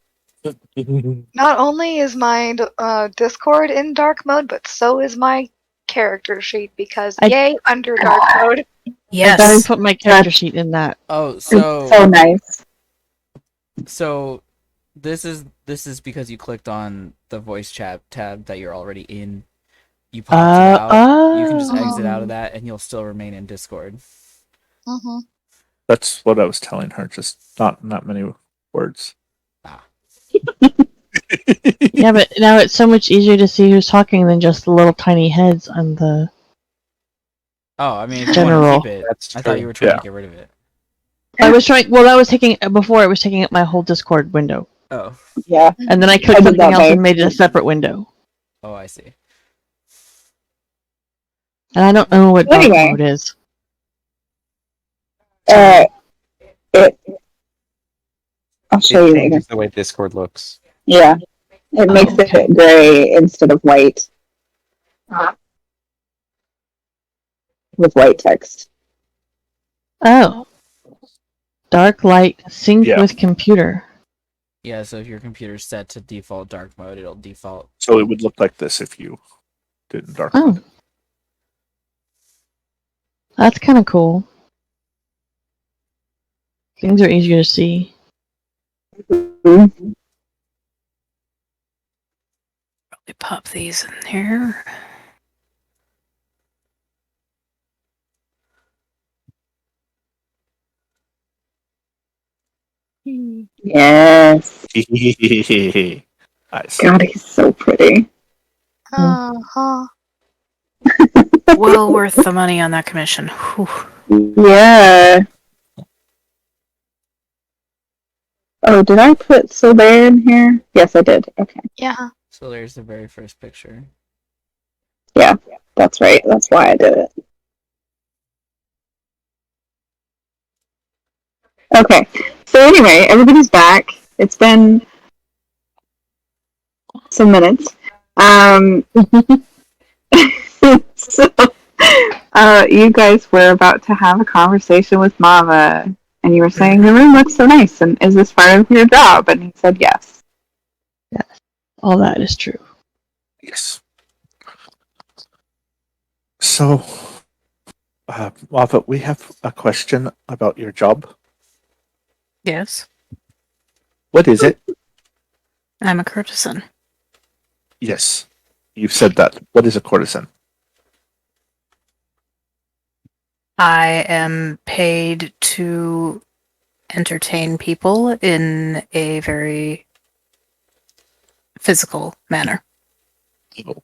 Not only is my Discord in dark mode, but so is my character sheet, because yay, under dark mode. I Yes. put my character sheet in that. Oh, It's so so nice. this is because you clicked on the voice chat tab that you're already in. You popped it out. You can just exit out of that, and you'll still remain in Discord. Mm-hmm. That's what I was telling her. Just not many words. Yeah, but now it's so much easier to see who's talking than just the little tiny heads on the. Oh, I mean, if you want General. to keep it, That's I thought true. you were trying Yeah. to get rid of it. I was trying. Well, I was taking before. I was taking up my whole Discord window, Oh, Yeah. and then I I clicked did something that else by and made it a separate window. oh, I see. And I don't know what dark Anyway. mode is. it. I'll show It you later. changes the way Discord looks. Yeah, it makes Oh, okay. it gray instead of white with white text. Oh, dark light sync Yeah. with computer. Yeah, so if your computer's set to default dark mode, it'll default. So it would look like this if you did dark Oh, mode. that's kind of cool. Things are easier to see. Mhm. Probably pop these in here. Yes. Nice. God, he's so pretty. Uh-huh. Well worth the money on that commission. Whew. Yeah. Oh, did I put Silver in here? Yes, I did. Okay. Yeah. So there's the very first picture. Yeah, that's right. That's why I did it. Okay. So anyway, everybody's back. It's been some minutes. So, you guys were about to have a conversation with Mama, and you were saying the room looks so nice, and is this part of your job? And he said yes. All that is true. Yes. So, Lava, we have a question about your job. Yes, What is it? I'm a courtesan. Yes. You said that. What is a courtesan? I am paid to entertain people in a very physical manner. Oh.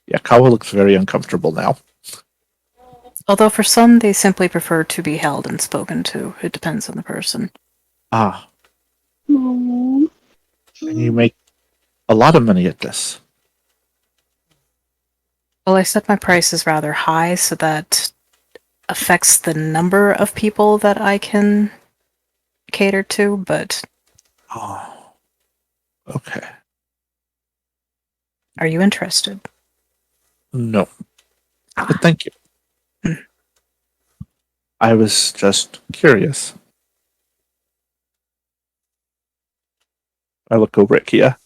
Yeah, Kawa looks very uncomfortable now. Although for some, they simply prefer to be held and spoken to. It depends on the person. Ah, Aww. and you make a lot of money at this. Well, I set my prices rather high so that affects the number of people that I can cater to, but Oh, okay. are you interested? No, Ah, but thank you. Hmm. I was just curious. I look over at Kia.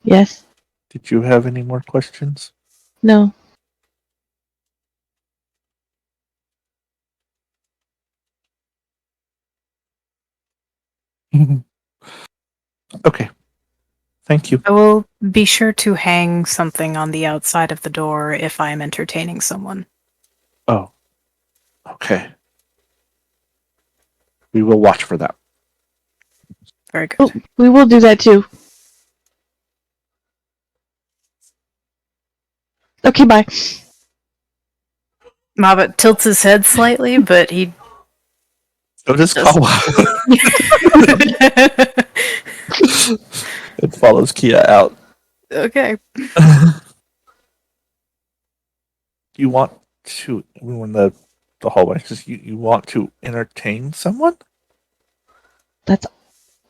Yes. Did you have any more questions? No. Okay. Thank you. I will be sure to hang something on the outside of the door if I am entertaining someone. Oh, okay. We will watch for that. Very good. Oh, we will do that too. Okay, bye. Mobbit tilts his head slightly, but he So does Does- Kawa. It follows Kia out. Okay. You want to, we were in the hallway. Just you want to entertain someone? That's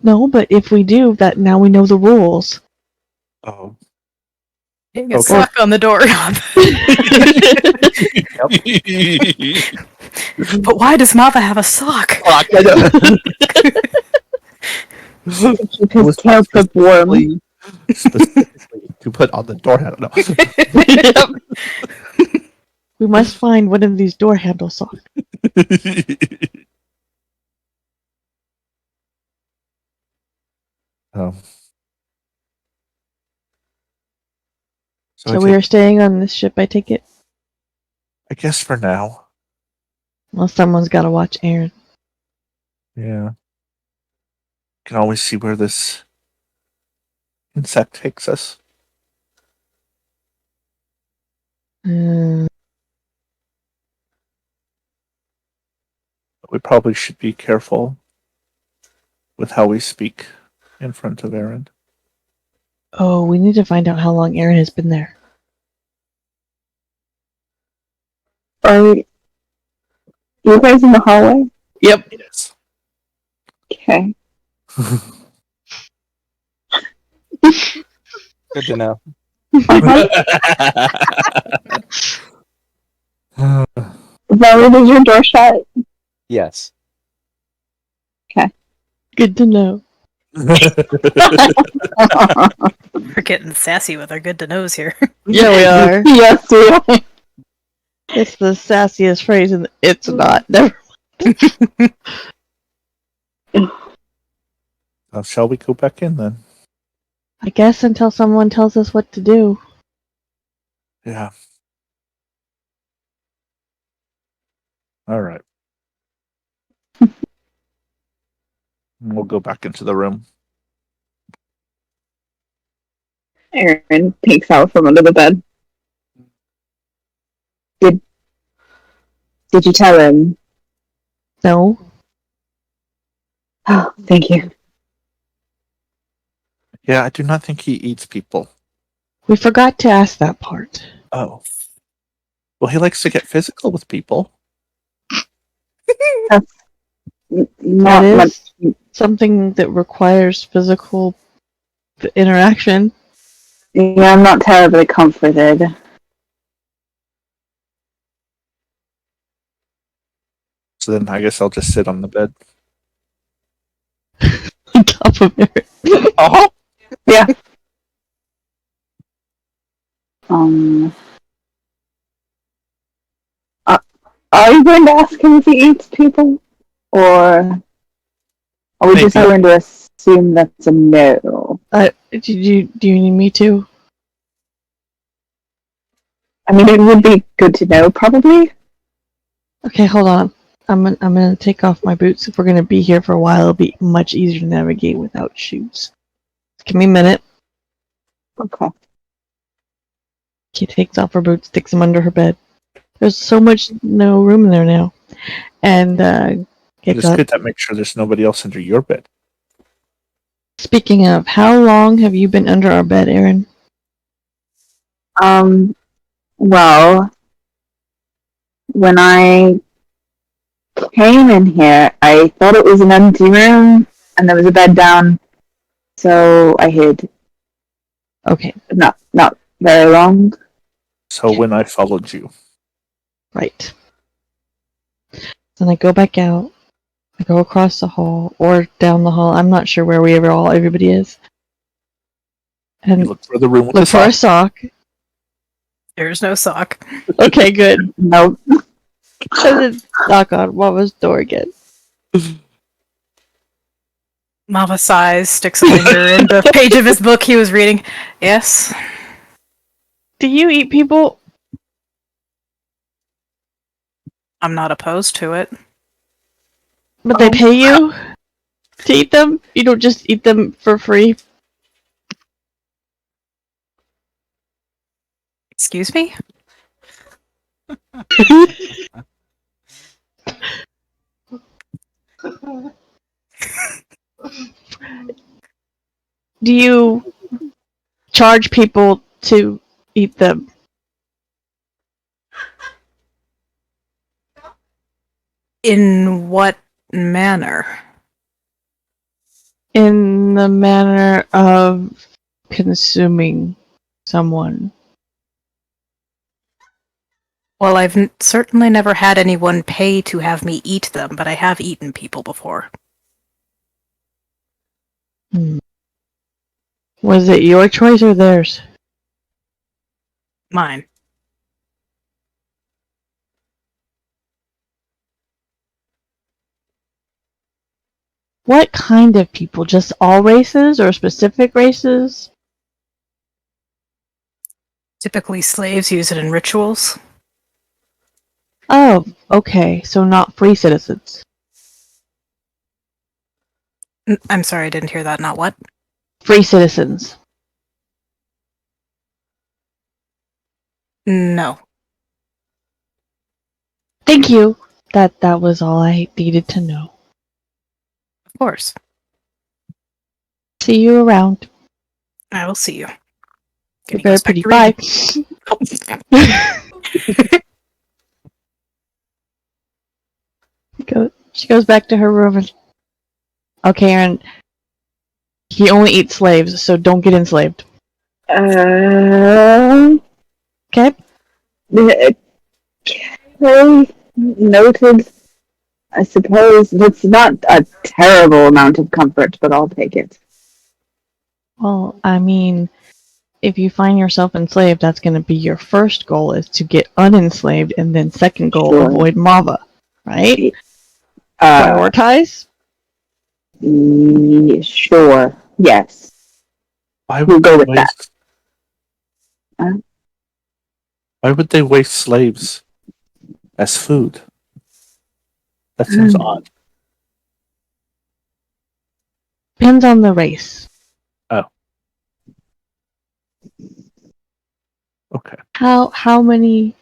no, but if we do that, now we know the rules. Oh. Getting a Okay. sock on the door. But why does Mava have a sock? Keep his tail put warm. Specifically to put on the door handle. No. We must find one of these door handles off. um, So we are staying on this ship, I take it? I guess for now. Well, someone's got to watch Aaron. Yeah. Can always see where this insect takes us. Uh, We probably should be careful with how we speak in front of Aaron. Oh, we need to find out how long Aaron has been there. Are you guys in the hallway? Yep. Yes. Okay. Good to know. Valerie, is your door shut? Yes. Good to know. We're getting sassy with our good to knows here. Yeah, we are. Yes, we are. It's the sassiest phrase, and it's not. Never. Shall we go back in then? I guess until someone tells us what to do. Yeah. All right. We'll go back into the room. Aaron peeks out from under the bed. Did you tell him? No. Oh, thank you. Yeah, I do not think he eats people. We forgot to ask that part. Oh. Well, he likes to get physical with people. Not That much. is something that requires physical interaction. Yeah, I'm not terribly comforted. So then I guess I'll just sit on the bed. On top of it. Oh. Yeah. Are you going to ask him if he eats people? Or are we just Maybe. going to assume that's a no? Do you need me to? I mean, it would be good to know, probably. Okay, hold on. I'm gonna take off my boots. If we're gonna be here for a while, it'll be much easier to navigate without shoes. Give me a minute. Okay. She takes off her boots, sticks them under her bed. There's so much no room in there now. And gets It's up. good to make sure there's nobody else under your bed. Speaking of, how long have you been under our bed, Aaron? Well, when I came in here, I thought it was an empty room, and there was a bed down, so I hid. Okay, Not very long. So when I followed you. right. Then I go back out. I go across the hall or down the hall. I'm not sure where everybody is. And You look for the room with look the for a sock. sock. There's no sock. Okay, good. Nope. And then knock on Mama's door again. Mama sighs, sticks a finger in the page of his book he was reading. Yes. Do you eat people? I'm not opposed to it. But they pay you to eat them? You don't just eat them for free? Excuse me? Do you charge people to eat them? In what manner? In the manner of consuming someone. Well, I've certainly never had anyone pay to have me eat them, but I have eaten people before. Was it your choice or theirs? Mine. What kind of people? Just all races or specific races? Typically, slaves use it in rituals. Oh, okay. So not free citizens. I'm sorry, I didn't hear that. Not what? Free citizens. No. Thank you. That was all I needed to know. Of course. See you around. I will see you. You're He very goes back pretty. to Bye. reading. She goes back to her room and okay, Aaron. He only eats slaves, so don't get enslaved. Okay? Okay, noted. I suppose that's not a terrible amount of comfort, but I'll take it. Well, I mean, if you find yourself enslaved, that's going to be your first goal is to get unenslaved, and then second goal, Sure. avoid Mava. Right? Uh, Prioritize? Sure. Yes. Why We'll would go they with that. waste? Why would they waste slaves as food? That seems odd. Depends on the race. Oh. Okay. How many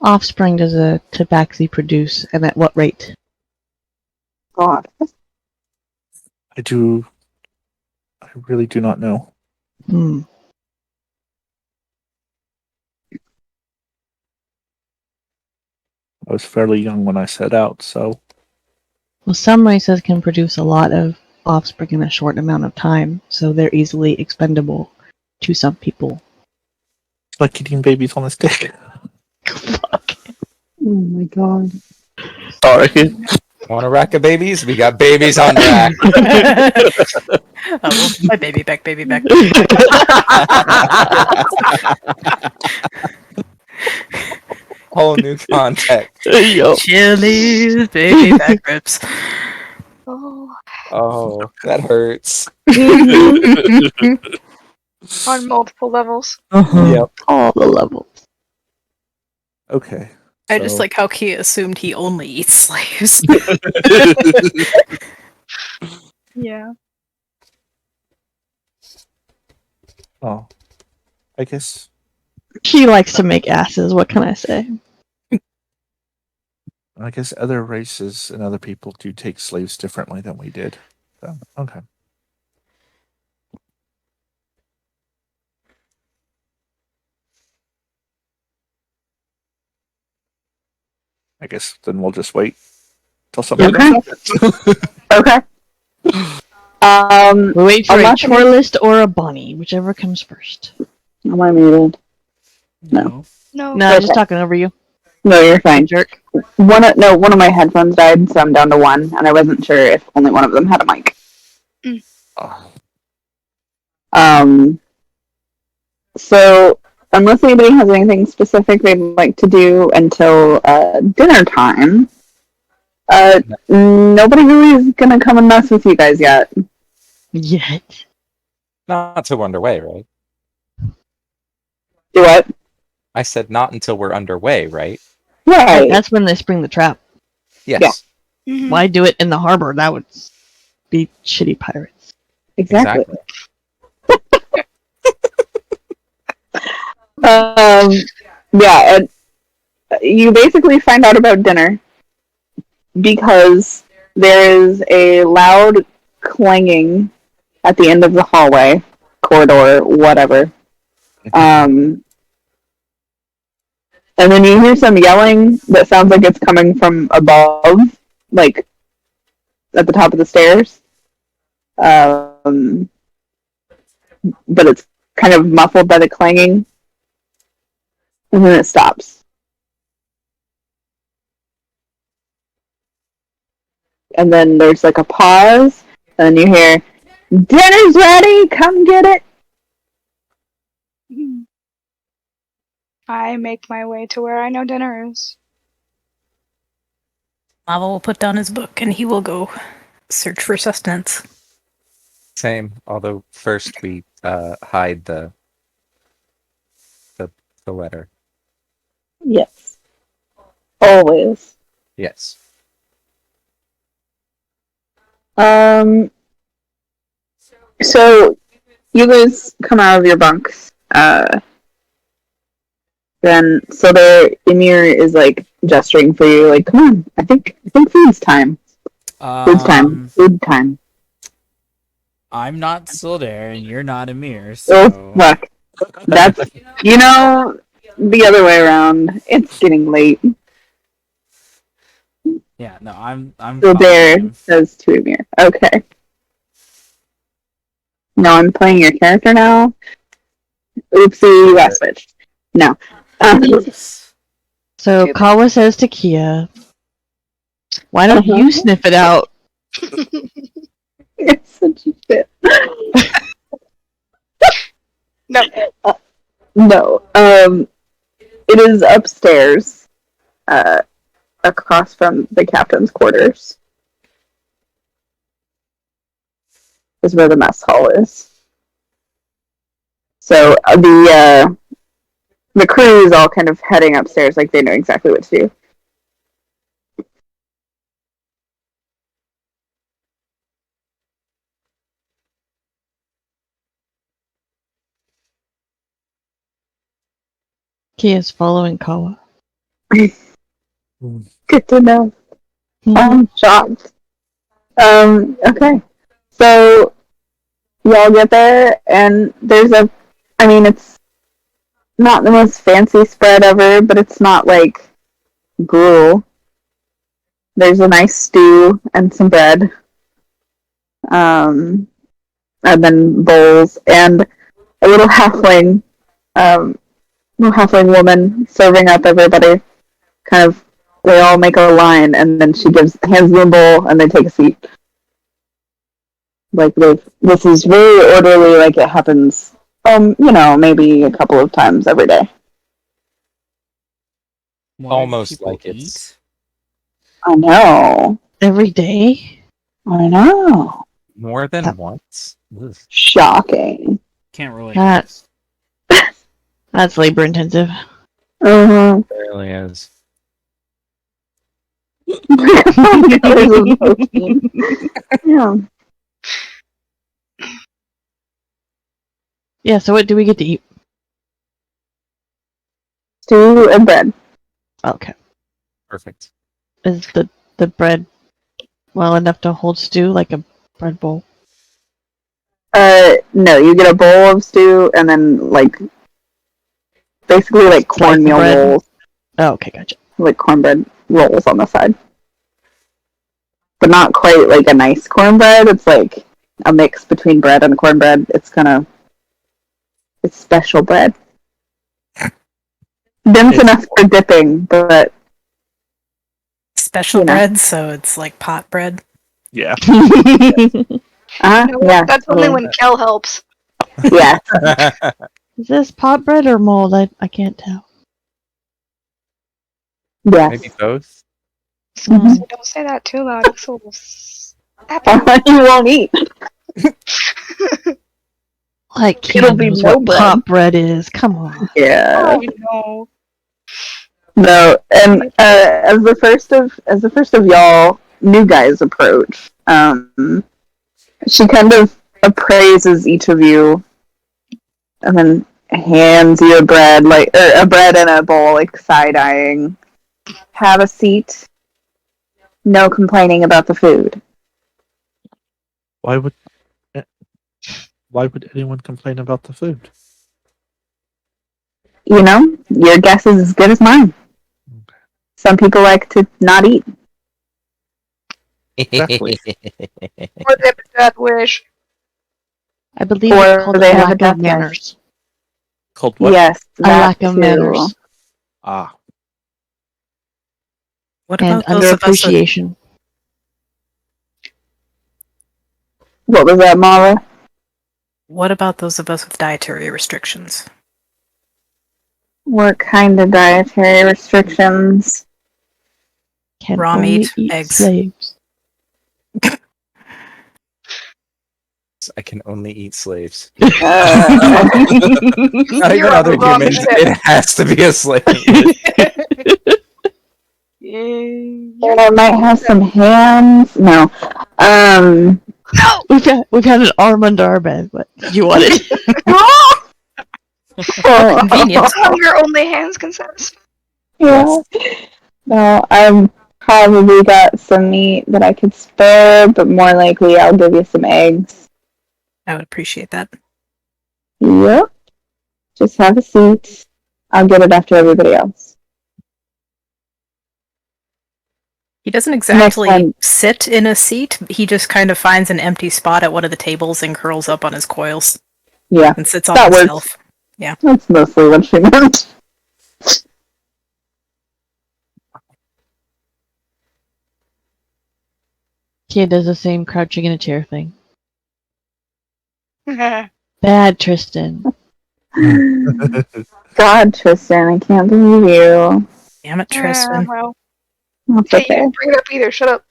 offspring does a tabaxi produce, and at what rate? God. I really do not know. Hmm. I was fairly young when I set out, so Well, some races can produce a lot of offspring in a short amount of time, so they're easily expendable to some people. it's like eating babies on a stick. Fuck. Oh my god. Sorry. Want a rack of babies? We got babies on rack. Well, my baby back, baby back. Whole new context. Yo. Chili's baby back ribs. Oh, Oh, that hurts. on multiple levels. Yep. All the levels. Okay. I just so- like how he assumed he only eats slaves. Yeah. Oh, I guess She likes to make asses, what can I say? other races and other people do take slaves differently than we did. So, okay. I guess then we'll just wait till something Okay. happens. Okay. We wait for a unless chore list or a bunny, whichever comes first. am I muted? No. No. No, I'm just Okay. talking over you. No, you're fine. Jerk. One of my headphones died, so I'm down to one, and I wasn't sure if only one of them had a mic. Oh, So unless anybody has anything specific they'd like to do until dinner time, nobody really is gonna come and mess with you guys yet. Yet. Not until we're underway, right? Do what? I said not until we're underway, right? Right. That's when they spring the trap. Yes. Mhm. Why do it in the harbor? That would be shitty pirates. Exactly. Yeah, and you basically find out about dinner because there is a loud clanging at the end of the hallway, corridor, whatever. And then you hear some yelling that sounds like it's coming from above, like at the top of the stairs. But it's kind of muffled by the clanging. And then it stops. And then there's like a pause, and then you hear, "Dinner's ready, come get it." Mhm. I make my way to where I know dinner is. Lava will put down his book and he will go search for sustenance. Same. Although first we hide the letter. Yes. Always. Yes. So you guys come out of your bunks. Then so there Emir is like gesturing for you, like, come on, I think food's time. Food's time. Food time. I'm not Sildare and you're not Emir, Oh so fuck. That's the other way around. It's getting late. yeah, no, I'm So following there him. says to Emir. Okay. No, I'm playing your character now. Oopsie, you got switched. No. Oops. So Kawa says to Kia, "Why don't you sniff it out?" It's such a shit. No. No. It is upstairs, across from the captain's quarters. Is where the mess hall is. So the crew is all kind of heading upstairs, like they know exactly what to do. Kia's following Kawa. Good to know. I'm shocked. Okay. So y'all get there, and there's it's not the most fancy spread ever, but it's not like gruel. There's a nice stew and some bread. And then bowls and a little halfling woman serving up everybody. Kind of, they all make a line, and then she hands them a bowl, and they take a seat. Like this is very orderly, like it happens. Maybe a couple of times every day. Why do Almost people like it's- eat? I know. Every day? I know. More than That- once? Ugh. Shocking. Can't relate. That's labor intensive. Uh-huh. It really is. Yeah. Yeah, so what do we get to eat? Stew and bread. Okay. Perfect. Is the bread well enough to hold stew, like a bread bowl? No, you get a bowl of stew and then basically like Slice of cornmeal bread? rolls, Oh, okay, gotcha. like cornbread rolls on the side. But not quite like a nice cornbread. It's like a mix between bread and cornbread. It's special bread. Dense enough for dipping, but Special You know. bread, so it's like pot bread. Yeah. yeah, That's only when Kel helps. yeah. Is this pot bread or mold? I can't tell. Yes. Maybe both? Mhm. Don't say that too loud. Axel will slap you. You won't eat. Like, It'll Kia be knows no what bread. pot bread is. Come on. Yeah. Oh no. No, and as the first of y'all new guys approach, she kind of appraises each of you, and then hands you a bread, a bread and a bowl, like side eyeing. Have a seat. No complaining about the food. Why would anyone complain about the food? Your guess is as good as mine. Some people like to not eat. Exactly. Or they have a death wish. I believe Or it's called they a have a lack death of manners. Called what? Yes, A that lack of too. manners Ah, What and about those of us with, underappreciation. What was that, Mara? what about those of us with dietary restrictions? What kind of dietary restrictions? Can Raw only meat, eat eggs. slaves. I can only eat slaves. Uh, Not even You're other on the wrong humans. ship. It has to be a slave. I might have some hams. No. We've had an arm under our bed, but you want it. Oh, convenient. Hunger only hands can satisfy. Yeah. No, I've probably got some meat that I could spare, but more likely I'll give you some eggs. I would appreciate that. Yep. Just have a seat. I'll get it after everybody else. He doesn't Next exactly time. sit in a seat. He just kind of finds an empty spot at one of the tables and curls up on his coils Yeah, and sits on that himself. works. That's mostly what she meant. Kid does the same crouching in a chair thing. Yeah, Bad Tristan. God, Tristan, I can't believe you. Damn it, Tristan. well, That's hey, you okay. didn't bring it up either. Shut up.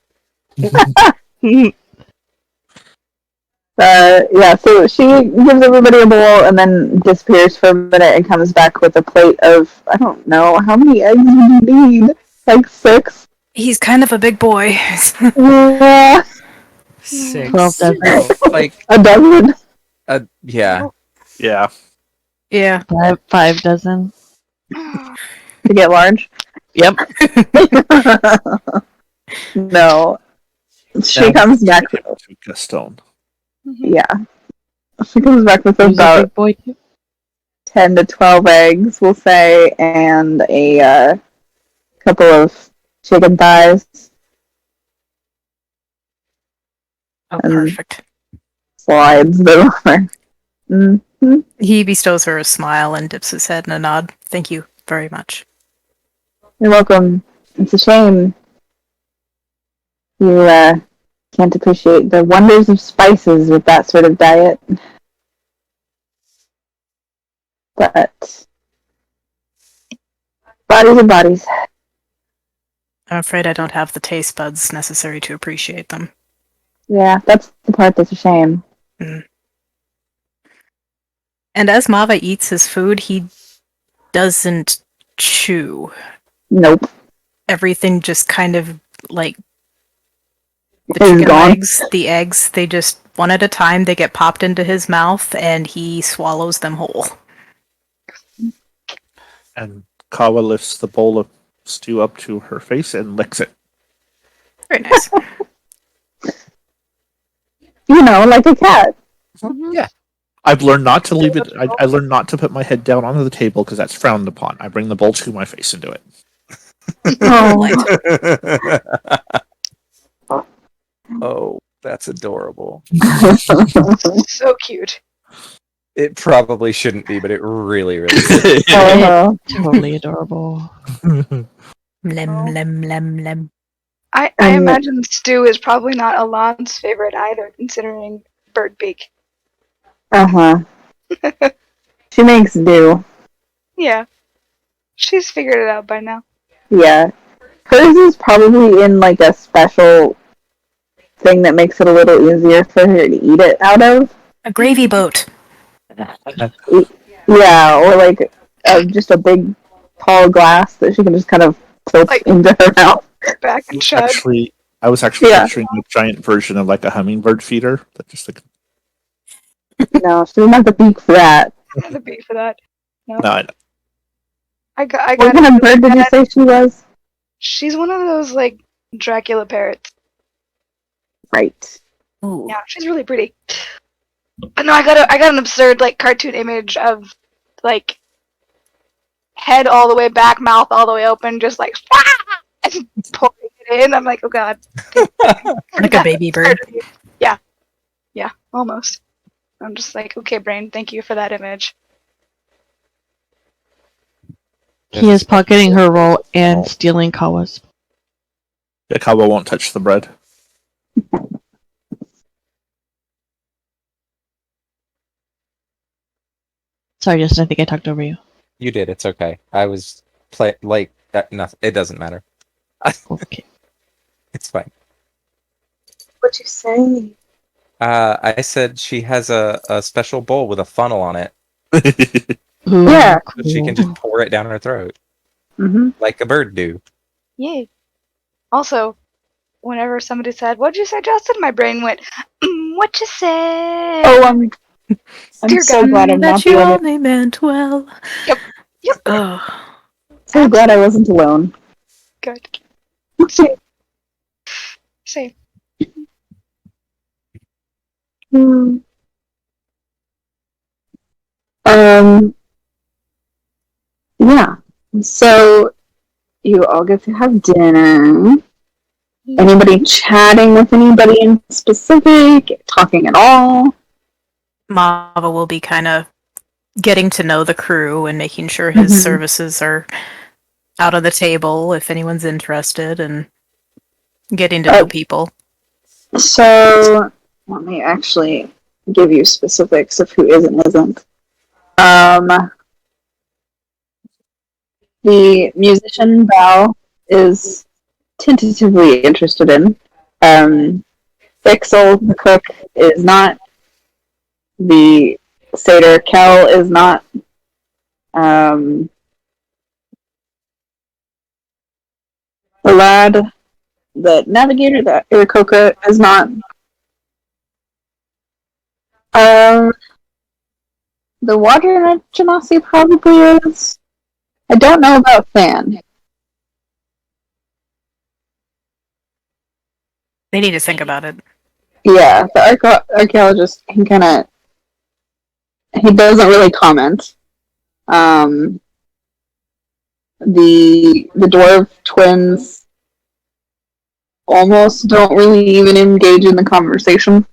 Yeah, so she gives everybody a bowl and then disappears for a minute and comes back with a plate of, I don't know, how many eggs would you need? Like 6? He's kind of a big boy. Yeah, 12 6. dozen. Oh, Like, a dozen. yeah. Yeah. Yeah. 5 dozen. To get large. Yep. No. She Now comes we back, give it to Gaston. yeah. She comes back with Who's a about big boy too? 10 to 12 eggs, we'll say, and a couple of chicken thighs Oh, and perfect. slides that are. Mm-hmm. He bestows her a smile and dips his head in a nod. Thank you very much. You're welcome. It's a shame you can't appreciate the wonders of spices with that sort of diet. But bodies are bodies. I'm afraid I don't have the taste buds necessary to appreciate them. Yeah, that's the part that's a shame. And as Mava eats his food, he doesn't chew. Nope. Everything just kind of like the It's chicken gone. legs, the eggs, they just one at a time they get popped into his mouth and he swallows them whole. And Kawa lifts the bowl of stew up to her face and licks it. Very nice. You know, like a cat. Yeah. I've learned not to leave it. I learned not to put my head down onto the table because that's frowned upon. I bring the bowl to my face and do it. Oh, that's adorable. So cute. It probably shouldn't be, but it really, really is. Uh-huh. Totally adorable. Lem, lem, lem, lem. I imagine stew is probably not Alon's favorite either, considering bird beak. Uh-huh. She makes do. Yeah. She's figured it out by now. Yeah. Hers is probably in like a special thing that makes it a little easier for her to eat it out of. A gravy boat. Yeah, or like just a big tall glass that she can just kind of tilt Like- into her mouth. Back and chug. I was actually Yeah. picturing a giant version of like a hummingbird feeder that just like No, she doesn't have the beak for that. The beak for that. No. no, I know. I What got kind of bird did you that. say she was? She's one of those like Dracula parrots. Right. Ooh. Yeah, she's really pretty. But no, I got an absurd like cartoon image of like head all the way back, mouth all the way open, just like and pouring it in. I'm like, oh god. Like a baby bird. Yeah. Yeah, almost. I'm just like, okay, brain, thank you for that image. He is pocketing her roll and stealing Kawa's. Yeah, Kawa won't touch the bread. Sorry, Justin, I think I talked over you. You did. It's okay. I was like that. Nothing. It doesn't matter. Okay. It's fine. What'd you say? I said she has a special bowl with a funnel on it, Ooh, Yeah. so she can just pour it down her throat Mm-hmm. like a bird do. Yay. Also, whenever somebody said, "What'd you say, Justin?" my brain went, "What you say?" Oh, I'm Dear so God. glad I'm not That you the only. only meant well. Yep. Oh, So glad I wasn't alone. Good. Same. Same. Hmm. Um. Yeah. So you all get to have dinner. Anybody chatting with anybody in specific? Talking at all? Mava will be kind of getting to know the crew and making sure his services are out on the table if anyone's interested and getting to know people. So let me actually give you specifics of who is and isn't. Um, the musician Val is tentatively interested in. Ixel, the cook, is not. The satyr Kel is not. Um, the lad, the navigator, the Irakoka, is not. Um, the water genasi probably is. I don't know about Fan. They need to think about it. Yeah, the archaeologist can kind of. He doesn't really comment. Um, the dwarf twins almost don't really even engage in the conversation.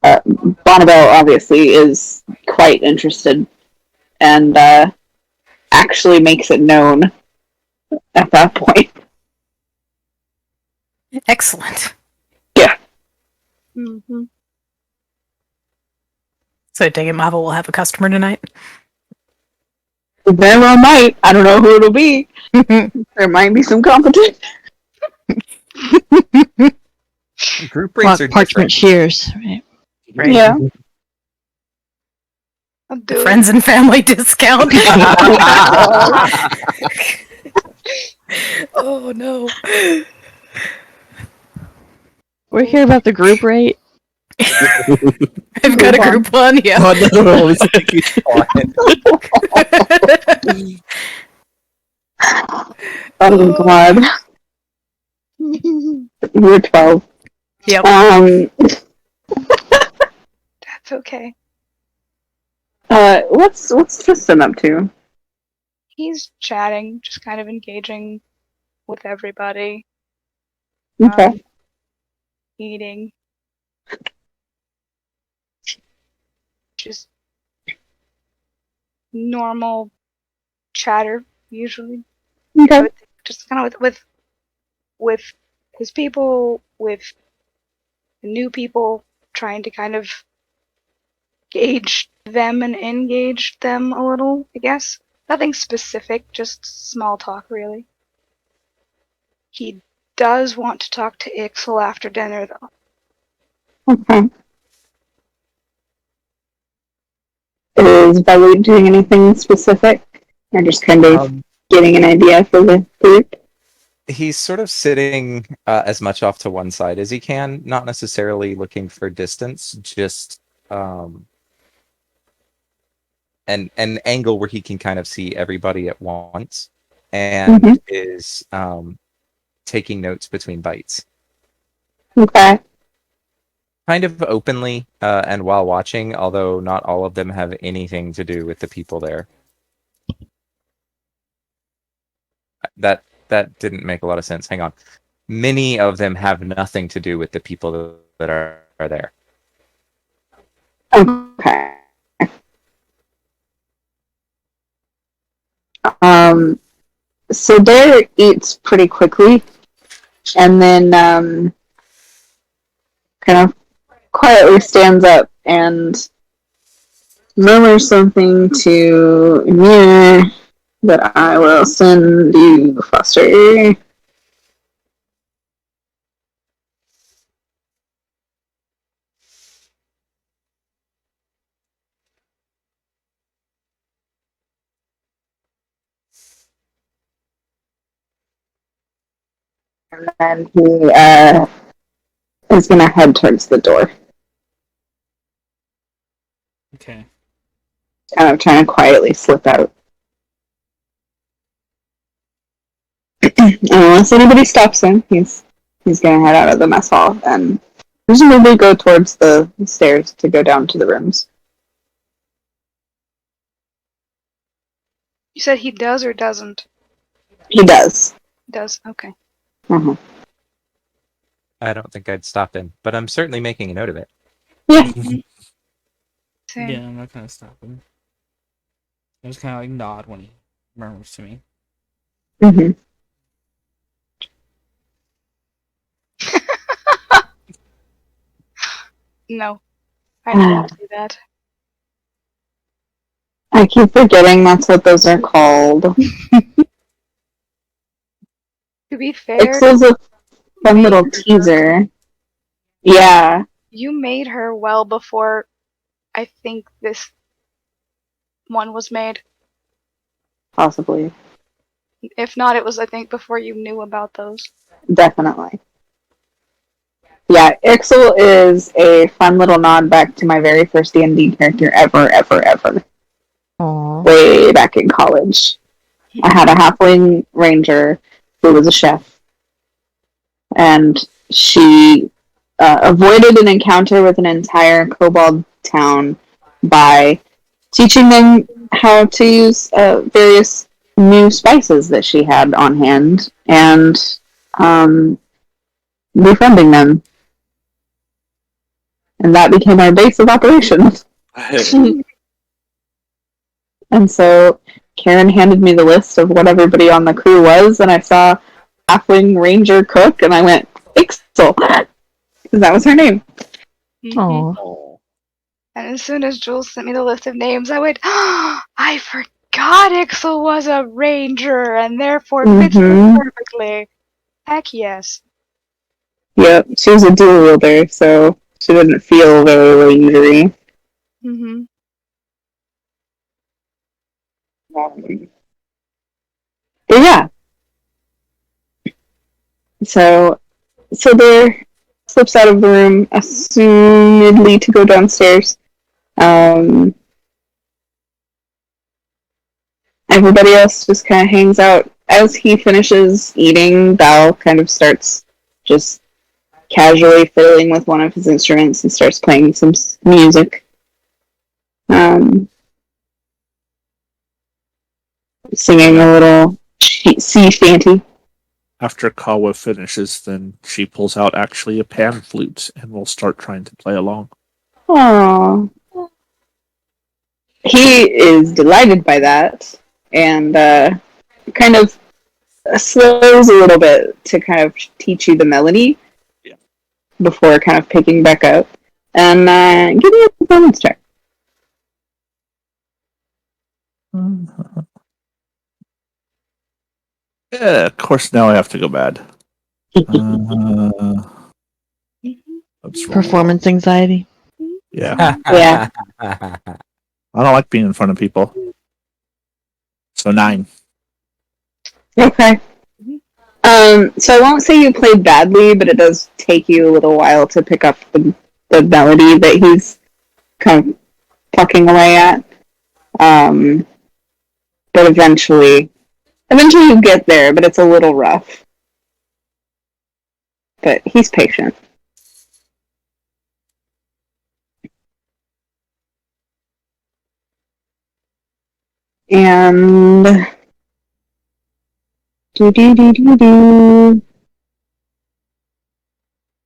Bonnabelle obviously is quite interested and actually makes it known at that point. Excellent. Yeah. Mm-hmm. So I take it Mava will have a customer tonight. Very well might. I don't know who it'll be. There might be some competition. Group rates are Parchment different. shears, right? Right. Yeah. I'll do Friends and family discount. Oh no. We're here about the group rate. I've got a group one, yeah. Oh no, it's a big Oh god. You're 12. Yep. That's okay. What's Tristan up to? He's chatting, just kind of engaging with everybody. Okay. Eating. Just normal chatter, usually. Okay. Just kind of with his people, with new people, trying to kind of gauge them and engage them a little, I guess. Nothing specific, just small talk, really. He does want to talk to Ixel after dinner, though. Okay. Is Balut doing anything specific? Or just kind of getting an idea for the group? He's sort of sitting as much off to one side as he can, not necessarily looking for distance, just an angle where he can kind of see everybody at once, and is taking notes between bites. Okay. Kind of openly and while watching, although not all of them have anything to do with the people there. That didn't make a lot of sense. Hang on. Many of them have nothing to do with the people that are there. Okay. So Dare eats pretty quickly, and then kind of quietly stands up and murmurs something to Ymir that I will send you, Foster. And then he is going to head towards the door. Okay. Kind of trying to quietly slip out. Unless anybody stops him, he's gonna head out of the mess hall and presumably go towards the stairs to go down to the rooms. You said he does or doesn't? He does. Does. Okay. Uh-huh. I don't think I'd stop him, but I'm certainly making a note of it. Yeah. Same. Yeah, I'm not gonna stop him. I just kind of like nod when he murmurs to me. Mm-hmm. No, I won't do that. I keep forgetting that's what those are called. To be fair, Ixel's a fun made little her- teaser. Yeah, you made her well before I think this one was made. possibly. If not, it was I think before you knew about those. Definitely. Yeah, Ixel is a fun little nod back to my very first D&D character ever. Aww. Way back in college. I had a halfling ranger who was a chef, and she avoided an encounter with an entire kobold town by teaching them how to use various new spices that she had on hand and befriending them. And that became our base of operations. And so Karen handed me the list of what everybody on the crew was, and I saw Halfling Ranger Cook, and I went, Ixel! Because that was her name. Mhm. Aww. And as soon as Jules sent me the list of names, I went, oh, I forgot Ixel was a ranger and therefore fits Mm-hmm. this perfectly. Heck yes. Yep, she was a dual wielder, so she didn't feel very rangery. Mm-hmm. But yeah. So there slips out of the room, assumedly to go downstairs. Everybody else just kind of hangs out. As he finishes eating, Val kind of starts just casually fiddling with one of his instruments and starts playing some music. Singing a little sea shanty. After Kawa finishes, then she pulls out actually a pan flute and will start trying to play along. Aww. He is delighted by that and kind of slows a little bit to kind of teach you the melody before kind of picking back up. And give me a performance check. Yeah, of course, now I have to go bad. That's wrong. Performance anxiety. Yeah. Yeah. I don't like being in front of people. So 9. Okay. So I won't say you played badly, but it does take you a little while to pick up the melody that he's kind of plucking away at. But eventually you get there, but it's a little rough. But he's patient. And I'm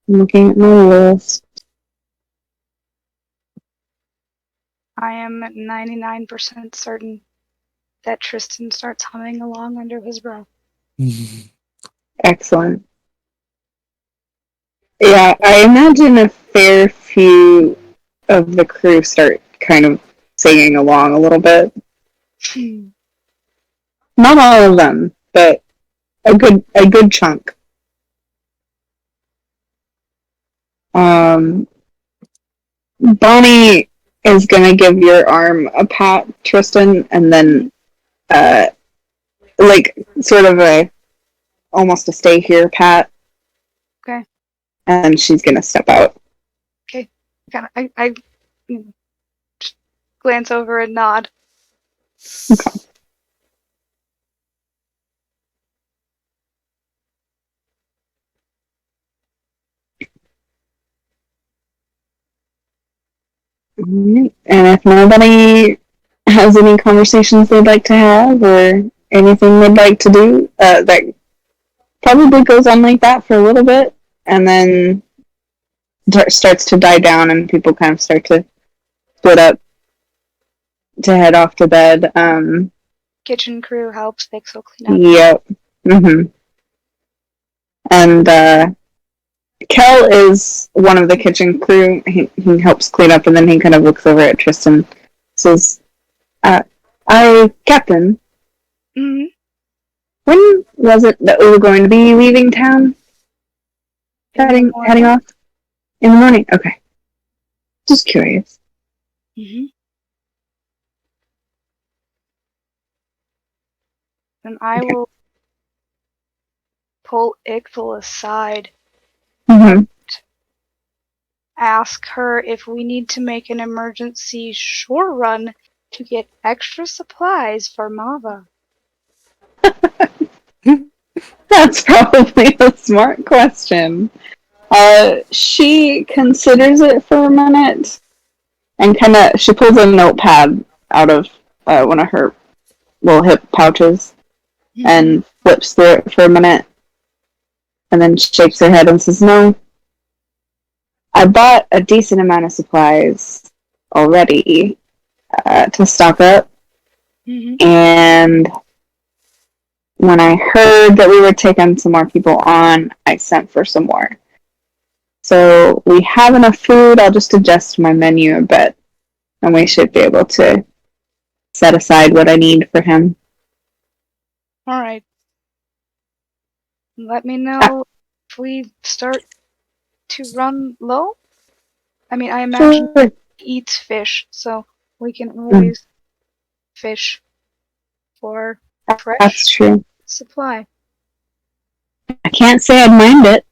looking at my list. I am 99% certain that Tristan starts humming along under his breath. Excellent. Yeah, I imagine a fair few of the crew start kind of singing along a little bit. Not all of them, but a good chunk. Bonnie is gonna give your arm a pat, Tristan, and then like sort of almost a stay here pat. Okay. And she's gonna step out. Okay. I glance over and nod. Alright. And if nobody has any conversations they'd like to have or anything they'd like to do, that probably goes on like that for a little bit, and then starts to die down, and people kind of start to split up to head off to bed. Kitchen crew helps fix or clean up. Yep. And Kel is one of the kitchen crew. He helps clean up, and then he kind of looks over at Tristan, says, Captain, Mm-hmm. when was it that we were going to be leaving town? Heading off? In the morning? Okay. Just curious. Mm-hmm. And I will pull Ixel aside, ask her if we need to make an emergency shore run to get extra supplies for Mava. That's probably a smart question. She considers it for a minute, and she pulls a notepad out of one of her little hip pouches and flips through it for a minute, and then shakes her head and says, "No, I bought a decent amount of supplies already to stock up, and when I heard that we were taking some more people on, I sent for some more. So we have enough food. I'll just adjust my menu a bit, and we should be able to set aside what I need for him." Alright. Let me know if we start to run low. I mean, I imagine Sure. he eats fish, so we can always fish for fresh That's true. supply. I can't say I'd mind it.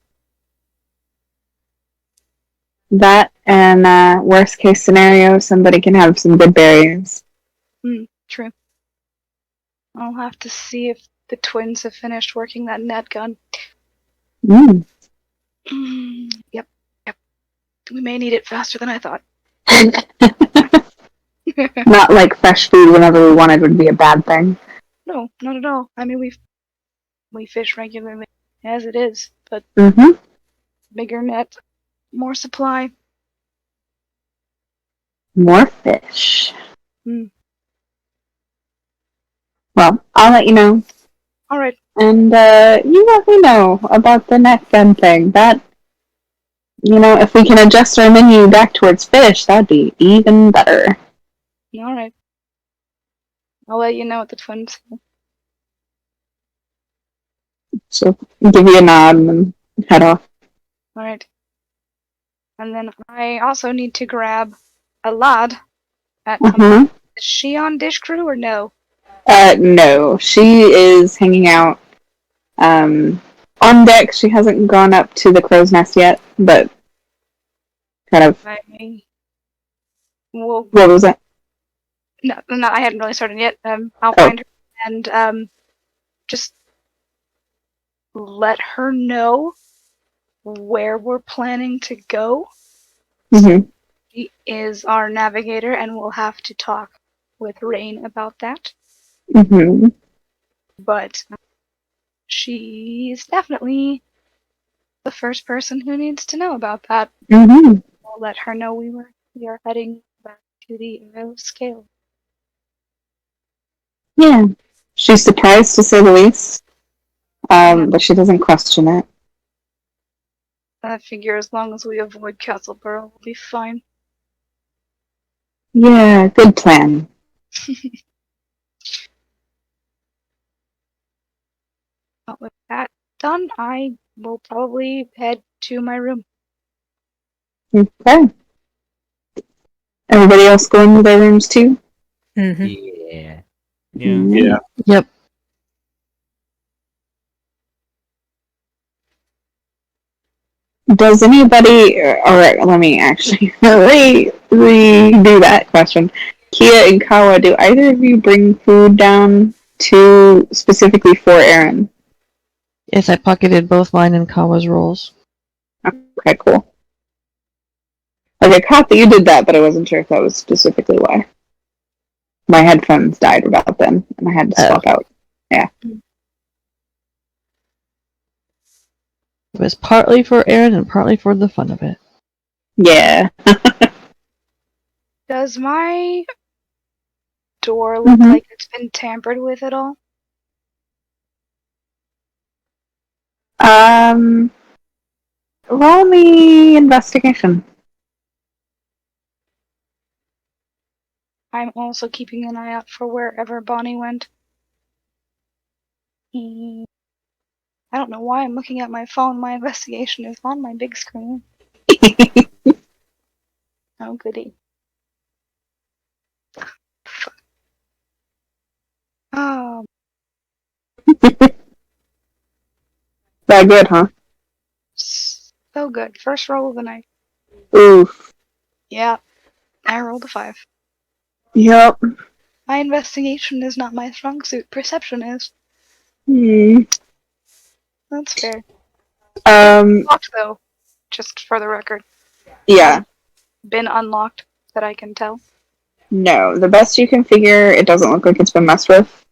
That and worst case scenario, somebody can have some good berries. True. I'll have to see if the twins have finished working that net gun. Yep. We may need it faster than I thought. Not like fresh food whenever we want it would be a bad thing. No, not at all. I mean, we fish regularly as it is, but bigger net, more supply. More fish. Well, I'll let you know. Alright. And you let me know about the net gun thing. That, if we can adjust our menu back towards fish, that'd be even better. Alright. I'll let you know what the twins say. So give you a nod and then head off. Alright. And then I also need to grab a lad at Is she on dish crew or no? No, she is hanging out on deck. She hasn't gone up to the crow's nest yet, but kind of. What was that? No, I hadn't really started yet. I'll find her and just let her know where we're planning to go. She is our navigator, and we'll have to talk with Rain about that. But she's definitely the first person who needs to know about that. We'll let her know we are heading back to the Arrow Scale. Yeah. She's surprised to say the least. But she doesn't question it. I figure as long as we avoid Castleboro, we'll be fine. Yeah, good plan. But with that done, I will probably head to my room. Okay. Everybody else going to their rooms too? Yeah. Yep. Does anybody... Alright, let me actually redo that question. Kia and Kawa, do either of you bring food down to specifically for Aaron? Yes, I pocketed both mine and Kawa's rolls. Okay, cool. Like, I caught that you did that, but I wasn't sure if that was specifically why. My headphones died about then, and I had to swap out. It was partly for Aaron and partly for the fun of it. Yeah. Does my door look Mhm. like it's been tampered with at all? Roll me investigation. I'm also keeping an eye out for wherever Bonnie went. I don't know why I'm looking at my phone. My investigation is on my big screen. Oh, goody. Oh, That good, huh? so good. First roll of the night. Oof. Yeah, I rolled a 5. Yep. My investigation is not my strong suit. Perception is. Hmm. That's fair. Um, Locked though, just for the record. yeah. Been unlocked that I can tell. No. The best you can figure, it doesn't look like it's been messed with.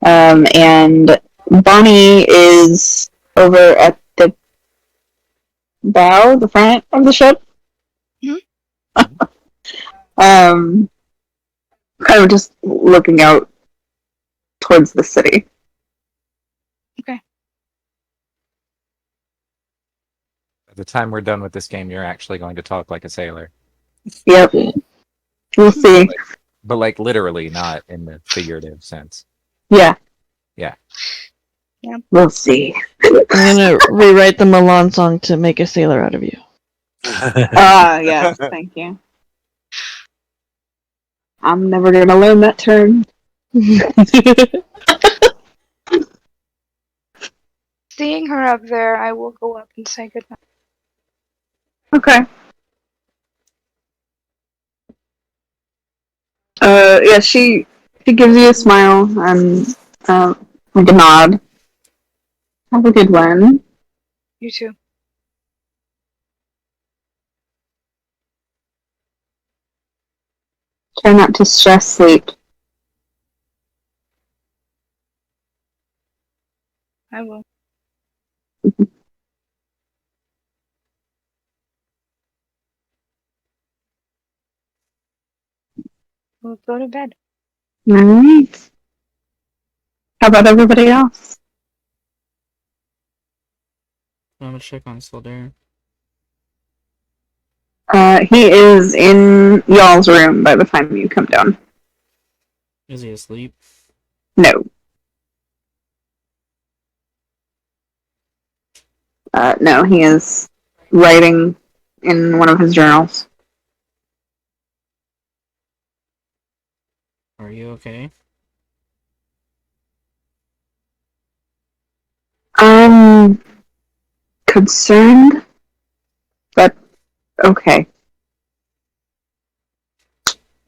And Bonnie is over at the bow, the front of the ship. Kind of just looking out towards the city. Okay. By the time we're done with this game, you're actually going to talk like a sailor. Yep. We'll see. But like literally, not in the figurative sense. Yeah. Yeah. Yeah. We'll see. I'm gonna rewrite the Milan song to make a sailor out of you. Yes, thank you. I'm never gonna learn that term. Seeing her up there, I will go up and say goodnight. Okay. Yeah, she gives you a smile and like a nod. Have a good one. You too. Try not to stress sleep. I will. We'll go to bed. Alright. How about everybody else? I'm gonna check on Slaughter. He is in y'all's room by the time you come down. Is he asleep? No. No, he is writing in one of his journals. Are you okay? I'm concerned, but okay.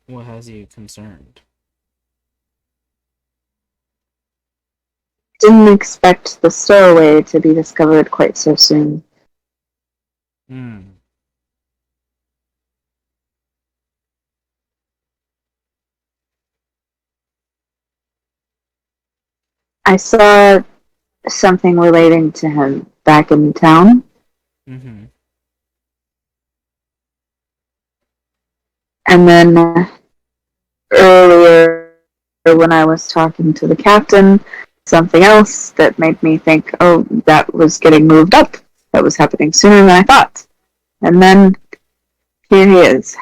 What has you concerned? Didn't expect the stowaway to be discovered quite so soon. I saw something relating to him back in town. Mm-hmm. And then earlier, when I was talking to the captain, something else that made me think, oh, that was getting moved up. That was happening sooner than I thought. And then here he is.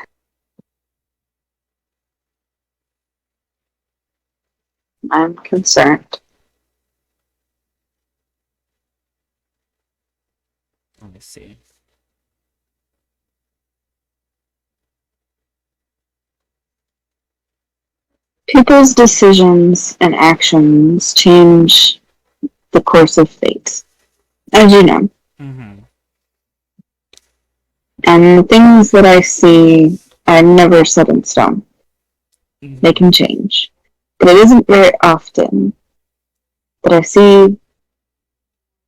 I'm concerned. Let me see. People's decisions and actions change the course of fate, as you know. Mm-hmm. And the things that I see are never set in stone. They can change. But it isn't very often that I see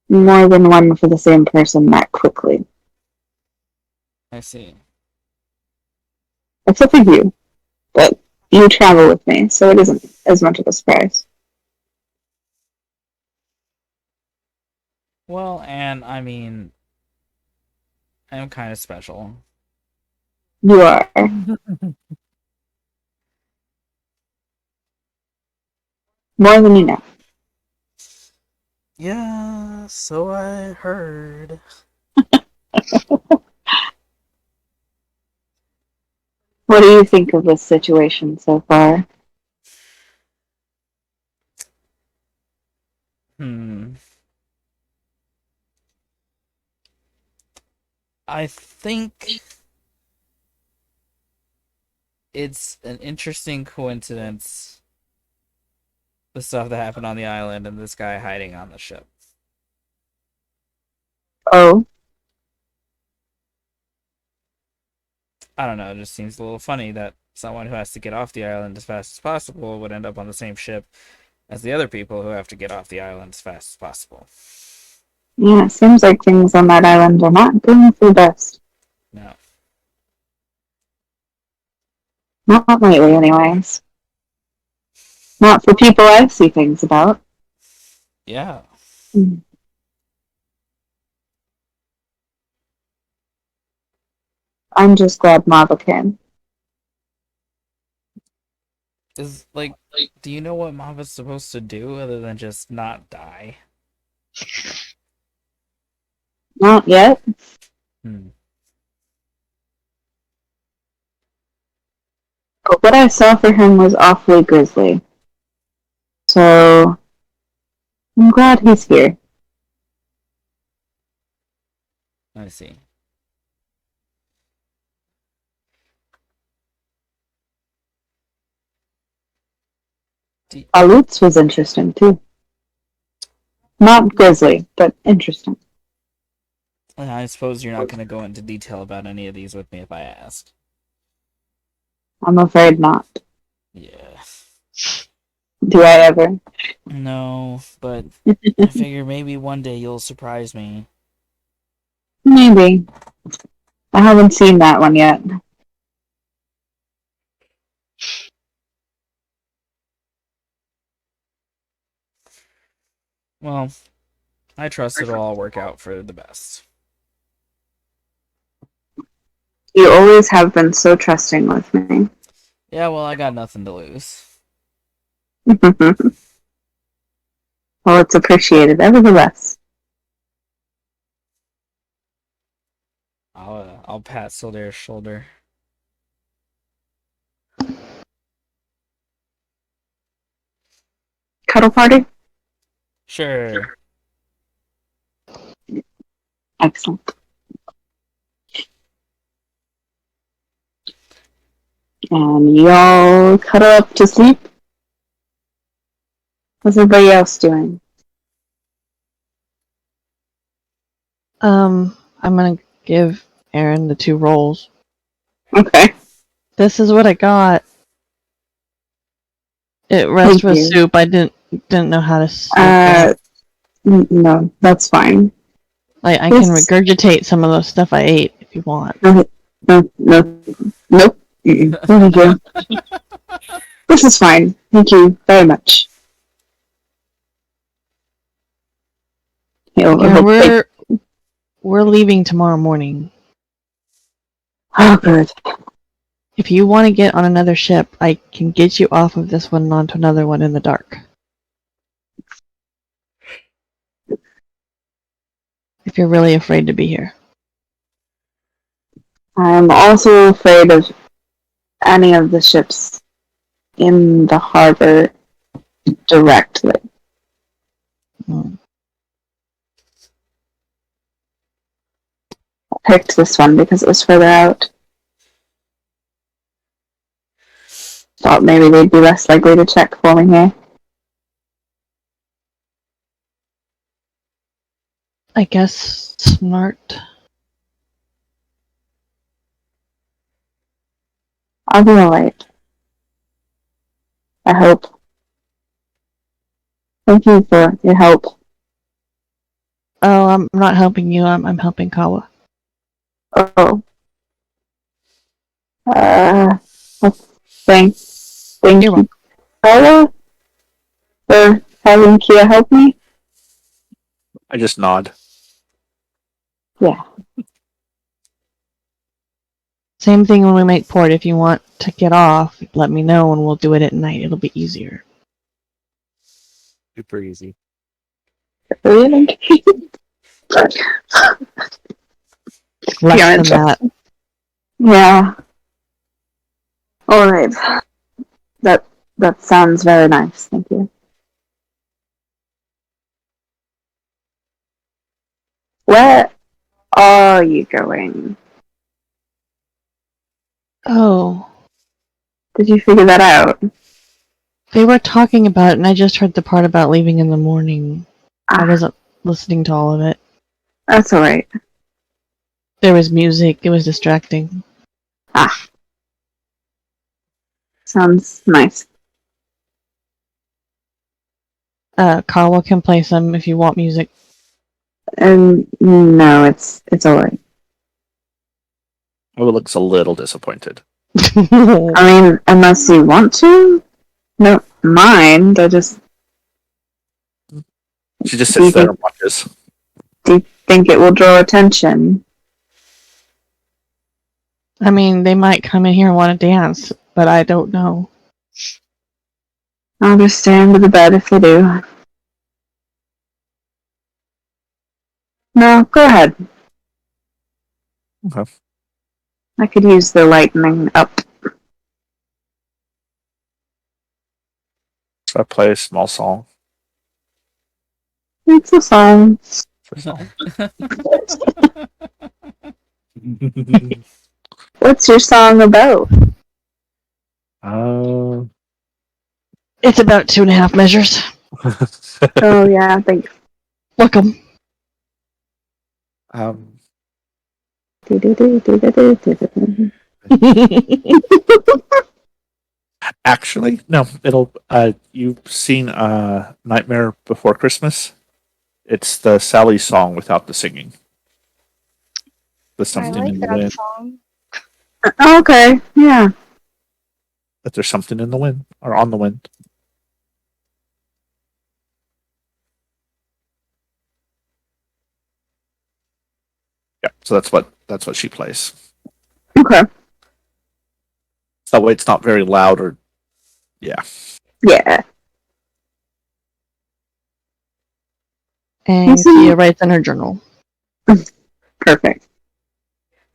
more than one for the same person that quickly. I see. Except for you. But you travel with me, so it isn't as much of a surprise. Well, and I mean, I'm kind of special. You are. More than you know. Yeah, so I heard. What do you think of this situation so far? Hmm. I think it's an interesting coincidence, the stuff that happened on the island and this guy hiding on the ship. Oh, I don't know, it just seems a little funny that someone who has to get off the island as fast as possible would end up on the same ship as the other people who have to get off the island as fast as possible. yeah, it seems like things on that island are not going for the best. No. Not lately, anyways. Not for people I see things about. Yeah. I'm just glad Mava came. Is, like, do you know what Mava's supposed to do other than just not die? Not yet. Hmm. But what I saw for him was awfully grisly. So, I'm glad he's here. I see. Alut's was interesting, too. Not grisly, but interesting. I suppose you're not going to go into detail about any of these with me if I ask. I'm afraid not. Yeah. Do I ever? No, but I figure maybe one day you'll surprise me. Maybe. I haven't seen that one yet. Well, I trust it'll all work out for the best. You always have been so trusting with me. Yeah, well, I got nothing to lose. Well, it's appreciated, nevertheless. I'll pat Sildair's shoulder. Cuddle party? Sure. Excellent. And y'all cuddle up to sleep? What's everybody else doing? I'm gonna give Aaron the 2 rolls. Okay. This is what I got. It rest Thank with you. soup. I didn't know how to sneak that. No, that's fine. Like I This- can regurgitate some of the stuff I ate if you want. No, nope. Thank you. This is fine. Thank you very much. Aaron, we're leaving tomorrow morning. Oh, good. If you want to get on another ship, I can get you off of this one and onto another one in the dark. If you're really afraid to be here. I'm also afraid of any of the ships in the harbor directly. Hmm. I picked this one because it was further out. Thought maybe they'd be less likely to check for me here. I guess smart. I'll be alright. I hope. Thank you for your help. Oh, I'm not helping you. I'm helping Kawa. Oh. Well, thank You're you, welcome. Paula, for having Kia help me. I just nod. Yeah. Same thing when we make port. If you want to get off, let me know and we'll do it at night. It'll be easier. Super easy. Really? Less Yeah, than that. Yeah. All right. That sounds very nice. Thank you. Where are you going? Oh, Did you figure that out? they were talking about it, and I just heard the part about leaving in the morning. I Ah, wasn't listening to all of it. that's all right. There was music. It was distracting. Ah, sounds nice. Kawa can play some if you want music. And no, it's all right. Oh, it looks a little disappointed. I mean, unless you want to, no mind. I just She just do you sits there think and watches. do you think it will draw attention? I mean, they might come in here and want to dance, but I don't know. I'll just stay under the bed if they do. No, go ahead. Okay. I could use the lightening up. So I play a small song. It's a song. For song. What's your song about? uh, It's about 2.5 measures. Oh yeah, thanks. Welcome. um, actually, no. It'll. You've seen Nightmare Before Christmas? It's the Sally song without the singing. The I something like in the that wind. song. Okay, yeah. That there's something in the wind or on the wind. Yeah. So that's what she plays. Okay. That way, it's not very loud or yeah. Yeah. And Kia writes in her journal. Perfect.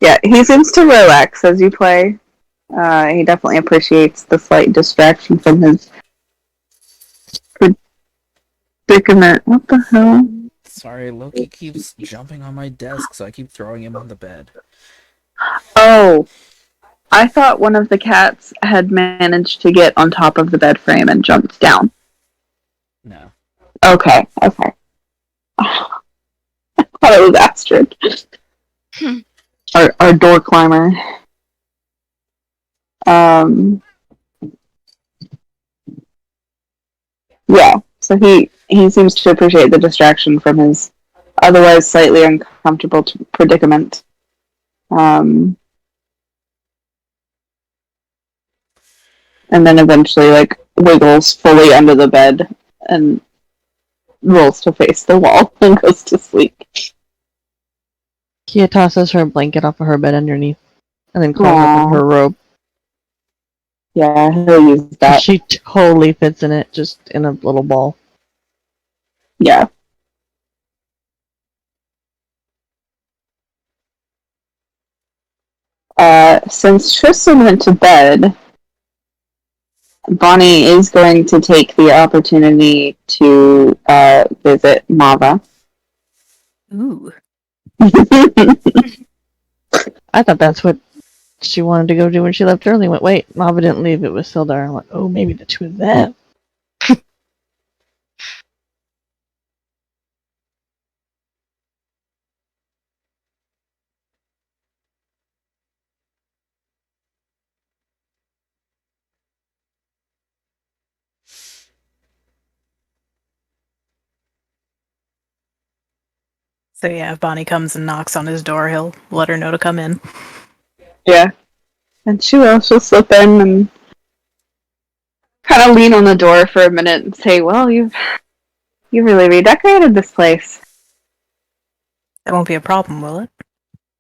Yeah, he seems to relax as you play. He definitely appreciates the slight distraction from his predicament. What the hell? Sorry, Loki keeps jumping on my desk, so I keep throwing him on the bed. Oh, I thought one of the cats had managed to get on top of the bed frame and jumped down. No. Okay. I thought it was Astrid. Our door climber. Um, yeah, so he seems to appreciate the distraction from his otherwise slightly uncomfortable predicament. And then eventually, like, wiggles fully under the bed and rolls to face the wall and goes to sleep. Kia tosses her blanket off of her bed underneath and then crawls up in Aww. her robe. Yeah, he'll use that. She totally fits in it, just in a little ball. Yeah. Since Tristan went to bed, Bonnie is going to take the opportunity to visit Mava. Ooh. I thought that's what she wanted to go do when she left early. Went, wait, Mama didn't leave. It was still there. I'm like, oh, maybe the two of them. So yeah, if Bonnie comes and knocks on his door, he'll let her know to come in. Yeah. And she'll slip in and kind of lean on the door for a minute and say, "Well, you really redecorated this place." That won't be a problem, will it?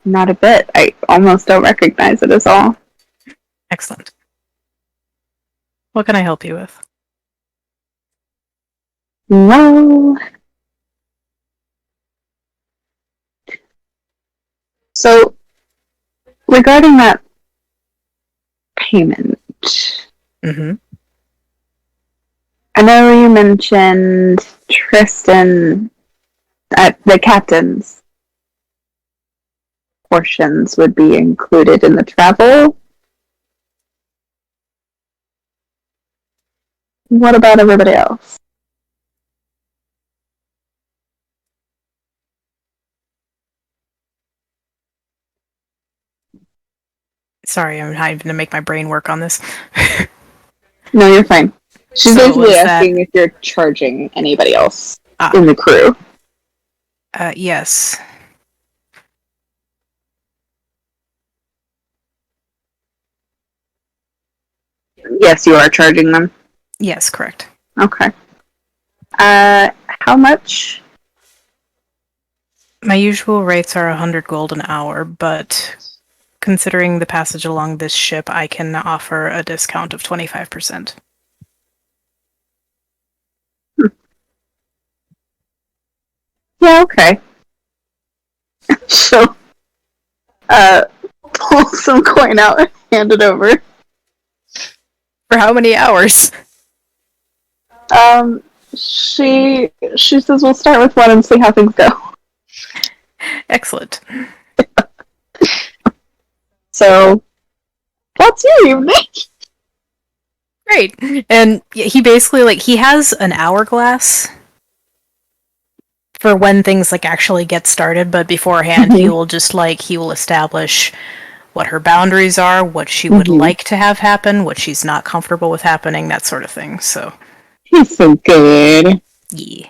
Not a bit. I almost don't recognize it at all. Excellent. What can I help you with? Well, so regarding that payment, Mm-hmm. I know you mentioned Tristan, the captain's portions would be included in the travel. What about everybody else? Sorry, I'm having to make my brain work on this. No, you're fine. She's So basically was asking if you're charging anybody else Ah. in the crew. Yes. Yes, you are charging them. Yes, correct. Okay. How much? My usual rates are 100 gold an hour, but considering the passage along this ship, I can offer a discount of 25%. Yeah, okay. So, pull some coin out and hand it over. For how many hours? She says we'll start with one and see how things go. Excellent. So, that's your evening. Great. And he basically, he has an hourglass for when things, actually get started, but beforehand, he will just, he will establish what her boundaries are, what she would like to have happen, what she's not comfortable with happening, that sort of thing, so. He's so good. Yeah.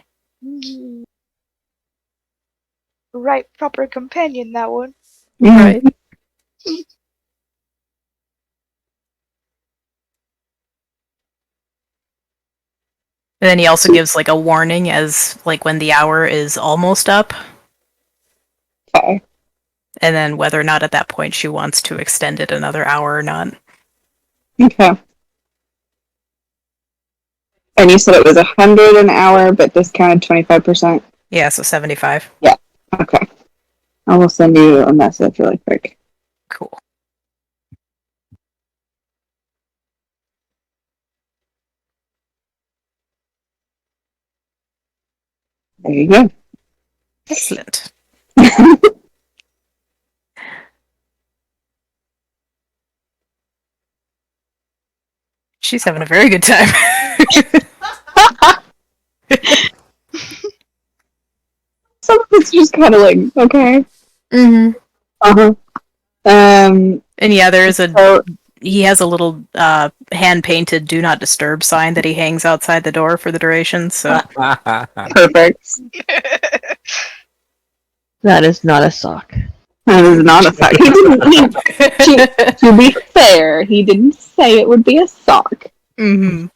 Right, proper companion, that one. Right. And then he also gives, a warning as, when the hour is almost up. Okay. And then whether or not at that point she wants to extend it another hour or not. Okay. And you said it was 100 an hour, but discounted 25%? Yeah, so 75. Yeah. Okay. I will send you a message really quick. Cool. There you go. Excellent. She's having a very good time. Some of it's just cuddling, okay? Mm-hmm. Uh-huh. And yeah, there is So, he has a little hand-painted "Do Not Disturb" sign that he hangs outside the door for the duration, so. perfect. That is not a sock. That is not a sock. To be fair, he didn't say it would be a sock. Mm-hmm.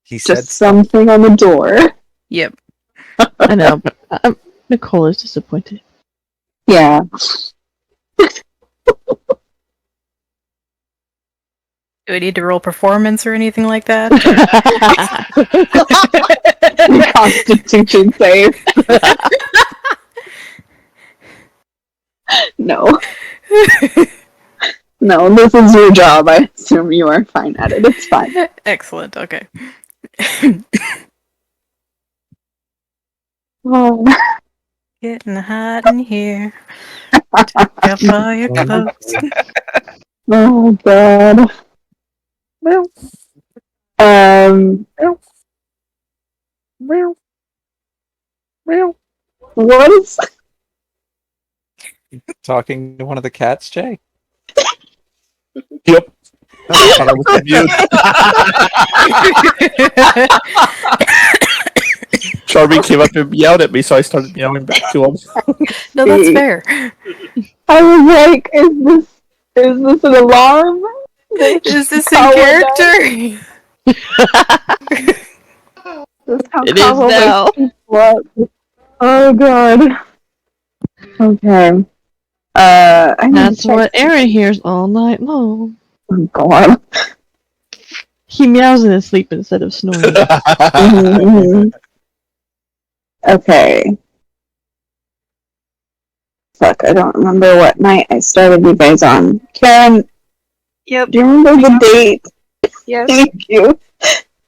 He said Just something on the door. Yep. I know, but Nicole is disappointed. Yeah. Do we need to roll performance or anything like that? Constitution save. No. No, this is your job. I assume you are fine at it. It's fine. Excellent, okay. Oh, Getting hot in here. Take off all your clothes. oh God. Well. What is... talking to one of the cats, Jay. Yep. I thought I was on mute. Darby came up and yelled at me, so I started yelling back to him. No, that's fair. I was like, is this an alarm? Is this in character? This is how It is Cabo now. wakes people up. Oh god. Okay. I need That's to check. what Aaron hears all night long. Oh god. He meows in his sleep instead of snoring. Mhm. Okay. Fuck, I don't remember what night I started you guys on. Karen, Yep. do you remember the date? Yes. Thank you.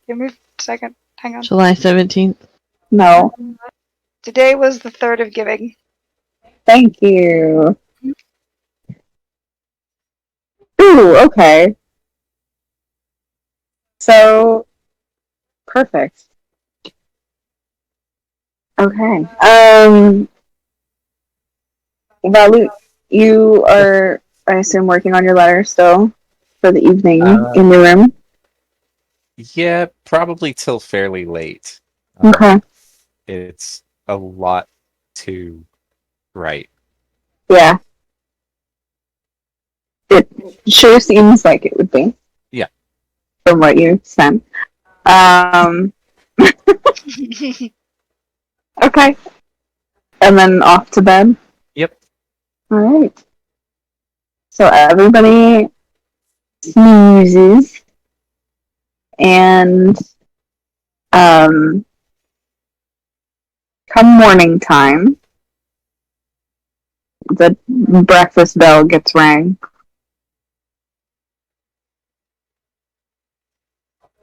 Give me a second. Hang on. July 17th. No. Today was the 3rd of Giving. Thank you. Ooh, okay. So, perfect. Okay. Valut, you are, I assume, working on your letter still for the evening in your room? Yeah, probably till fairly late. Okay. It's a lot to write. Yeah. It sure seems like it would be. Yeah. From what you sent. Okay. And then off to bed? Yep. Alright. So everybody snoozes. And come morning time, the breakfast bell gets rang.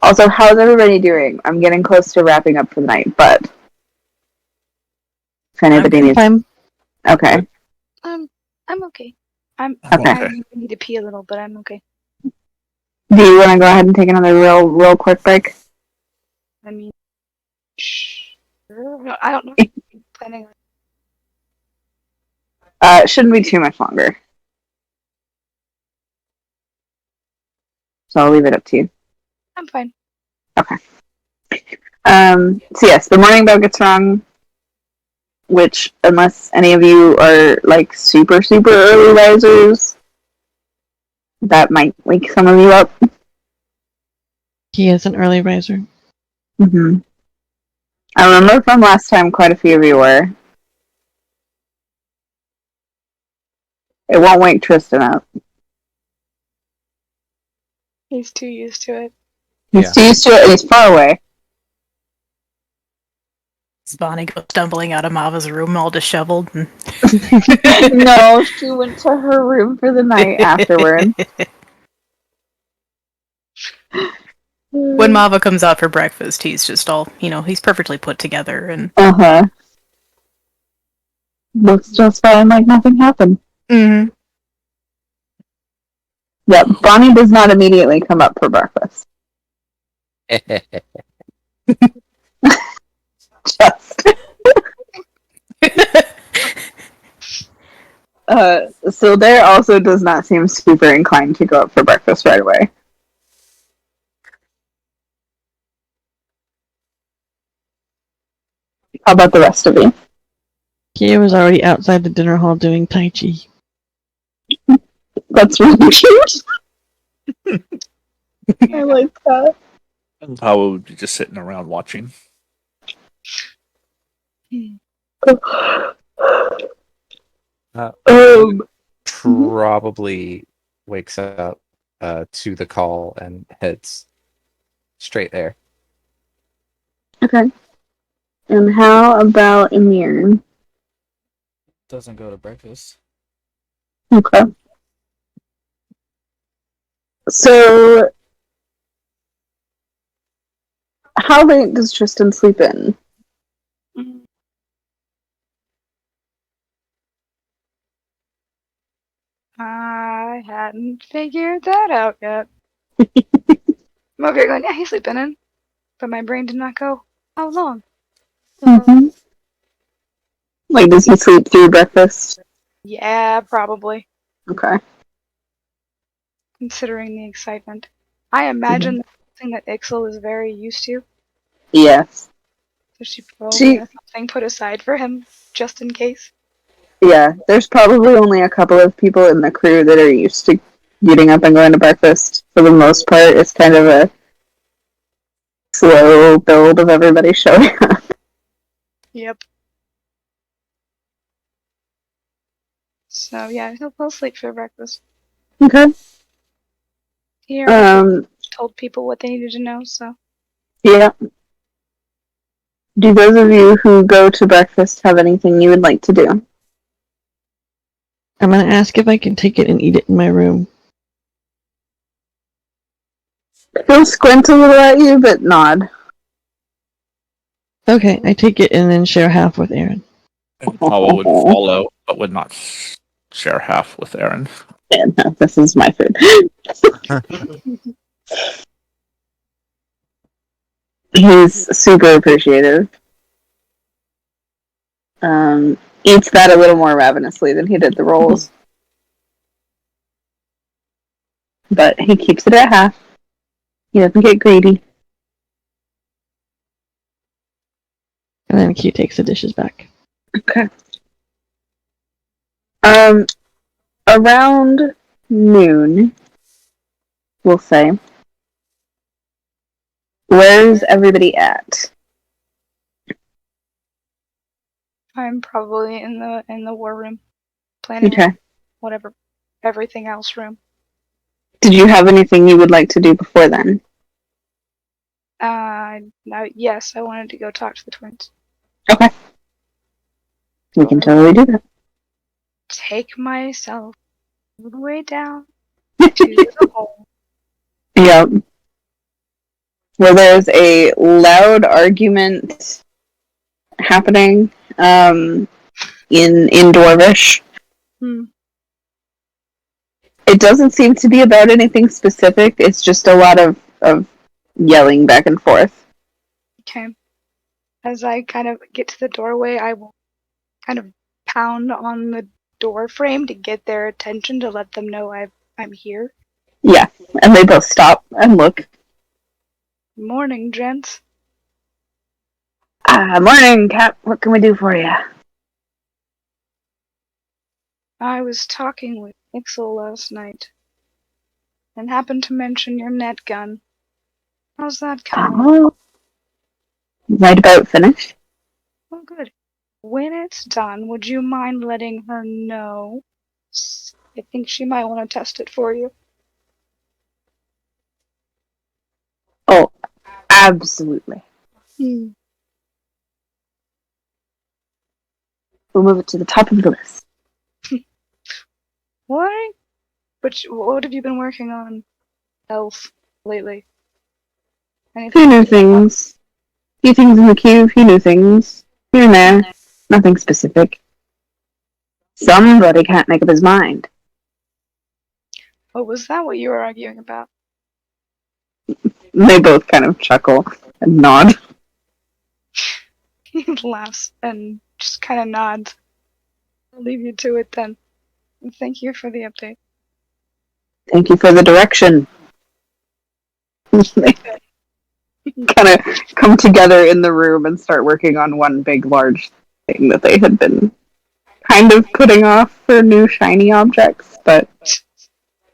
Also, how's everybody doing? I'm getting close to wrapping up for the night, but if anybody needs... Fine. Okay. I'm okay. Okay. I need to pee a little, but I'm okay. Do you want to go ahead and take another real quick break? I mean, sure. No, I don't know if I'm planning on. It shouldn't be too much longer. So I'll leave it up to you. I'm fine. Okay. So yes, the morning bell gets rung, which, unless any of you are like super early risers, that might wake some of you up. He is an early riser. Mm-hmm. I remember from last time quite a few of you were. It won't wake Tristan up. He's too used to it. He's too used to it and he's far away. Bonnie goes stumbling out of Mava's room all disheveled. And... No, she went to her room for the night afterward. When Mava comes out for breakfast, he's just all, he's perfectly put together and... Uh-huh. Looks just fine, like nothing happened. Mm-hmm. Yep, Bonnie does not immediately come up for breakfast. Just. So there also does not seem super inclined to go up for breakfast right away. How about the rest of you? Kia was already outside the dinner hall doing Tai Chi. That's really cute. I like that. And Pablo would be just sitting around watching. Probably wakes up to the call and heads straight there. Okay. And how about Amir? Doesn't go to breakfast. Okay. So, how late does Tristan sleep in? I hadn't figured that out yet. I'm okay going, yeah, he's sleeping in. But my brain did not go, how long? Mm-hmm. Like, does he sleep through breakfast? Yeah, probably. Okay. Considering the excitement. I imagine that's something that Ixel is very used to. Yes. So she probably She- has something put aside for him, just in case. Yeah, there's probably only a couple of people in the crew that are used to getting up and going to breakfast. For the most part, it's kind of a slow build of everybody showing up. Yep. So yeah, he'll sleep for breakfast. Okay. He already Um, told people what they needed to know, so yeah. Do those of you who go to breakfast have anything you would like to do? I'm gonna ask if I can take it and eat it in my room. He'll squint a little at you, but nod. Okay, I take it and then share half with Aaron. And Paula would follow, but would not share half with Aaron. Yeah, no, this is my food. He's super appreciative. Eats that a little more ravenously than he did the rolls. But he keeps it at half. He doesn't get greedy. And then Q takes the dishes back. Okay. Around noon, we'll say. Where's everybody at? I'm probably in the war room, planning Okay. whatever everything else room. Did you have anything you would like to do before then? Now, yes, I wanted to go talk to the twins. Okay. We can totally do that. Take myself all the way down to the hole. Yep. Where there's a loud argument happening in Dwarvish. Hmm. It doesn't seem to be about anything specific. It's just a lot of yelling back and forth. Okay. As I kind of get to the doorway, I will kind of pound on the door frame to get their attention to let them know I'm here. Yeah, and they both stop and look. Morning, gents. Morning, Cap. What can we do for you? I was talking with Ixel last night and happened to mention your net gun. How's that coming? Oh, right about finished. Oh, good. When it's done, would you mind letting her know? I think she might want to test it for you. Oh, absolutely. Hmm. We'll move it to the top of the list. Why? What have you been working on else lately? Few new things. Few things in the queue, few new things. Here and there. Nothing specific. Somebody can't make up his mind. Oh, was that what you were arguing about? They both kind of chuckle and nod. He laughs and just kind of nods. I'll leave you to it then. And thank you for the update. Thank you for the direction. They kind of come together in the room and start working on one big, large thing that they had been kind of putting off for new shiny objects. But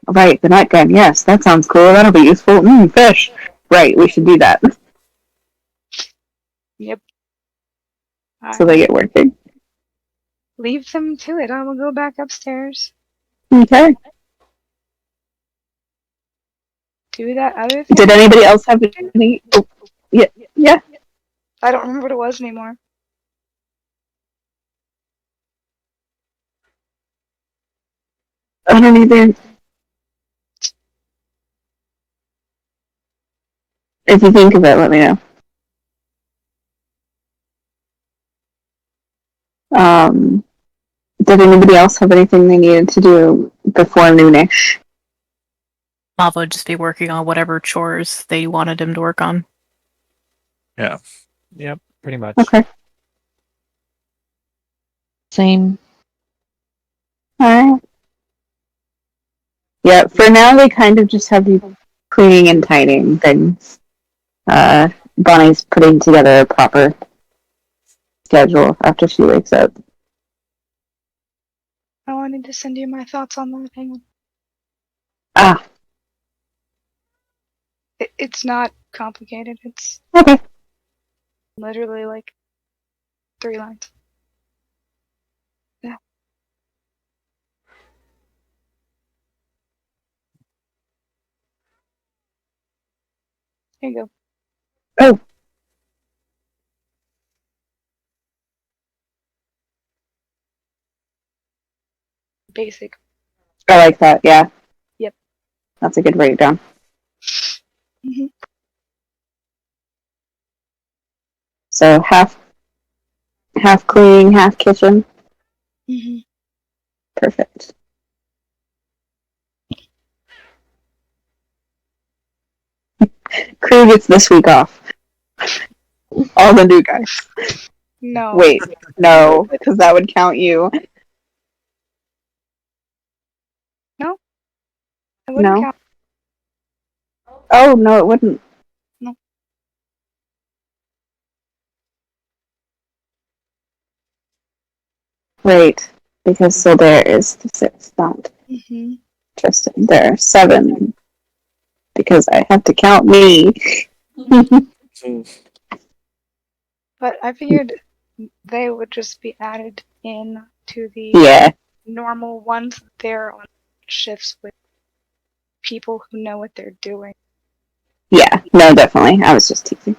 right, the net gun. Yes, that sounds cool. That'll be useful. Fish. Right, we should do that. Yep. So they get working. Leave them to it. I will go back upstairs. Okay. Do that other thing. Did anybody else have any? Oh, yeah. I don't remember what it was anymore. I don't either. If you think of it, let me know. Did anybody else have anything they needed to do before noonish? Mava would just be working on whatever chores they wanted him to work on. Yeah. Yep, pretty much. Okay. Same. Alright. Yeah, for now they kind of just have you cleaning and tidying things. Bonnie's putting together a proper schedule after she wakes up. Oh, I need to send you my thoughts on that. Hang on. Ah, It's not complicated. It's okay. literally like 3 lines. Yeah. Here you go. Oh. Basic. I like that, yeah. Yep. That's a good breakdown. Hmm. So half cleaning, half kitchen. Hmm. Perfect. Crew gets this week off. All the new guys. No. Wait, no, because that would count you. No. I wouldn't No? count. Oh, no, it wouldn't. No. Right, because so there is the 6th, not Hmm. Tristan. There are 7, because I have to count me. But I figured they would just be added in to the Yeah, normal ones. They're on shifts with people who know what they're doing. yeah, no, definitely. I was just teasing.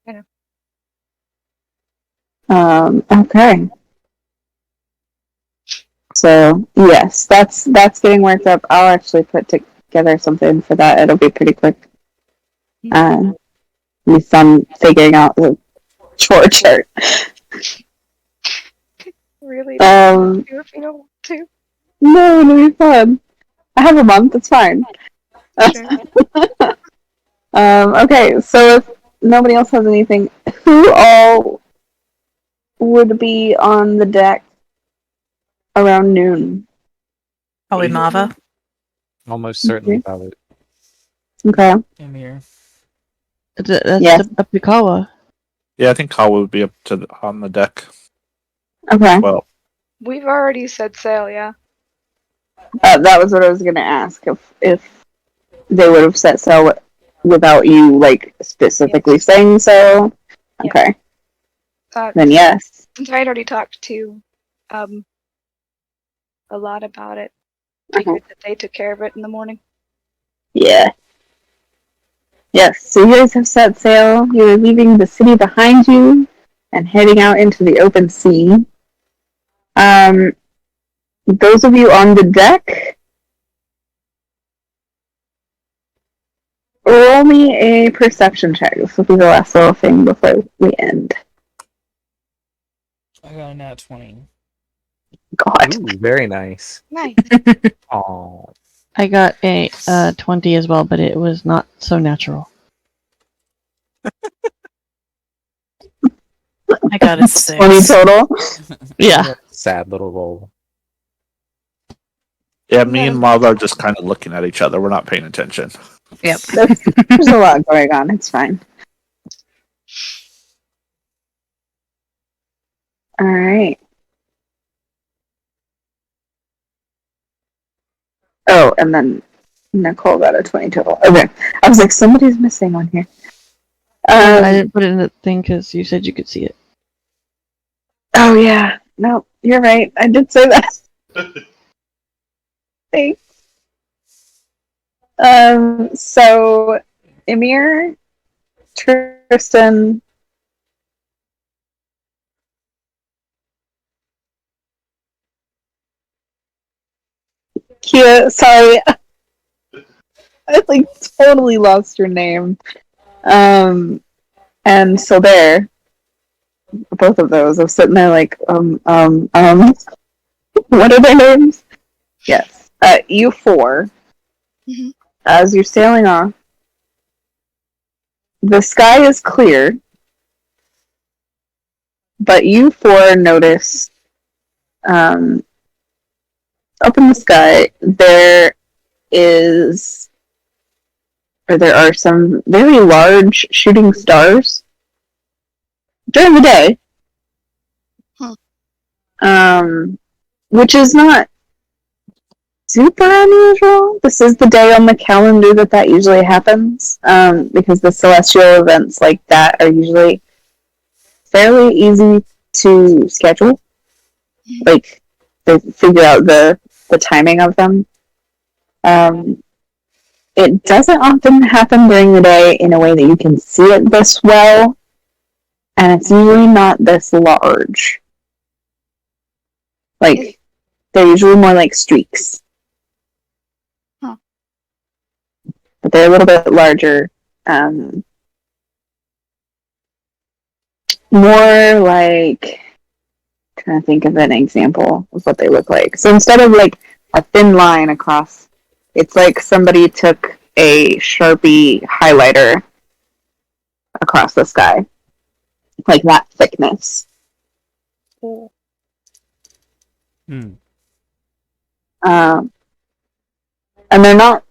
I know. Okay. So yes, that's getting worked up. I'll actually put together something for that. It'll be pretty quick. With some figuring out the chore chart. Really? Um, Do if you don't want to. no, it'll be fun. I have a month. It's fine. Sure. Okay, so if nobody else has anything, who all would be on the deck around noon? Probably Me. Mava. Almost certainly about it. Okay. I'm here. That's Yes. up to Kawa. Yeah, I think Kawa would be up to on the deck Okay. as well. We've already said sail, yeah. That was what I was gonna ask. If they would have set sail without you like specifically saying so. Okay. Then yes. Since I had already talked to a lot about it, Uh-huh. figured that they took care of it in the morning. Yeah. Yes. So you guys have set sail. You're leaving the city behind you and heading out into the open sea. Those of you on the deck, roll me a perception check. This will be the last little thing before we end. I got a nat 20. God. Ooh, very nice. Nice. Oh, I got a 20 as well, but it was not so natural. I got a 20 6. total. Yeah. sad little roll. Yeah, me and Mava are just kind of looking at each other. We're not paying attention. Yep. There's a lot going on. It's fine. All right. Oh, and then Nicole got a 20 total. Okay. I was like, somebody's missing on here. I didn't put it in the thing because you said you could see it. Oh, yeah. No, you're right. I did say that. Thanks. So, Emir, Tristan, Kia, sorry. I like totally lost your name. And so there, both of those. I was sitting there like, what are their names? Yes. You 4, Mhm. as you're sailing off, the sky is clear, but you 4 notice, up in the sky, there are some very large shooting stars during the day, which is not super unusual. This is the day on the calendar that usually happens, because the celestial events like that are usually fairly easy to schedule. Like, they figure out the timing of them. It doesn't often happen during the day in a way that you can see it this well, and it's usually not this large. Like, they're usually more like streaks. Huh. But they're a little bit larger. More like, trying to think of an example of what they look like. So instead of like a thin line across, it's like somebody took a Sharpie highlighter across the sky. Like that thickness. Cool. Hmm. And they're not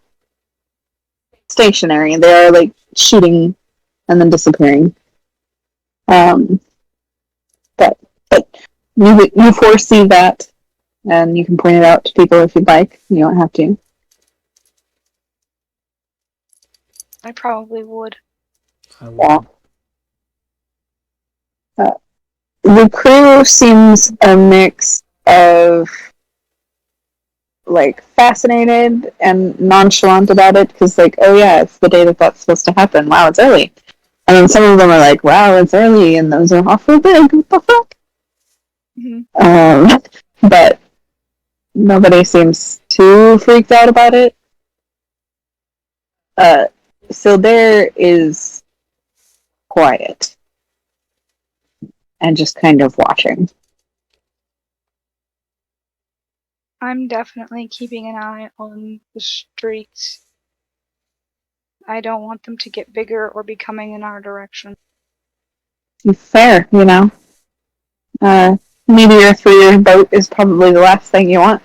stationary. They are like shooting and then disappearing. But you foresee that, and you can point it out to people if you'd like. You don't have to. I probably would. I would. Yeah. The crew seems a mix of like fascinated and nonchalant about it because, like, oh yeah, it's the day that's supposed to happen. Wow, it's early. And then some of them are like, wow, it's early, and those are awful big. What the fuck? But nobody seems too freaked out about it. So there is quiet and just kind of watching. I'm definitely keeping an eye on the streets. I don't want them to get bigger or be coming in our direction. Fair, you know. Meteor through your boat is probably the last thing you want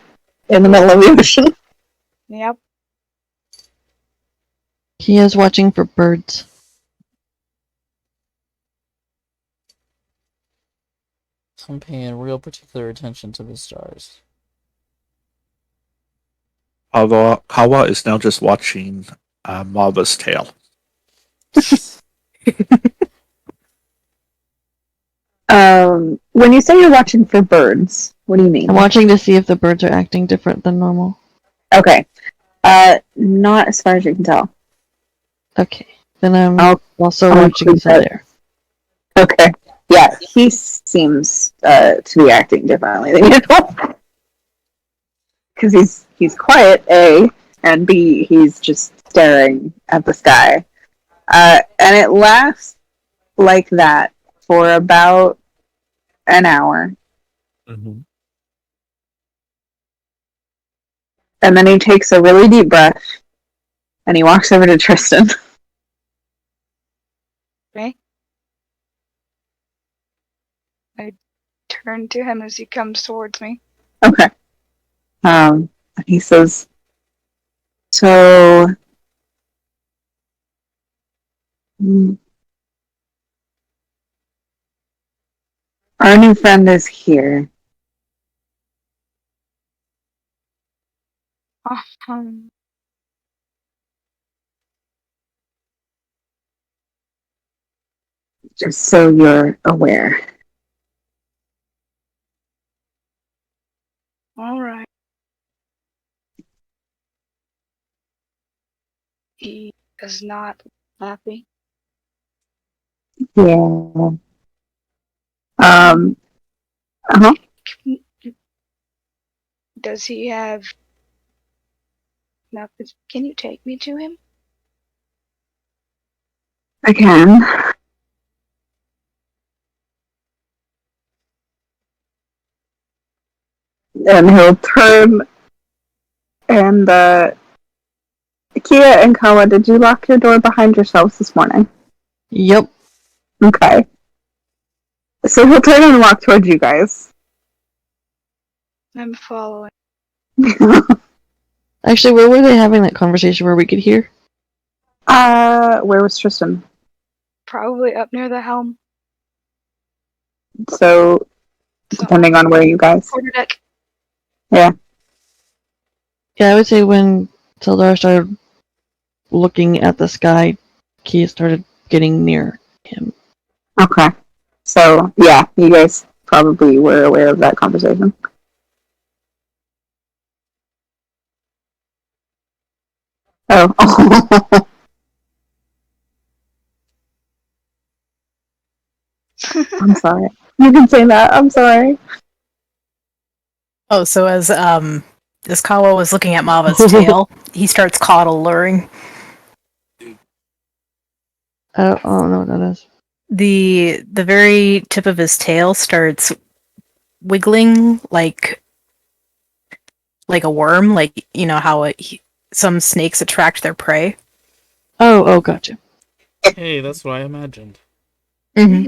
in the middle of the ocean. Yep. He is watching for birds. I'm paying real particular attention to the stars. Kawa is now just watching Mava's tail. When you say you're watching for birds, what do you mean? I'm watching to see if the birds are acting different than normal. Okay. Not as far as you can tell. Okay. Then I'm I'll watching include that. there. Okay. Yeah, he seems to be acting differently than usual. Because he's quiet, A, and B, he's just staring at the sky. And it lasts like that for about an hour. Mm-hmm. And then he takes a really deep breath and he walks over to Tristan. Okay. I turn to him as he comes towards me. Okay. He says, so, our new friend is here. Um, Just so you're aware. Alright. He is not happy. Yeah. Uh-huh. Does he have enough? Can you take me to him? I can. And he'll turn and, Kia and Kawa, did you lock your door behind yourselves this morning? Yep. Okay. So he'll turn and walk towards you guys. I'm following. Actually, where were they having that conversation where we could hear? Where was Tristan? Probably up near the helm. So So, depending on where you guys. quarterdeck. Yeah, I would say when Sildar started looking at the sky, Kia started getting near him. Okay. So, yeah, you guys probably were aware of that conversation. Oh. I'm sorry. You can say that. I'm sorry. Oh, so as Kawa was looking at Mava's tail, he starts caudal luring. I don't know what that is. The very tip of his tail starts wiggling like a worm, like you know how some snakes attract their prey. Oh, gotcha. Hey, that's what I imagined. Mm-hmm.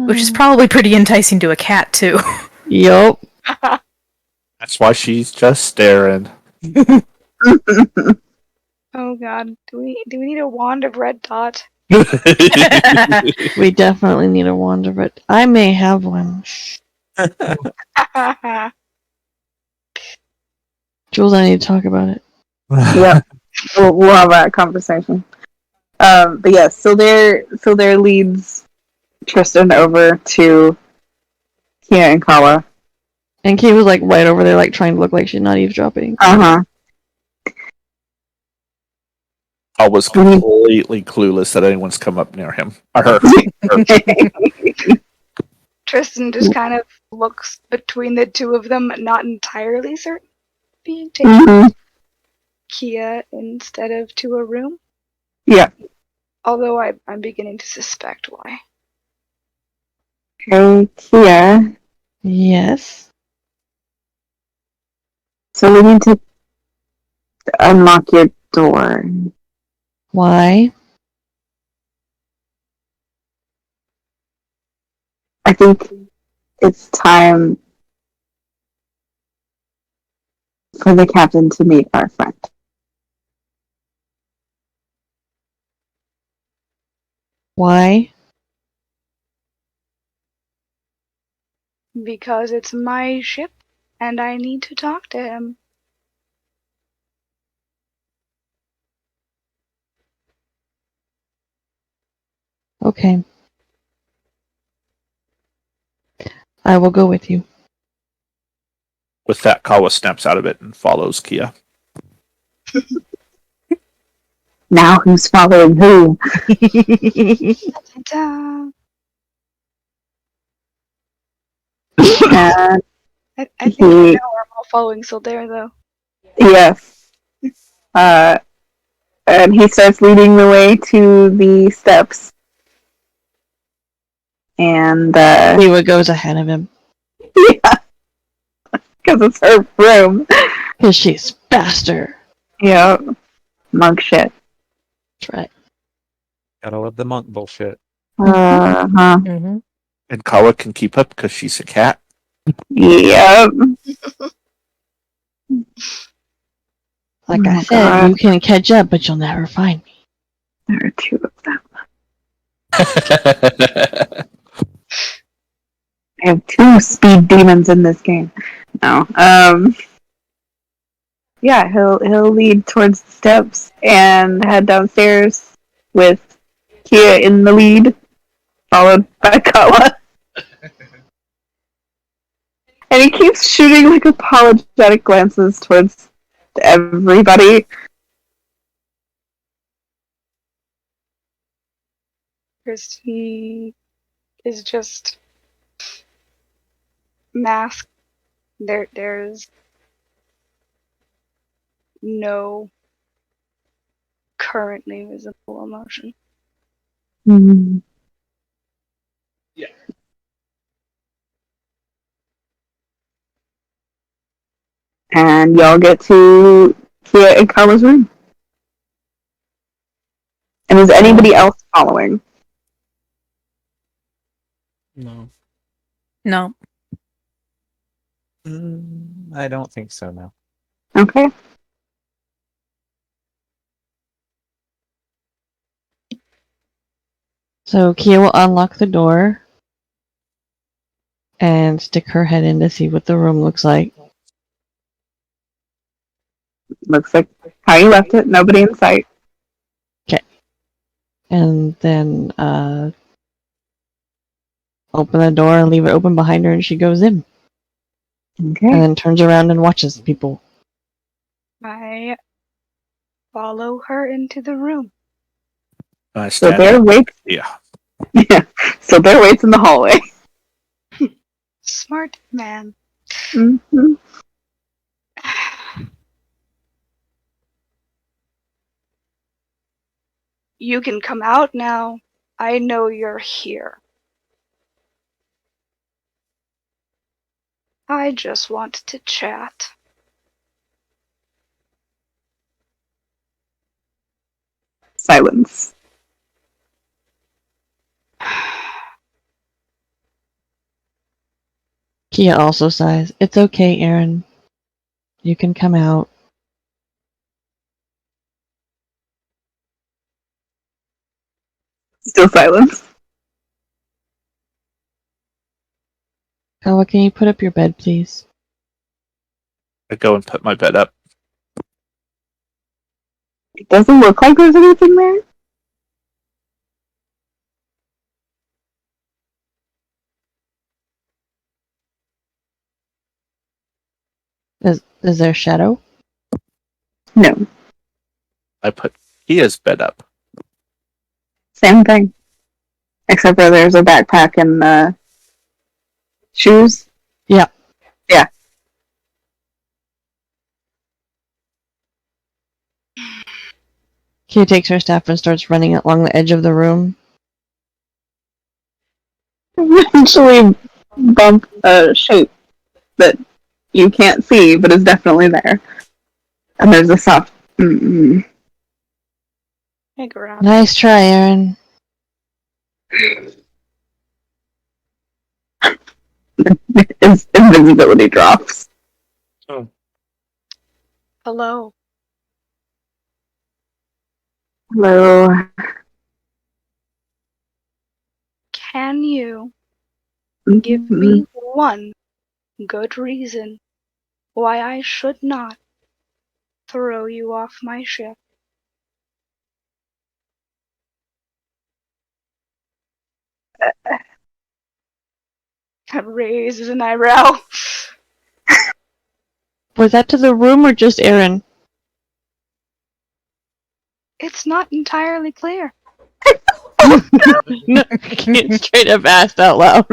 Which is Ah. probably pretty enticing to a cat too. Yup. That's why she's just staring. Oh god, do we need a wand of red dot? We definitely need a wand of it. I may have one. Jules, I need to talk about it. Yep. We'll have that conversation. But yes, so there leads Tristan over to Kia and Kawa. And Kate was like right over there, like trying to look like she's not eavesdropping. Uh-huh. I was completely clueless that anyone's come up near him. Or her. Tristan just kind of looks between the two of them, not entirely certain being taken Mhm. Kia instead of to a room. Yeah. Although I'm beginning to suspect why. Okay, Kia. Yes. So we need to unlock your door. Why? I think it's time for the captain to meet our friend. Why? Because it's my ship and I need to talk to him. Okay. I will go with you. With that, Kawa snaps out of it and follows Kia. Now who's following who? Ta-ta. And I think for he, now we're all following Sildare though. yes. And he starts leading the way to the steps. And, Lewa goes ahead of him. yeah, because it's her room. Because she's faster. Yeah, monk shit. That's right. Gotta love the monk bullshit. Uh-huh. Mm-hmm. And Kawa can keep up because she's a cat. Yep. Like Oh I my said, God. you can catch up, but you'll never find me. There are two of them. I have two speed demons in this game. No. Yeah, he'll lead towards the steps and head downstairs with Kia in the lead, followed by Kawa. And he keeps shooting like apologetic glances towards everybody. Kristen is just masked. There's no currently visible emotion. Mm. And y'all get to Kia and Kawa's room. And is anybody else following? No. No. I don't think so now. Okay. So Kia will unlock the door. and stick her head in to see what the room looks like. Looks like how you left it. Nobody in sight. And then open the door and leave it open behind her, and she goes in. Okay. And then turns around and watches people. I follow her into the room. I So stand there up. waits. Yeah. Yeah. So there waits in the hallway. Smart man. Mm-hmm. You can come out now. I know you're here. I just want to chat. Silence. Kia also sighs. It's okay, Aaron. You can come out. Still silence. Kawa, can you put up your bed, please? I go and put my bed up. It doesn't look like there's anything there. Is there a shadow? No. I put Kia's bed up. Same thing. Except for there's a backpack and shoes. Yeah. Yeah. Kia takes her staff and starts running along the edge of the room. Eventually bump a shape that you can't see, but is definitely there. And there's a soft. Mm-mm. I grab Nice try, Aaron. His invisibility drops. Hello. Hello. Can you give Mm-hmm. me one good reason why I should not throw you off my ship? That raises an eyebrow. Was that to the room or just Aaron? It's not entirely clear. No, Kia straight up asked out loud.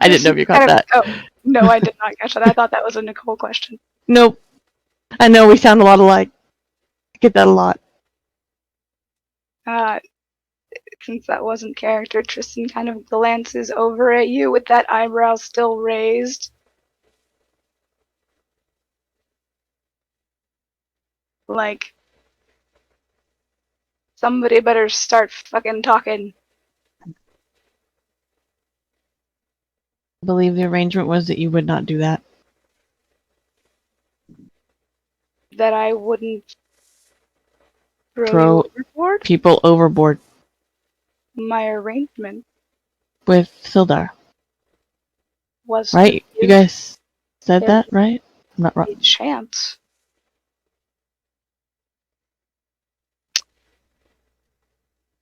I didn't know if you caught that. Oh, no, I did not catch that. I thought that was a Nicole question. Nope. I know we sound a lot alike. I get that a lot. Since that wasn't character, Tristan kind of glances over at you with that eyebrow still raised. Like, somebody better start fucking talking. I believe the arrangement was that you would not do that. That I wouldn't Throw you overboard. people overboard My arrangement with Sildar. was Right? to You give guys said him that, right? I'm not a wrong. chance.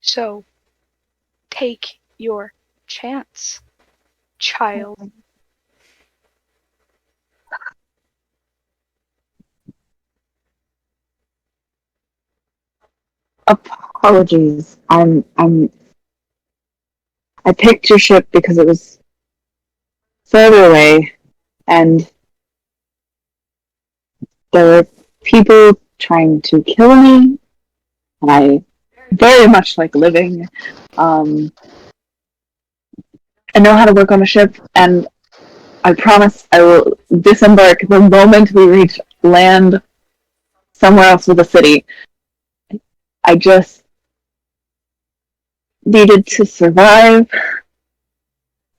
So, take your chance, child. Apologies. I picked your ship because it was further away, and there were people trying to kill me, and I very much like living. I know how to work on a ship, and I promise I will disembark the moment we reach land somewhere else with a city. I just needed to survive,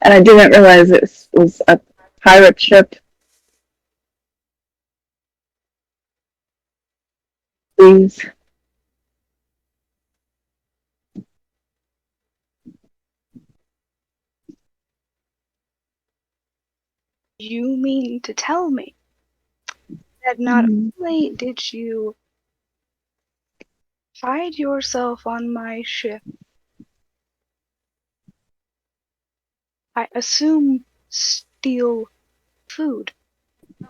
and I didn't realize it was a pirate ship. Please. You mean to tell me that not only did you hide yourself on my ship, I assume steal food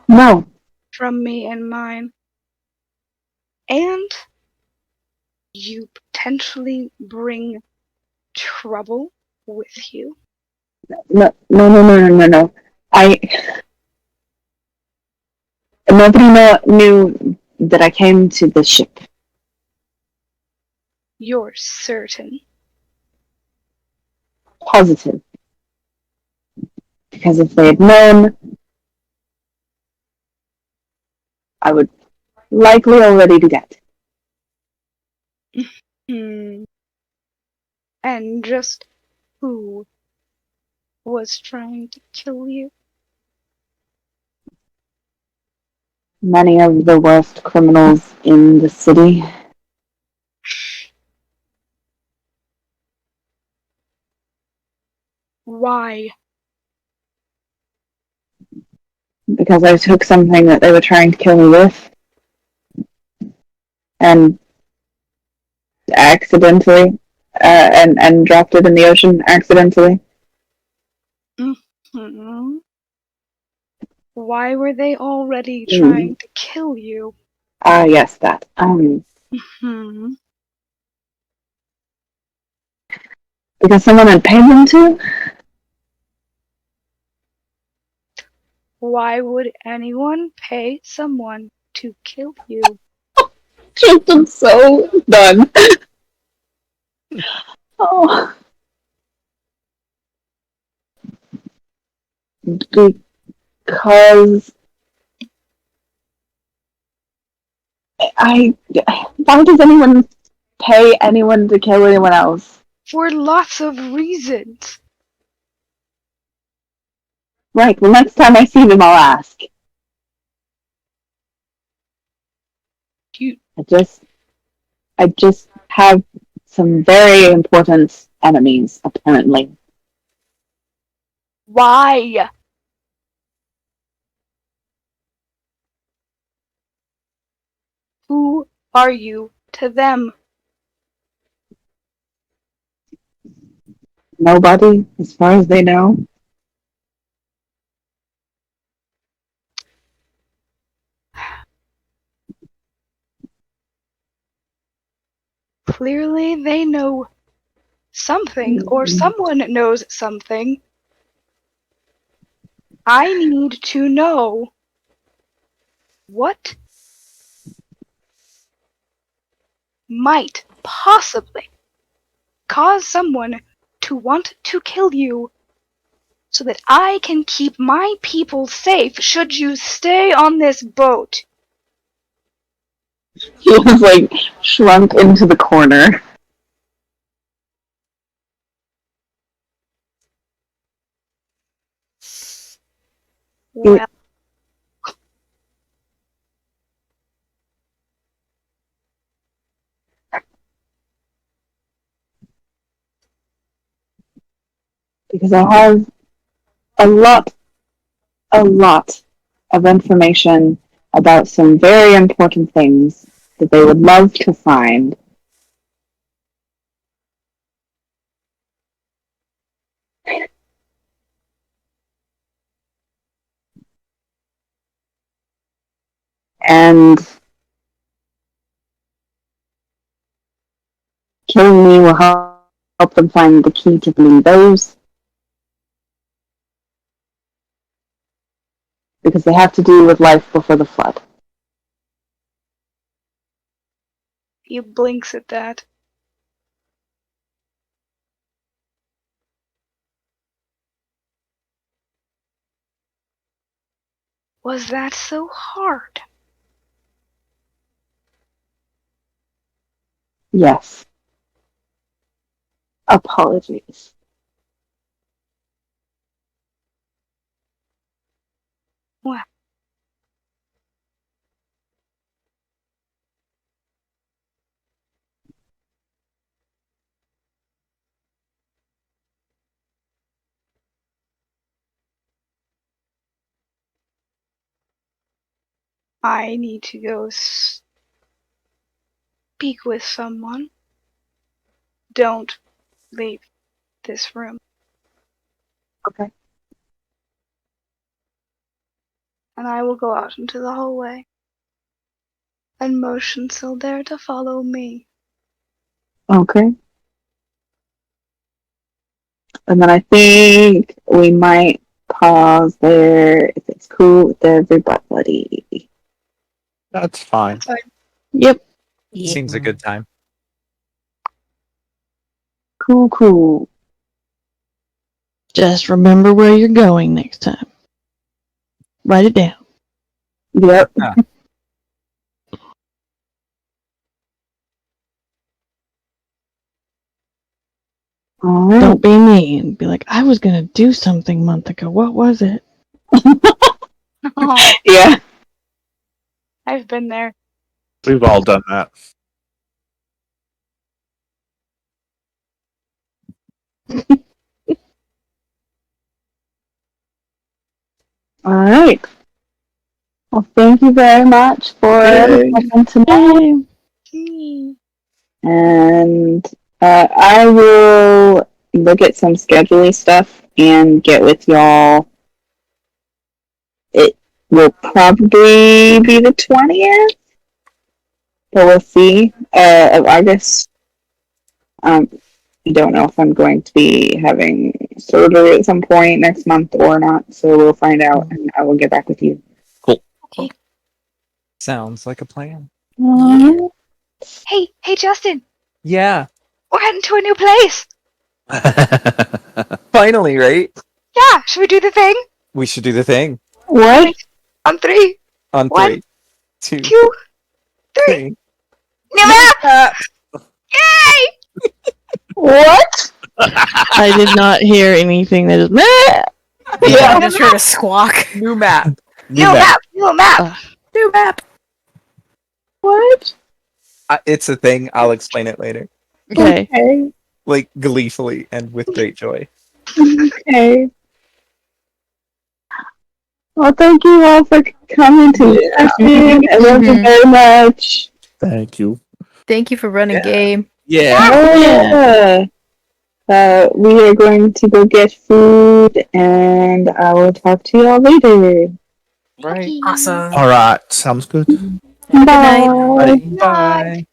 No, from me and mine, and you potentially bring trouble with you? no. I Nobody knew that I came to the ship. You're certain? Positive. Because if they had known, I would likely already be dead. Hmm. And just who was trying to kill you? Many of the worst criminals in the city. Why? Because I took something that they were trying to kill me with and accidentally, and dropped it in the ocean accidentally. Hmm. Why were they already Mm. trying to kill you? Ah, yes, that. Hmm. Because someone had paid them to? Why would anyone pay someone to kill you? I'm so done. Oh, because I. Why does anyone pay anyone to kill anyone else? For lots of reasons. Right, well, next time I see them, I'll ask. You. I just have some very important enemies, apparently. Why? Who are you to them? Nobody, as far as they know. Clearly they know something, or someone knows something. I need to know what might possibly cause someone to want to kill you so that I can keep my people safe should you stay on this boat. He was like shrunk into the corner. Well, Because I have a lot, a lot of information about some very important things that they would love to find. And killing me will help them find the key to finding those, because they have to do with life before the flood. he blinks at that. Was that so hard? Yes. Apologies. Well, I need to go speak with someone. Don't leave this room. Okay. And I will go out into the hallway and motion Sildair to follow me. Okay. And then I think we might pause there if it's cool with everybody. That's fine. That's fine. Yep. Seems a good time. Cool. Just remember where you're going next time. Write it down. Yep. Ah. All right. Don't be mean. Be like, I was gonna do something a month ago. What was it? Oh, Yeah. I've been there. We've all done that. All right. Well, thank you very much for Yay. coming tonight. Yay. And I will look at some scheduling stuff and get with y'all. It will probably be the 20th, but we'll see, of August. I don't know if I'm going to be having surgery at some point next month or not, so we'll find out and I will get back with you. Sounds like a plan. Hey, Justin, Yeah. we're heading to a new place. Finally, right? Yeah, should we do the thing? We should do the thing. What? On 3, On One, 3, 2, 2, 3. 3. New map! Yay! What? I did not hear anything that is. Yeah, I just heard a squawk. New map. New map! New map! New map. What? It's a thing. I'll explain it later. Okay. Okay. Like gleefully and with great joy. Okay. Well, thank you all for coming to the session. I love you very much. Thank you. Thank you for running Yeah. game. Yeah. Oh, yeah. We are going to go get food, and I will talk to y'all later. Right. Awesome. All right. Sounds good. Good night. Bye. Bye.